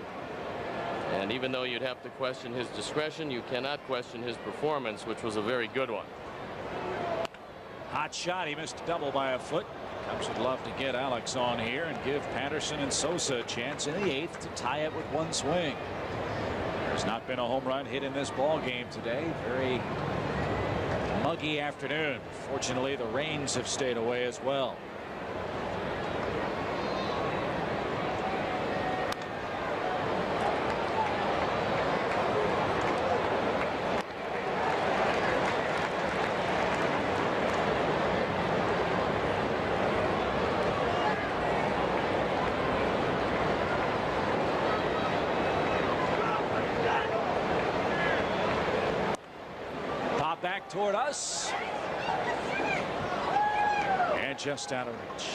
And even though you'd have to question his discretion, you cannot question his performance, which was a very good one. Hot shot. He missed a double by a foot. Cubs would love to get Alex on here and give Patterson and Sosa a chance in the 8th to tie it with 1 swing. There's not been a home run hit in this ball game today. Very muggy afternoon. Fortunately, the rains have stayed away as well. Back toward us and just out of reach.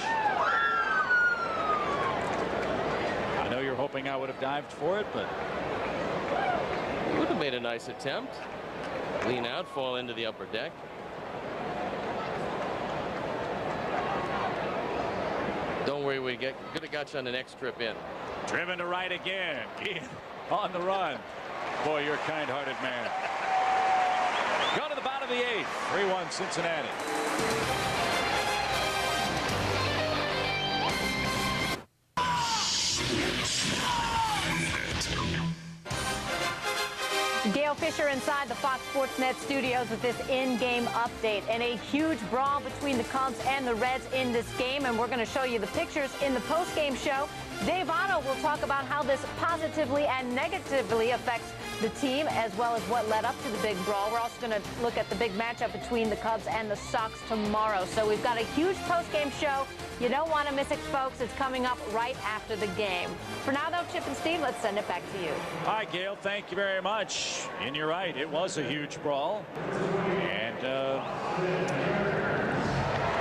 I know you're hoping I would have dived for it, but would have made a nice attempt. Lean out, fall into the upper deck. Don't worry, we could have got you on the next trip in. Driven to right again. On the run. Boy, you're a kind-hearted man. Go to the bottom of the 8th. 3-1 Cincinnati. Gail Fisher inside the Fox Sports Net studios with this in-game update, and a huge brawl between the Cubs and the Reds in this game, and we're going to show you the pictures in the post-game show. Dave Otto will talk about how this positively and negatively affects the team, as well as what led up to the big brawl. We're also going to look at the big matchup between the Cubs and the Sox tomorrow. So we've got a huge post-game show. You don't want to miss it, folks. It's coming up right after the game. For now, though, Chip and Steve, let's send it back to you. All right, Gail, thank you very much. And you're right, it was a huge brawl. And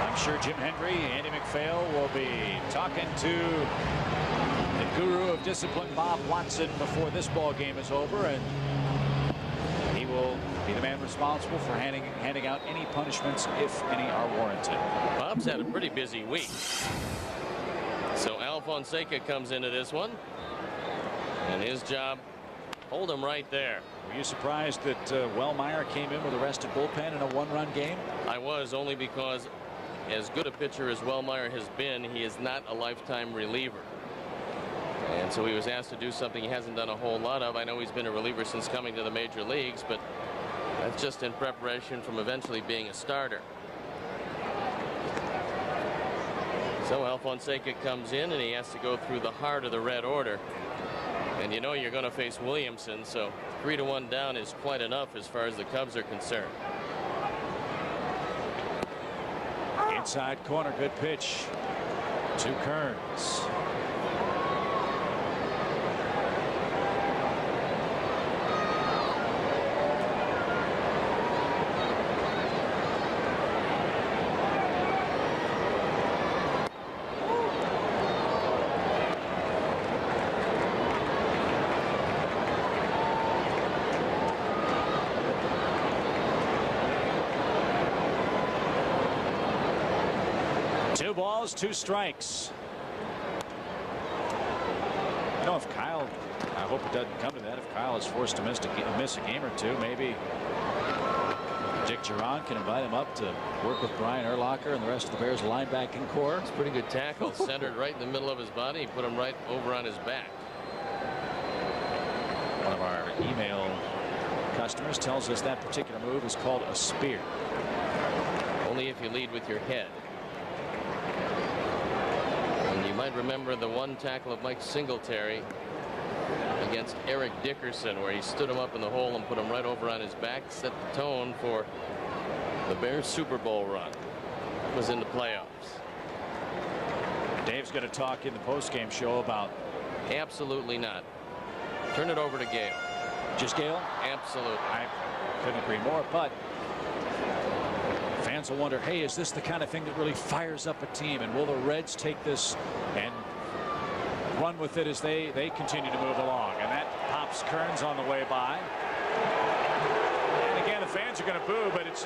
I'm sure Jim Hendry, Andy McPhail will be talking to the guru of discipline, Bob Watson, before this ball game is over, and he will be the man responsible for handing out any punishments, if any are warranted. Bob's had a pretty busy week. So Al Fonseca comes into this one, and his job, hold him right there. Were you surprised that Wellmeyer came in with a rested bullpen in a 1-run game? I was, only because as good a pitcher as Wellmeyer has been, he is not a lifetime reliever. And so he was asked to do something he hasn't done a whole lot of. I know he's been a reliever since coming to the major leagues, but that's just in preparation from eventually being a starter. So Al Fonseca comes in, and he has to go through the heart of the Red order. And you know you're going to face Williamson, so 3-1 down is quite enough as far as the Cubs are concerned. Inside corner, good pitch to Kearns. Two balls, 2 strikes. You know, if Kyle, I hope it doesn't come to that. If Kyle is forced to miss a game or two, maybe Dick Geron can invite him up to work with Brian Urlacher and the rest of the Bears linebacking core. It's a pretty good tackle, centered right in the middle of his body. He put him right over on his back. One of our email customers tells us that particular move is called a spear. Only if you lead with your head. And you might remember the one tackle of Mike Singletary against Eric Dickerson, where he stood him up in the hole and put him right over on his back, set the tone for the Bears Super Bowl run. It was in the playoffs. Dave's going to talk in the postgame show about. Absolutely not. Turn it over to Gale. Just Gale? Absolutely. I couldn't agree more, but fans will wonder, hey, is this the kind of thing that really fires up a team, and will the Reds take this and run with it as they continue to move along? And that pops Kearns on the way by. And again, the fans are going to boo, but it's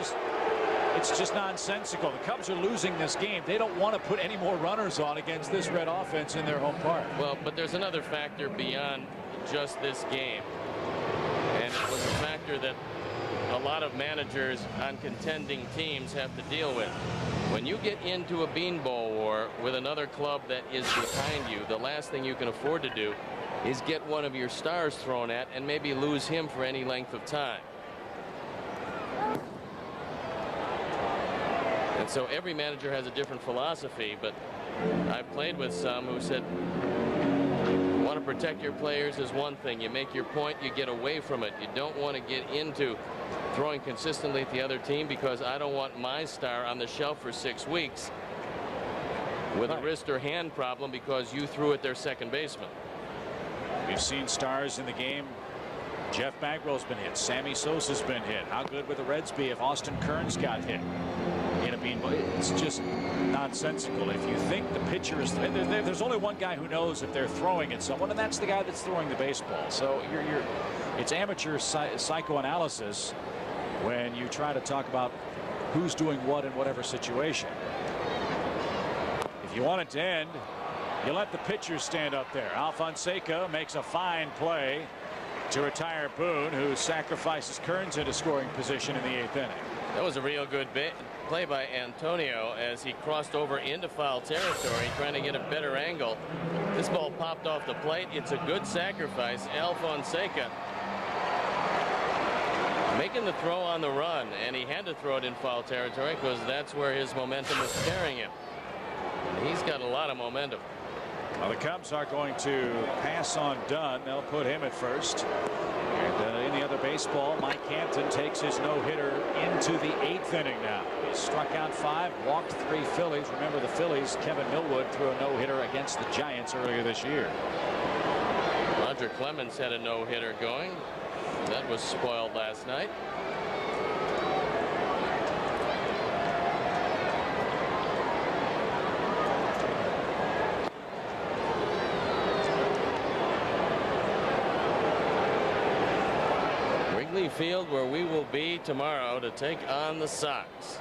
just nonsensical. The Cubs are losing this game. They don't want to put any more runners on against this Red offense in their home park. Well, but there's another factor beyond just this game, and it was a factor that a lot of managers on contending teams have to deal with. When you get into a beanball war with another club that is behind you, the last thing you can afford to do is get one of your stars thrown at and maybe lose him for any length of time. And so every manager has a different philosophy, but I've played with some who said, want to protect your players is one thing. You make your point, you get away from it. You don't want to get into throwing consistently at the other team, because I don't want my star on the shelf for 6 weeks with a wrist or hand problem because you threw at their second baseman. We've seen stars in the game. Jeff Bagwell's been hit. Sammy Sosa's been hit. How good would the Reds be if Austin Kearns got hit in a beanball? It's just nonsensical. If you think the pitcher is, there's only one guy who knows if they're throwing at someone, and that's the guy that's throwing the baseball. So it's amateur psychoanalysis when you try to talk about who's doing what in whatever situation. If you want it to end, you let the pitcher stand up there. Alfonseca makes a fine play to retire Boone, who sacrifices Kearns into scoring position in the 8th inning. That was a real good play by Antonio as he crossed over into foul territory, trying to get a better angle. This ball popped off the plate. It's a good sacrifice. Alfonseca making the throw on the run, and he had to throw it in foul territory because that's where his momentum was carrying him. And he's got a lot of momentum. Well, the Cubs are going to pass on Dunn. They'll put him at first. And in the other baseball, Mike Hampton takes his no-hitter into the 8th inning now. He struck out 5, walked 3 Phillies. Remember, the Phillies, Kevin Millwood threw a no-hitter against the Giants earlier this year. Roger Clemens had a no-hitter going. That was spoiled last night. Wrigley Field, where we will be tomorrow to take on the Sox.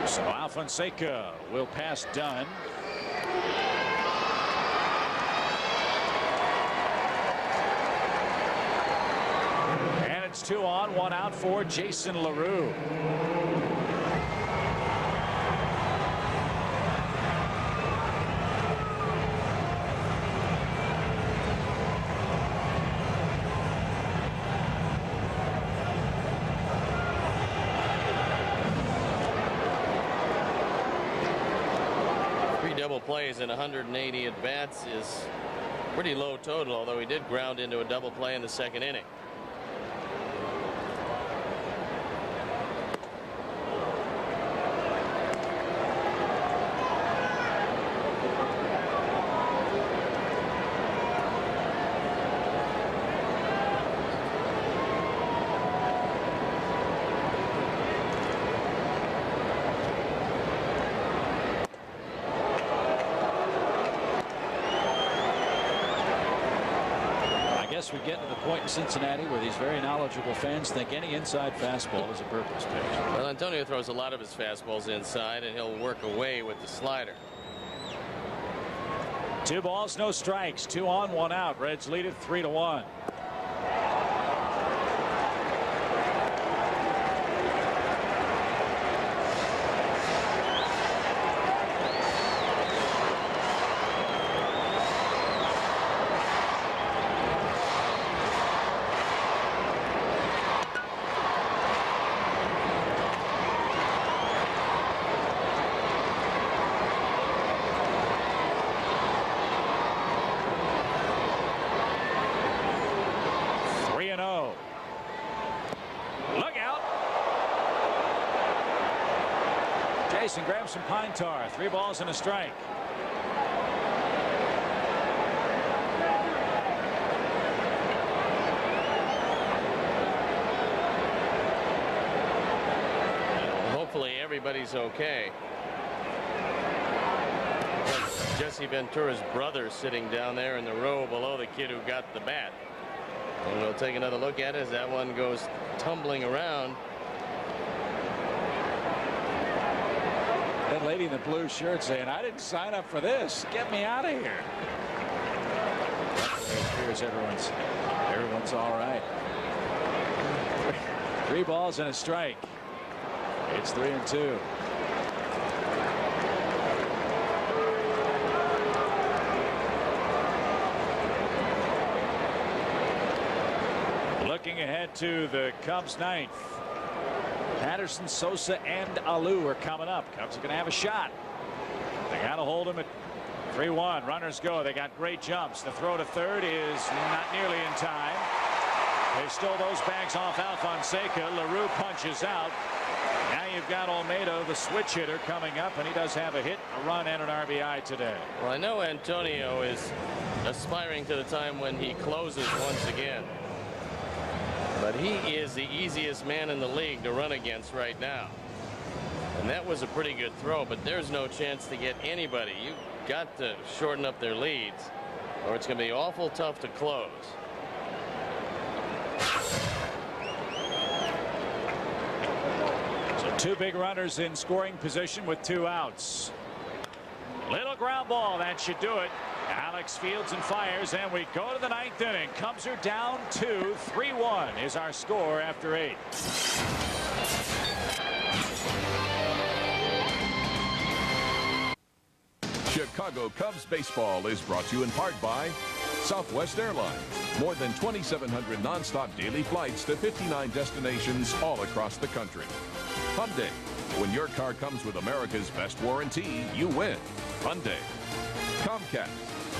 So Alfonseca will pass Dunn. And it's 2 on, 1 out for Jason LaRue. double plays in 180 at bats is pretty low total, although he did ground into a double play in the second inning. We get to the point in Cincinnati where these very knowledgeable fans think any inside fastball is a purpose pitch. Well, Antonio throws a lot of his fastballs inside, and he'll work away with the slider. 2 balls, no strikes. 2 on, 1 out. Reds lead it 3-1. And grab some pine tar. 3 balls and a strike. Hopefully everybody's okay. Jesse Ventura's brother sitting down there in the row below the kid who got the bat. And we'll take another look at it as that one goes tumbling around. That lady in the blue shirt saying, "I didn't sign up for this. Get me out of here." It appears everyone's all right. 3 balls and a strike. It's 3-2. Looking ahead to the Cubs' ninth. Patterson, Sosa, and Alou are coming up. Cubs are going to have a shot. They got to hold him at 3-1. Runners go. They got great jumps. The throw to third is not nearly in time. They stole those bags off Alfonseca. LaRue punches out. Now you've got Olmedo, the switch hitter, coming up, and he does have a hit, a run, and an RBI today. Well, I know Antonio is aspiring to the time when he closes once again. But he is the easiest man in the league to run against right now. And that was a pretty good throw, but there's no chance to get anybody. You've got to shorten up their leads, or it's going to be awful tough to close. So 2 big runners in scoring position with 2 outs. Little ground ball, that should do it. Alex fields and fires, and we go to the 9th inning. Cubs are down 2. 3-1 is our score after 8. Chicago Cubs baseball is brought to you in part by Southwest Airlines. More than 2,700 nonstop daily flights to 59 destinations all across the country. Hyundai. When your car comes with America's best warranty, you win. Hyundai. Comcast.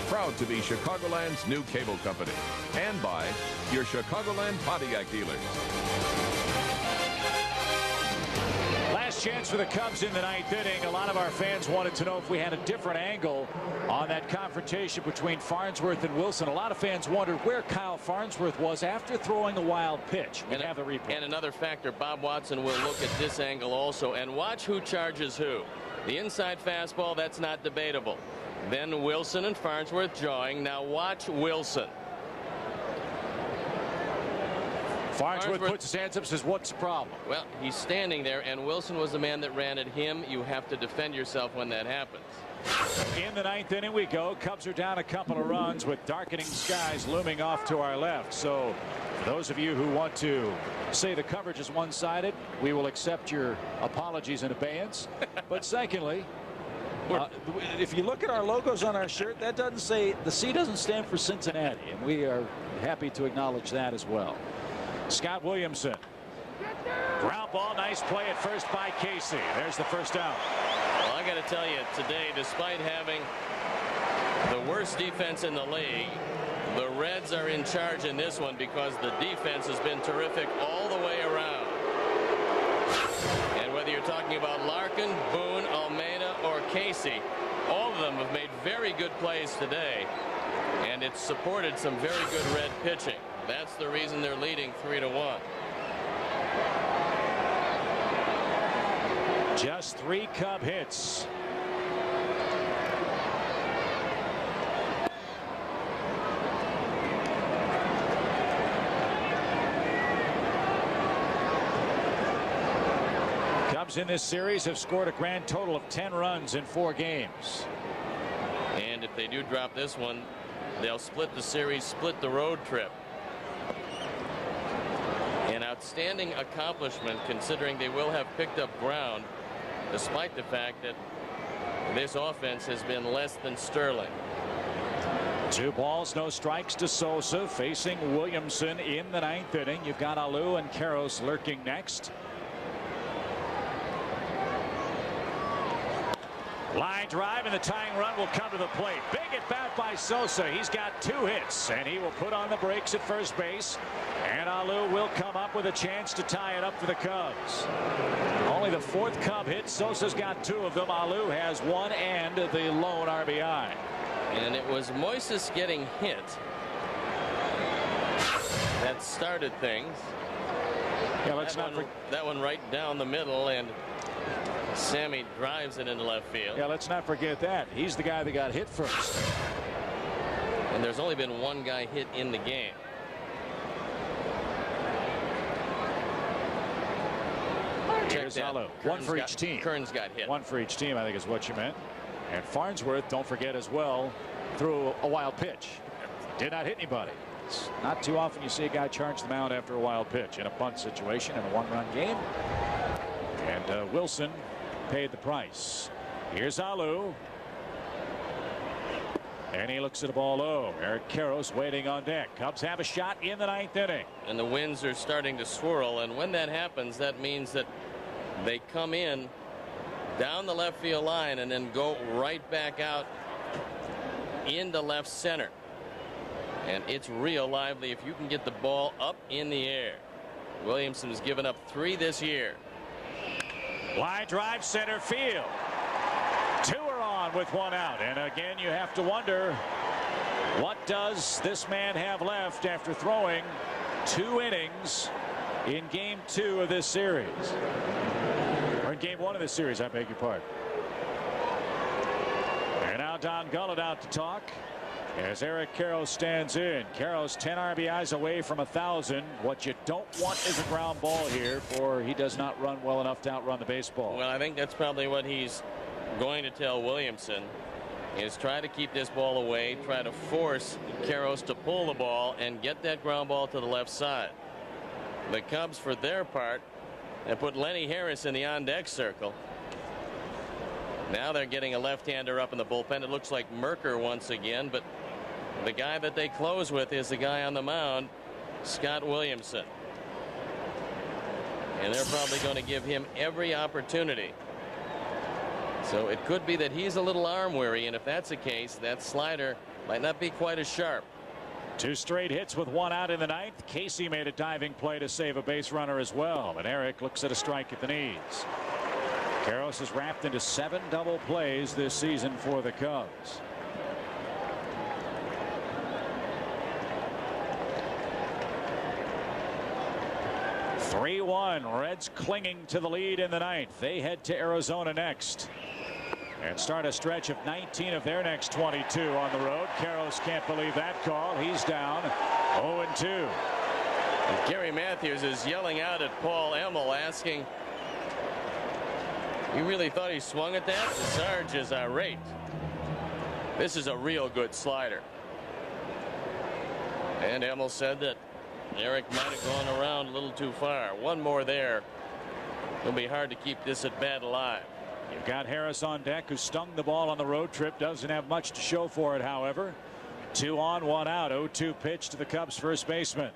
Proud to be Chicagoland's new cable company. And by your Chicagoland Pontiac dealers. Last chance for the Cubs in the 9th inning. A lot of our fans wanted to know if we had a different angle on that confrontation between Farnsworth and Wilson. A lot of fans wondered where Kyle Farnsworth was after throwing a wild pitch. We have the replay. And another factor, Bob Watson will look at this angle also and watch who charges who. The inside fastball, that's not debatable. Then Wilson and Farnsworth jawing. Now watch Wilson. Farnsworth puts his hands up and says, "What's the problem?" Well, he's standing there, and Wilson was the man that ran at him. You have to defend yourself when that happens. In the 9th inning we go. Cubs are down a couple of runs with darkening skies looming off to our left. So for those of you who want to say the coverage is one-sided, we will accept your apologies in abeyance. But secondly, if you look at our logos on our shirt, that doesn't say, the C doesn't stand for Cincinnati, and we are happy to acknowledge that as well. Scott Williamson. Ground ball, nice play at first by Casey. There's the first out. Well, I got to tell you, today, despite having the worst defense in the league, the Reds are in charge in this one because the defense has been terrific all the way around. And whether you're talking about Larkin, Boone, Almeida, or Casey, all of them have made very good plays today, and it's supported some very good Red pitching. That's the reason they're leading 3-1. Just 3 Cub hits. Cubs in this series have scored a grand total of 10 runs in 4 games. And if they do drop this one, they'll split the series, split the road trip. An outstanding accomplishment considering they will have picked up ground, despite the fact that this offense has been less than sterling. 2 balls, no strikes to Sosa, facing Williamson in the 9th inning. You've got Alou and Karros lurking next. Line drive, and the tying run will come to the plate. Big at bat by Sosa. He's got 2 hits, and he will put on the brakes at first base. And Alou will come up with a chance to tie it up for the Cubs. Only the 4th Cub hit. Sosa's got 2 of them. Alou has 1 and the lone RBI. And it was Moises getting hit that started things. Yeah, let's that one right down the middle, and Sammy drives it into left field. Yeah, let's not forget that. He's the guy that got hit first. And there's only been 1 guy hit in the game. Here's Alou. 1 for each team. Kern's got hit. 1 for each team, I think is what you meant. And Farnsworth, don't forget as well, threw a wild pitch. Did not hit anybody. It's not too often you see a guy charge the mound after a wild pitch in a bunt situation in a 1-run game. And Wilson paid the price. Here's Alou. And he looks at the ball low. Eric Karros waiting on deck. Cubs have a shot in the 9th inning. And the winds are starting to swirl, and when that happens, that means that they come in down the left field line and then go right back out into left center. And it's real lively if you can get the ball up in the air. Williamson's given up 3 this year. Line drive, center field. 2 are on with 1 out. And again, you have to wonder, what does this man have left after throwing 2 innings in game 2 of this series? Or in game 1 of this series, I beg your pardon. And now Don Gullett out to talk as Eric Karros stands in. Karros 10 RBIs away from 1,000. What you don't want is a ground ball here, for he does not run well enough to outrun the baseball. Well, I think that's probably what he's going to tell Williamson, is try to keep this ball away, try to force Karros to pull the ball and get that ground ball to the left side. The Cubs, for their part, have put Lenny Harris in the on-deck circle. Now they're getting a left-hander up in the bullpen. It looks like Merker once again, but the guy that they close with is the guy on the mound, Scott Williamson. And they're probably going to give him every opportunity. So it could be that he's a little arm weary, and if that's the case, that slider might not be quite as sharp. 2 straight hits with 1 out in the 9th. Casey made a diving play to save a base runner as well. And Eric looks at a strike at the knees. Karros is wrapped into 7 double plays this season for the Cubs. (3-1) Reds clinging to the lead in the 9th. They head to Arizona next and start a stretch of 19 of their next 22 on the road. Karros can't believe that call. He's down 0-2. And Gary Matthews is yelling out at Paul Emmel, asking, "You really thought he swung at that?" Sarge is irate. This is a real good slider. And Emmel said that Eric might have gone around a little too far. 1 more there. It'll be hard to keep this at bat alive. You've got Harris on deck, who stung the ball on the road trip. Doesn't have much to show for it, however. 2 on, 1 out. 0-2 pitch to the Cubs first baseman.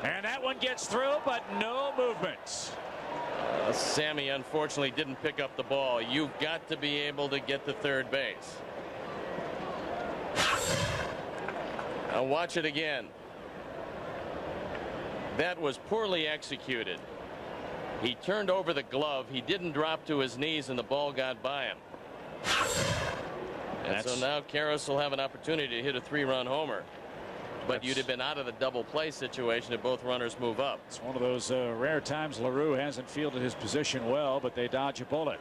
And that one gets through, but no movement. Sammy unfortunately didn't pick up the ball. You've got to be able to get to third base. Now watch it again. That was poorly executed. He turned over the glove. He didn't drop to his knees, and the ball got by him. And so now Karros will have an opportunity to hit a 3-run homer. But you'd have been out of the double play situation if both runners move up. It's one of those rare times LaRue hasn't fielded his position well, but they dodge a bullet.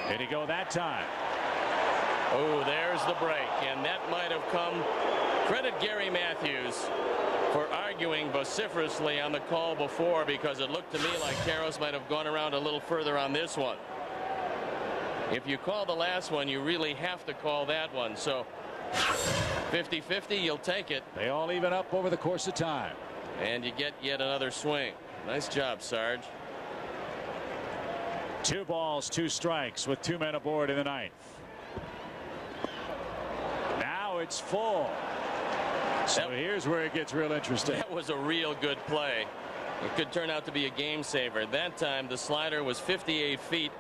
Did he go that time? Oh, there's the break, and that might have come. Credit Gary Matthews for arguing vociferously on the call before, because it looked to me like Karros might have gone around a little further on this one. If you call the last one, you really have to call that one. So 50-50, you'll take it. They all even up over the course of time. And you get yet another swing. Nice job, Sarge. 2 balls, 2 strikes with 2 men aboard in the 9th. Now it's full. So here's where it gets real interesting. That was a real good play. It could turn out to be a game saver. That time the slider was 58 feet,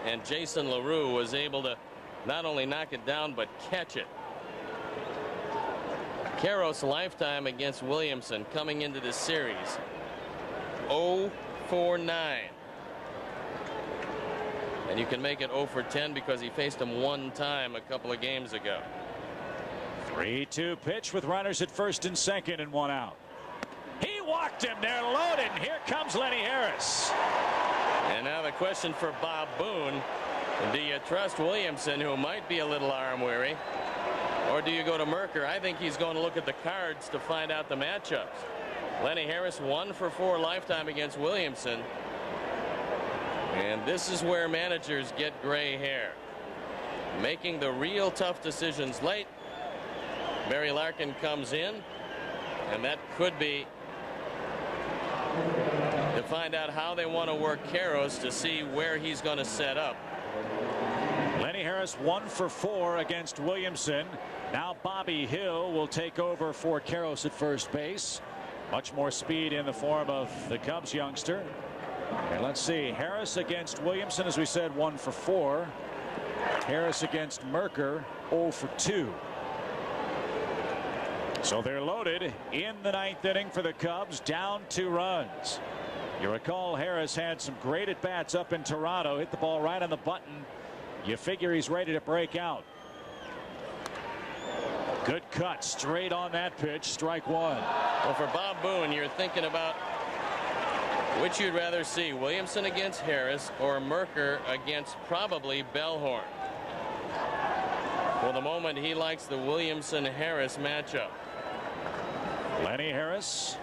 and Jason LaRue was able to not only knock it down but catch it. Karros' lifetime against Williamson coming into this series 0 for 9. And you can make it 0 for 10 because he faced him 1 time a couple of games ago. 3-2 pitch with runners at first and second and 1 out. He walked him. They're loaded. Here comes Lenny Harris. And now the question for Bob Boone. Do you trust Williamson, who might be a little arm weary, or do you go to Merker? I think he's going to look at the cards to find out the matchups. Lenny Harris 1 for 4 lifetime against Williamson. And this is where managers get gray hair. Making the real tough decisions late. Barry Larkin comes in, and that could be to find out how they want to work Karros to see where he's going to set up. Lenny Harris 1 for 4 against Williamson. Now Bobby Hill will take over for Karros at first base. Much more speed in the form of the Cubs youngster. And let's see, Harris against Williamson, as we said, 1 for 4. Harris against Merker 0 for 2. So they're loaded in the 9th inning for the Cubs, down 2 runs. You recall Harris had some great at bats up in Toronto, hit the ball right on the button. You figure he's ready to break out. Good cut straight on that pitch, strike 1. Well, for Bob Boone, you're thinking about which you'd rather see, Williamson against Harris or Merker against probably Bellhorn. For the moment, he likes the Williamson-Harris matchup. Lenny Harris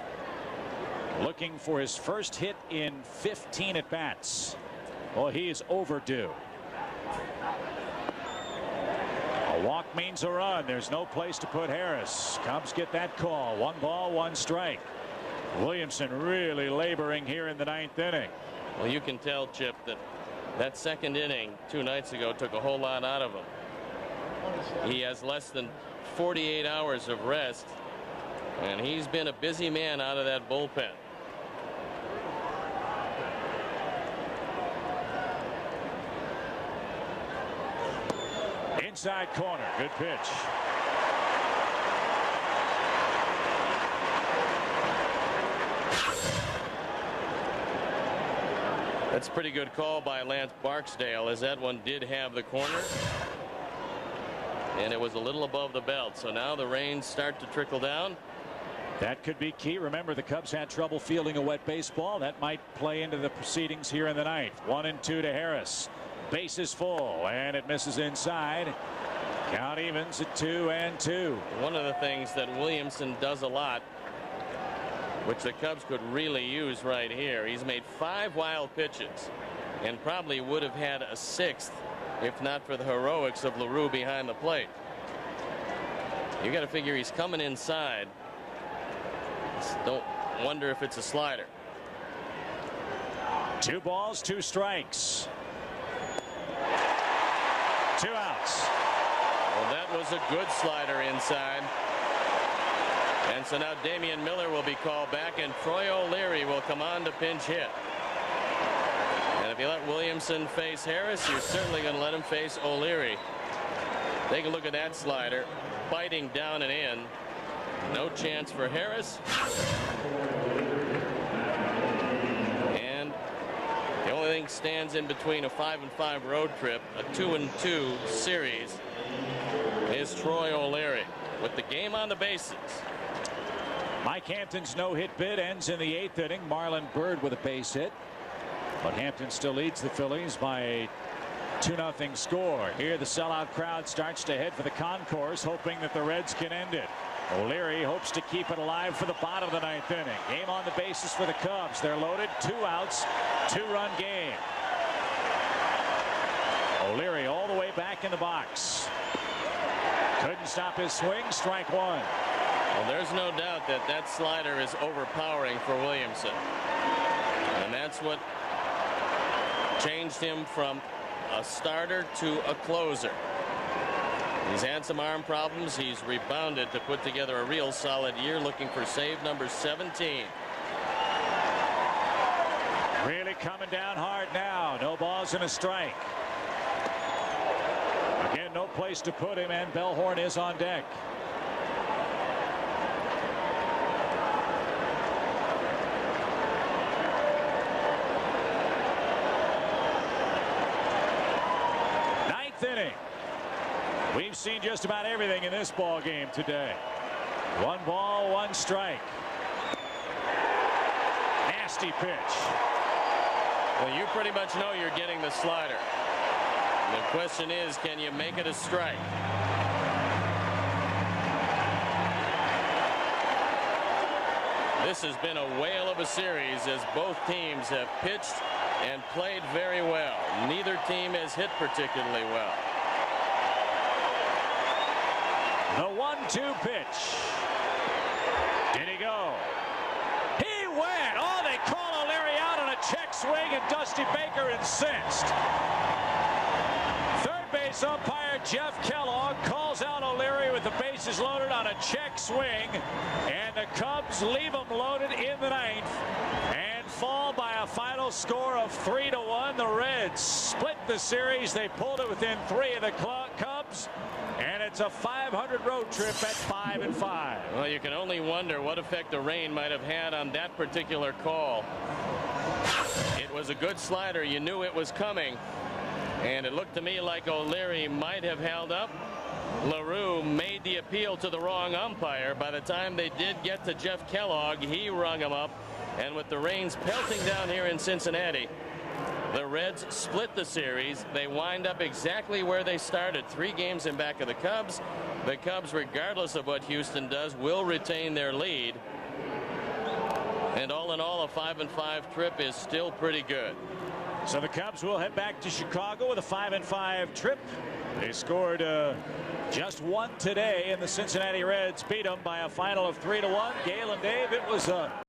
looking for his first hit in 15 at bats. Well, he is overdue. A walk means a run. There's no place to put Harris. Cubs get that call. 1 ball, 1 strike. Williamson really laboring here in the 9th inning. Well, you can tell, Chip, that second inning 2 nights ago took a whole lot out of him. He has less than 48 hours of rest, and he's been a busy man out of that bullpen. Inside corner, good pitch. That's a pretty good call by Lance Barksdale, as that one did have the corner. And it was a little above the belt. So now the rains start to trickle down. That could be key. Remember, the Cubs had trouble fielding a wet baseball. That might play into the proceedings here in the 9th. 1-2 to Harris. Base is full, and it misses inside. Count evens at 2-2. One of the things that Williamson does a lot, which the Cubs could really use right here, he's made 5 wild pitches and probably would have had a 6th if not for the heroics of LaRue behind the plate. You got to figure he's coming inside. Just don't wonder if it's a slider. 2 balls, 2 strikes. 2 outs. Well, that was a good slider inside. And so now Damian Miller will be called back, and Troy O'Leary will come on to pinch hit. And If you let Williamson face Harris, you're certainly going to let him face O'Leary. Take a look at that slider, biting down and in. No chance for Harris. And the only thing stands in between a 5-5 road trip, a 2-2 series, is Troy O'Leary with the game on the bases. Mike Hampton's no-hit bid ends in the 8th inning. Marlon Byrd with a base hit. But Hampton still leads the Phillies by a 2-0 score. Here the sellout crowd starts to head for the concourse, hoping that the Reds can end it. O'Leary hopes to keep it alive for the bottom of the 9th inning. Game on the bases for the Cubs. They're loaded. 2 outs. 2-run game. O'Leary all the way back in the box. Couldn't stop his swing. Strike 1. Well, there's no doubt that that slider is overpowering for Williamson. And that's what changed him from a starter to a closer. He's had some arm problems. He's rebounded to put together a real solid year, looking for save number 17. Really coming down hard now. No balls and a strike. Again, no place to put him, and Bellhorn is on deck. Inning. We've seen just about everything in this ball game today. 1 ball, 1 strike. Nasty pitch. Well, you pretty much know you're getting the slider. The question is, can you make it a strike? This has been a whale of a series as both teams have pitched and played very well. Neither team has hit particularly well. The 1-2 pitch. Did he go? He went. Oh, they call O'Leary out on a check swing, and Dusty Baker incensed. Third base umpire Jeff Kellogg calls out O'Leary with the bases loaded on a check swing, and the Cubs leave them loaded in the 9th and fall by a final score of 3-1. The Reds split the series. They pulled it within 3 of the Cubs, and it's a 500 road trip at 5-5. Well, you can only wonder what effect the rain might have had on that particular call. It was a good slider. You knew it was coming, and it looked to me like O'Leary might have held up. LaRue made the appeal to the wrong umpire. By the time they did get to Jeff Kellogg, he rung him up. And with the rains pelting down here in Cincinnati, the Reds split the series. They wind up exactly where they started, 3 games in back of the Cubs. The Cubs, regardless of what Houston does, will retain their lead. And all in all, a 5-5 trip is still pretty good. So the Cubs will head back to Chicago with a 5-5 trip. They scored just 1 today, and the Cincinnati Reds beat them by a final of 3-1. Gale and Dave, it was a